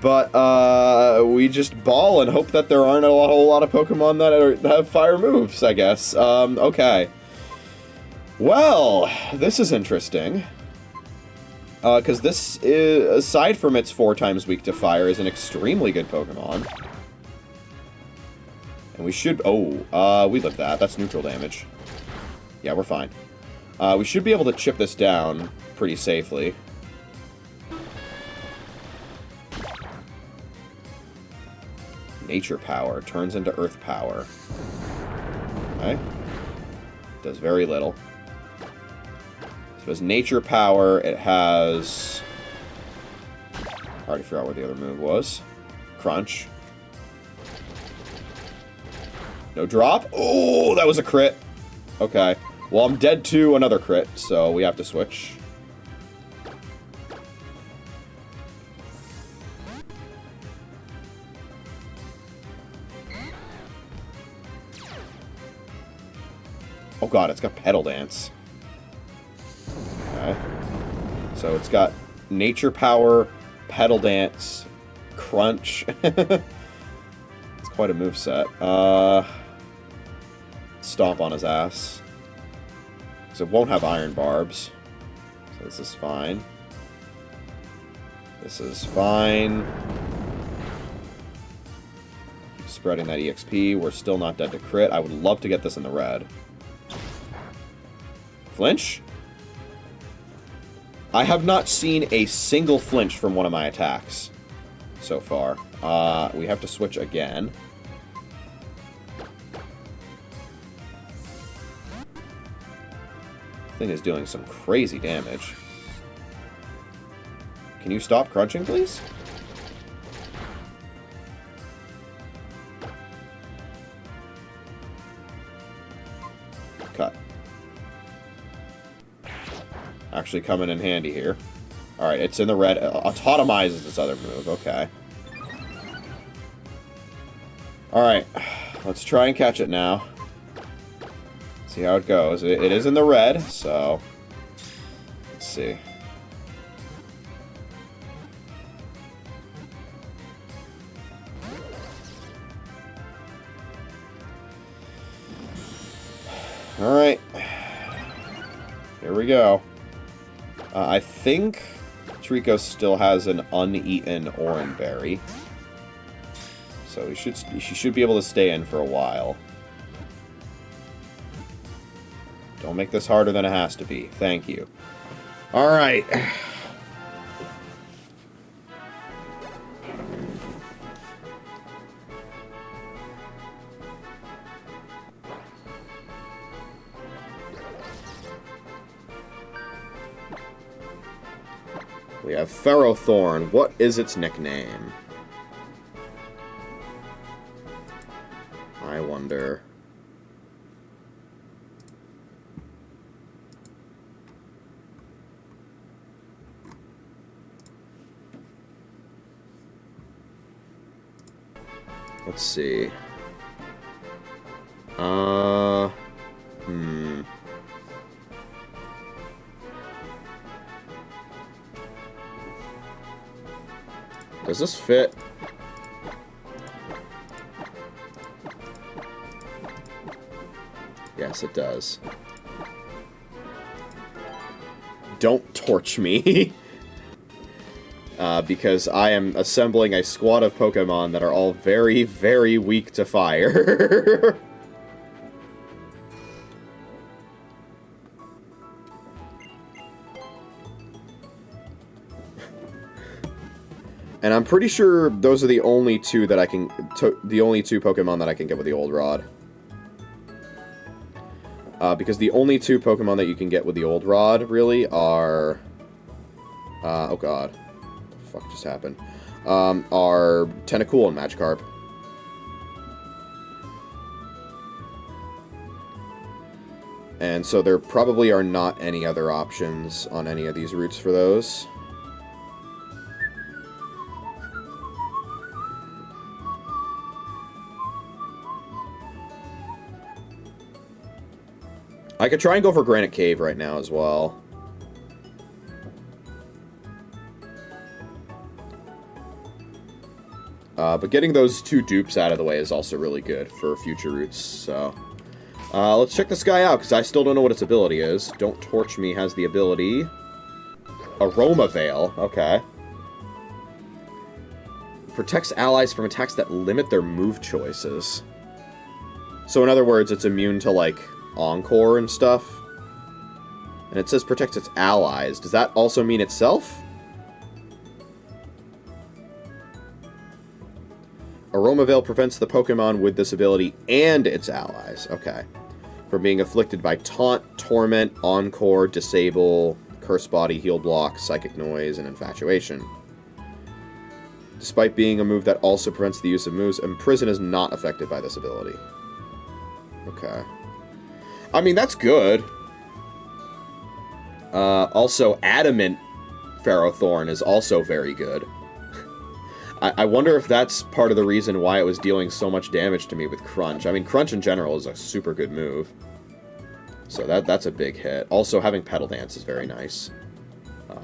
But, we just ball and hope that there aren't a whole lot of Pokemon that have fire moves, I guess. Okay. Well, this is interesting. Because this is, aside from its 4 times weak to fire, is an extremely good Pokemon. And we should... Oh, we live that. That's neutral damage. Yeah, we're fine. We should be able to chip this down pretty safely. Nature Power turns into Earth Power. Okay. Does very little. So as Nature Power, it has... I already forgot what the other move was. Crunch. No drop? Oh, that was a crit. Okay. Well, I'm dead to another crit, so we have to switch. Oh god, it's got Pedal Dance. Okay. So it's got Nature Power, Pedal Dance, Crunch. It's quite a moveset. Stomp on his ass. So it won't have Iron Barbs. So this is fine. This is fine. Keep spreading that EXP. We're still not dead to crit. I would love to get this in the red. Flinch? I have not seen a single flinch from one of my attacks so far. We have to switch again. Thing is doing some crazy damage. Can you stop crunching, please? Cut. Actually coming in handy here. Alright, it's in the red. Autotomizes this other move. Okay. Alright. Let's try and catch it now. See how it goes. It is in the red, so... Let's see. Alright. Here we go. I think Trico still has an uneaten Oran Berry. So she should be able to stay in for a while. Don't make this harder than it has to be. Thank you. Alright. We have Ferrothorn. What is its nickname? I wonder... Let's see. Does this fit? Yes, it does. Don't torch me. Because I am assembling a squad of Pokemon that are all very, very weak to fire. And I'm pretty sure those are the only two that I can... the only two Pokemon that I can get with the Old Rod. Because the only two Pokemon that you can get with the Old Rod, really, are... oh god. What the fuck just happened? Are Tentacool and Magikarp. And so there probably are not any other options on any of these routes for those. I could try and go for Granite Cave right now as well. But getting those two dupes out of the way is also really good for future routes, so... let's check this guy out, because I still don't know what its ability is. Don't Torch Me has the ability... Aroma Veil, okay. Protects allies from attacks that limit their move choices. So in other words, it's immune to, like, Encore and stuff. And it says protects its allies. Does that also mean itself? Aroma Veil prevents the Pokemon with this ability and its allies. Okay. From being afflicted by Taunt, Torment, Encore, Disable, Curse Body, Heal Block, Psychic Noise, and Infatuation. Despite being a move that also prevents the use of moves, Imprison is not affected by this ability. Okay. I mean, that's good. Also, Adamant Ferrothorn is also very good. I wonder if that's part of the reason why it was dealing so much damage to me with Crunch. I mean, Crunch in general is a super good move. So that's a big hit. Also, having Petal Dance is very nice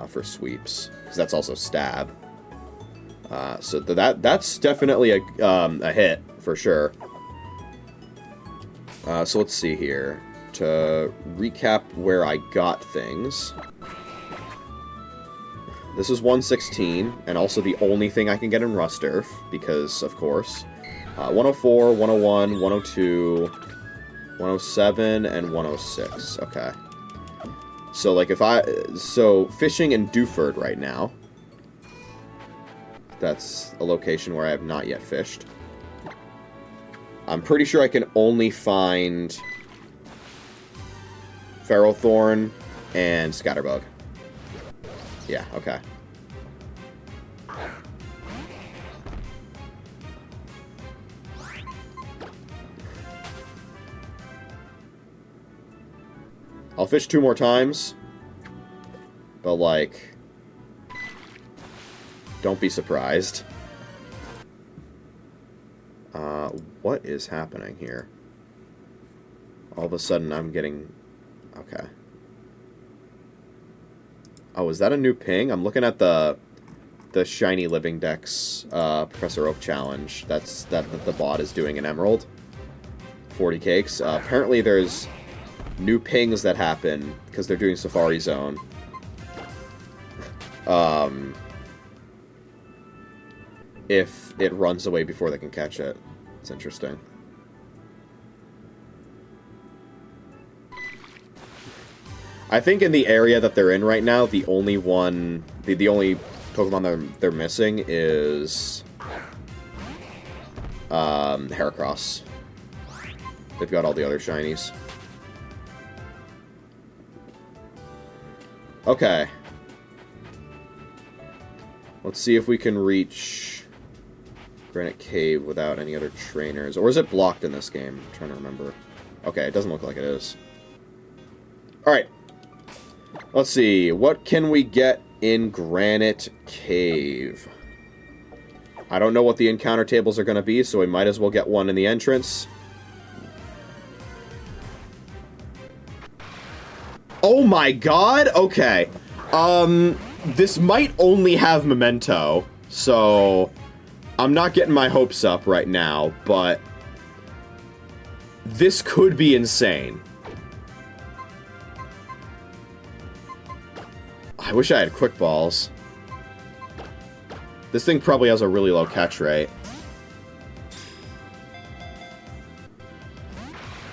for sweeps, because that's also Stab. So that's definitely a hit, for sure. So let's see here. To recap where I got things. This is 116, and also the only thing I can get in Rust Earth, because, of course. 104, 101, 102, 107, and 106. Okay. So, like, so, fishing in Dewford right now. That's a location where I have not yet fished. I'm pretty sure I can only find Ferrothorn and Scatterbug. Yeah, okay. I'll fish 2 more times. But, like, don't be surprised. What is happening here? All of a sudden I'm getting... Okay. Oh, is that a new ping? I'm looking at the Shiny Living Dex Professor Oak challenge. That's that the bot is doing in Emerald. 40 cakes. Apparently there's new pings that happen because they're doing Safari Zone. If it runs away before they can catch it. It's interesting. I think in the area that they're in right now, the only one... The only Pokemon that they're missing is... Heracross. They've got all the other shinies. Okay. Let's see if we can reach Granite Cave without any other trainers. Or is it blocked in this game? I'm trying to remember. Okay, it doesn't look like it is. Alright. Let's see. What can we get in Granite Cave? I don't know what the encounter tables are going to be, so we might as well get one in the entrance. Oh my god! Okay. This might only have Memento, so I'm not getting my hopes up right now, but this could be insane. I wish I had Quick Balls. This thing probably has a really low catch rate.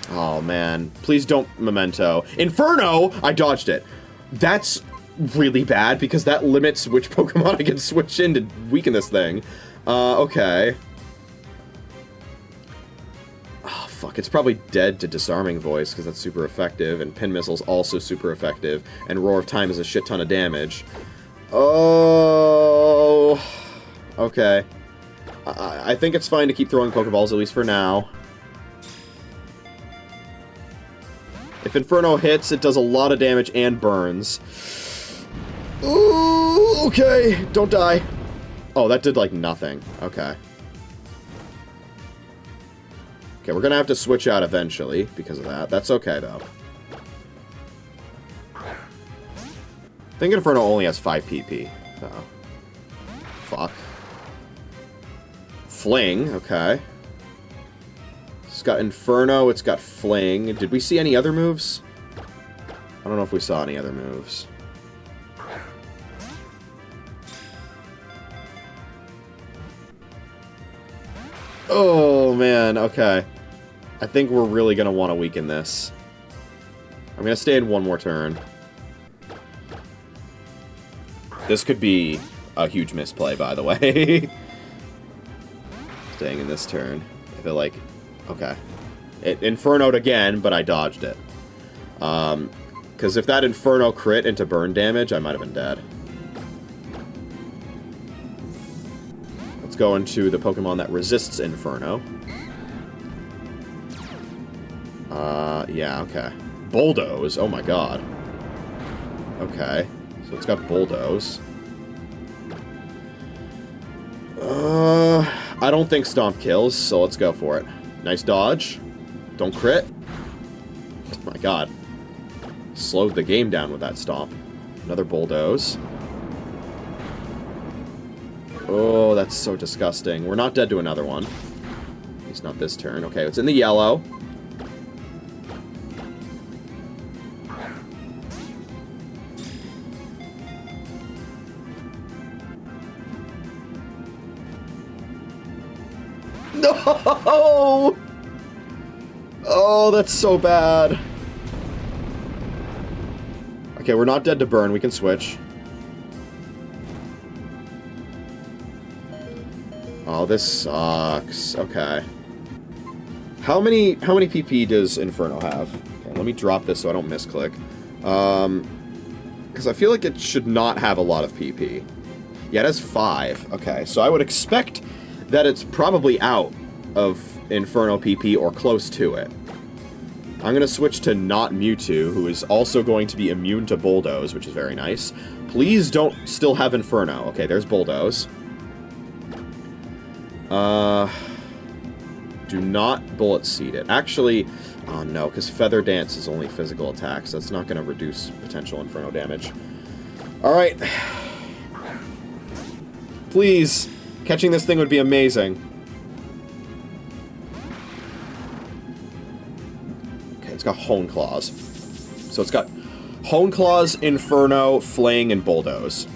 Oh, man. Please don't Memento. Inferno! I dodged it. That's really bad, because that limits which Pokemon I can switch in to weaken this thing. Okay. Oh, fuck. It's probably dead to Disarming Voice, because that's super effective, and Pin Missile's also super effective, and Roar of Time is a shit ton of damage. Oh... Okay. I think it's fine to keep throwing Pokeballs, at least for now. If Inferno hits, it does a lot of damage and burns. Ooh, okay. Don't die. Oh, that did, like, nothing. Okay. Okay, we're gonna have to switch out eventually because of that. That's okay, though. I think Inferno only has 5 PP, so... Fuck. Fling, okay. It's got Inferno, it's got Fling. Did we see any other moves? I don't know if we saw any other moves. Oh, man, okay. I think we're really gonna want to weaken this. I'm gonna stay in one more turn. This could be a huge misplay, by the way. Staying in this turn. I feel like... Okay. It Inferno'd again, but I dodged it. Because if that Inferno crit into burn damage, I might have been dead. Let's go into the Pokemon that resists Inferno. Yeah, okay. Bulldoze, oh my god. Okay. So it's got Bulldoze. I don't think Stomp kills, so let's go for it. Nice dodge. Don't crit. Oh my god. Slowed the game down with that Stomp. Another Bulldoze. Oh, that's so disgusting. We're not dead to another one. At least not this turn. Okay, it's in the yellow. No! Oh, that's so bad. Okay, we're not dead to burn. We can switch. Oh, this sucks. Okay. How many PP does Inferno have? Okay, let me drop this so I don't misclick. Because I feel like it should not have a lot of PP. Yeah, it has 5. Okay, so I would expect that it's probably out of Inferno PP or close to it. I'm going to switch to not Mewtwo, who is also going to be immune to Bulldoze, which is very nice. Please don't still have Inferno. Okay, there's Bulldoze. Do not Bullet Seed it. Actually, oh no, because Feather Dance is only physical attacks. So that's not going to reduce potential Inferno damage. Alright. Please. Catching this thing would be amazing. Okay, it's got Hone Claws. So it's got Hone Claws, Inferno, Fling, and Bulldoze.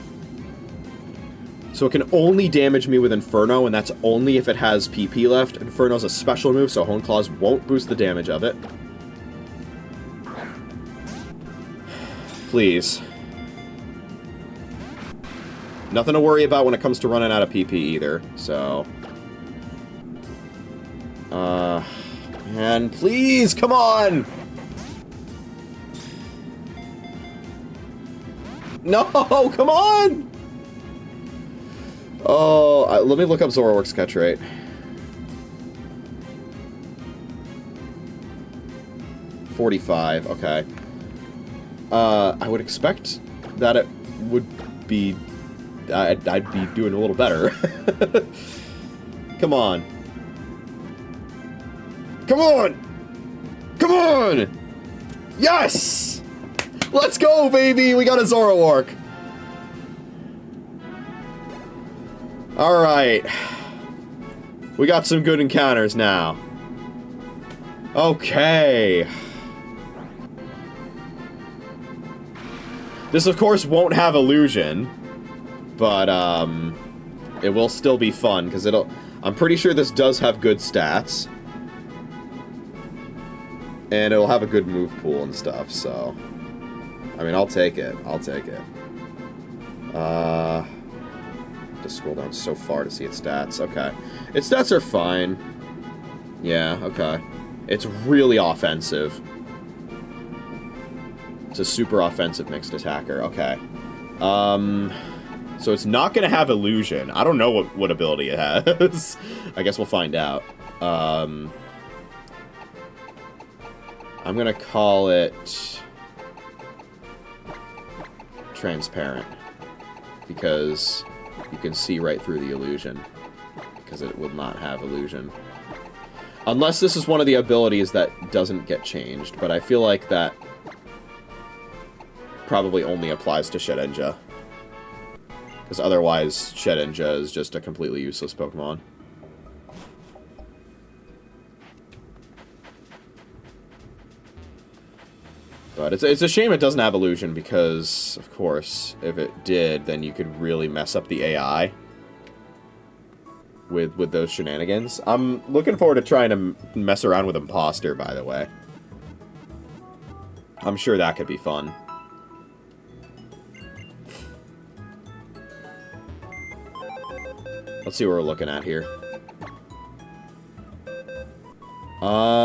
So it can only damage me with Inferno, and that's only if it has PP left. Inferno's a special move, so Hone Claws won't boost the damage of it. Please. Nothing to worry about when it comes to running out of PP either, so... Man, please, come on! No, come on! Oh, let me look up Zoroark's catch rate. .45, okay. I would expect that it would be... I'd be doing a little better. Come on. Come on! Come on! Yes! Let's go, baby! We got a Zoroark! Alright. We got some good encounters now. Okay. This, of course, won't have Illusion. But, it will still be fun, because it'll... I'm pretty sure this does have good stats. And it'll have a good move pool and stuff, so... I mean, I'll take it. I'll take it. I have to scroll down so far to see its stats. Okay. Its stats are fine. Yeah, okay. It's really offensive. It's a super offensive mixed attacker. Okay. So it's not going to have illusion. I don't know what ability it has. I guess we'll find out. I'm going to call it transparent, because you can see right through the illusion, because it will not have illusion. Unless this is one of the abilities that doesn't get changed, but I feel like that probably only applies to Shedinja. Because otherwise, Shedinja is just a completely useless Pokemon. But it's a shame it doesn't have illusion, because, of course, if it did, then you could really mess up the AI with those shenanigans. I'm looking forward to trying to mess around with Imposter, by the way. I'm sure that could be fun. Let's see what we're looking at here.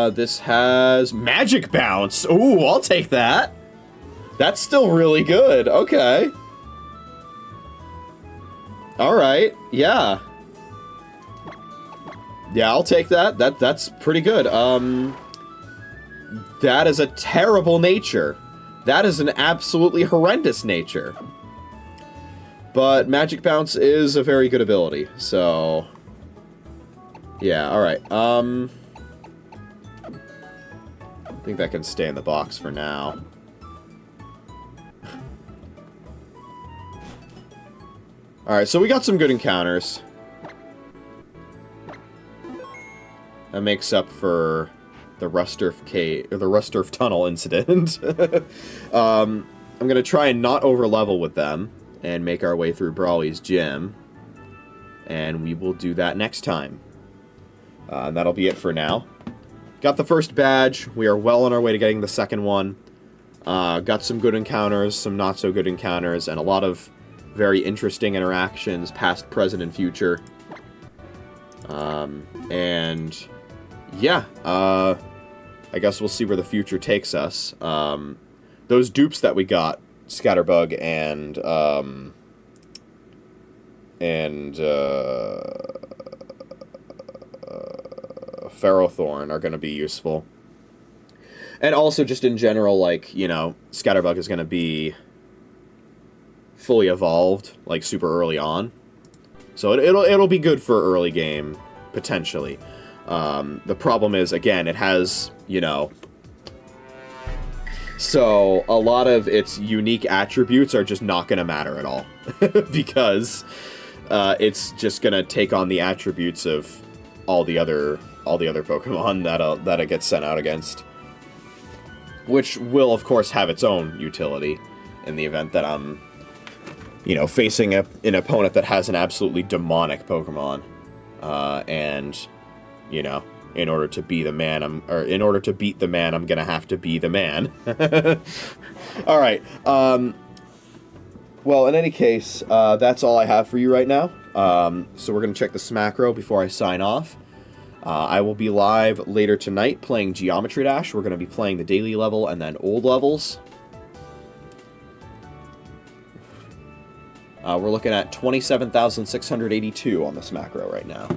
This has Magic Bounce. Ooh, I'll take that. That's still really good. Okay. Alright, yeah. Yeah, I'll take that. That's pretty good. That is a terrible nature. That is an absolutely horrendous nature. But Magic Bounce is a very good ability, so... Yeah, alright. I think that can stay in the box for now. Alright, so we got some good encounters. That makes up for the Rusturf Cave, or the Rusturf Tunnel incident. I'm gonna try and not overlevel with them, and make our way through Brawly's gym. And we will do that next time. And that'll be it for now. Got the first badge. We are well on our way to getting the second one. Got some good encounters, some not so good encounters, and a lot of very interesting interactions, past, present, and future. And yeah, I guess we'll see where the future takes us. Those dupes that we got, Scatterbug and Ferrothorn are going to be useful. And also just in general, like, you know, Scatterbug is going to be fully evolved, like, super early on. So it'll be good for early game, potentially. The problem is, again, it has, you know... So, a lot of its unique attributes are just not going to matter at all. Because it's just going to take on the attributes of all the other Pokemon that it gets sent out against. Which will, of course, have its own utility in the event that I'm, you know, facing an opponent that has an absolutely demonic Pokemon. And, you know... In order to be the man, in order to beat the man, I'm gonna have to be the man. All right. Well, in any case, that's all I have for you right now. So we're gonna check the Smackro before I sign off. I will be live later tonight playing Geometry Dash. We're gonna be playing the daily level and then old levels. We're looking at 27,682 on the Smackro right now.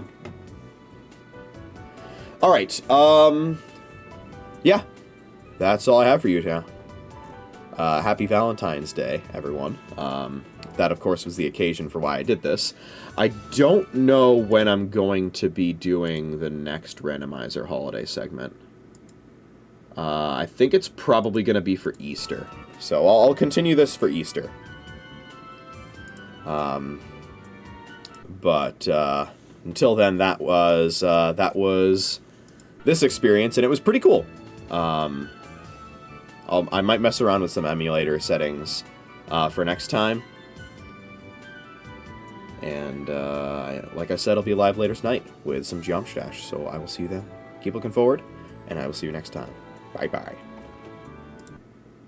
Alright, yeah, that's all I have for you now. Happy Valentine's Day, everyone. That, of course, was the occasion for why I did this. I don't know when I'm going to be doing the next Randomizer holiday segment. I think it's probably going to be for Easter. So I'll continue this for Easter. But until then, that was this experience, and it was pretty cool. I might mess around with some emulator settings for next time. And like I said, I'll be live later tonight with some Geometry Dash, so I will see you then. Keep looking forward, and I will see you next time. Bye-bye.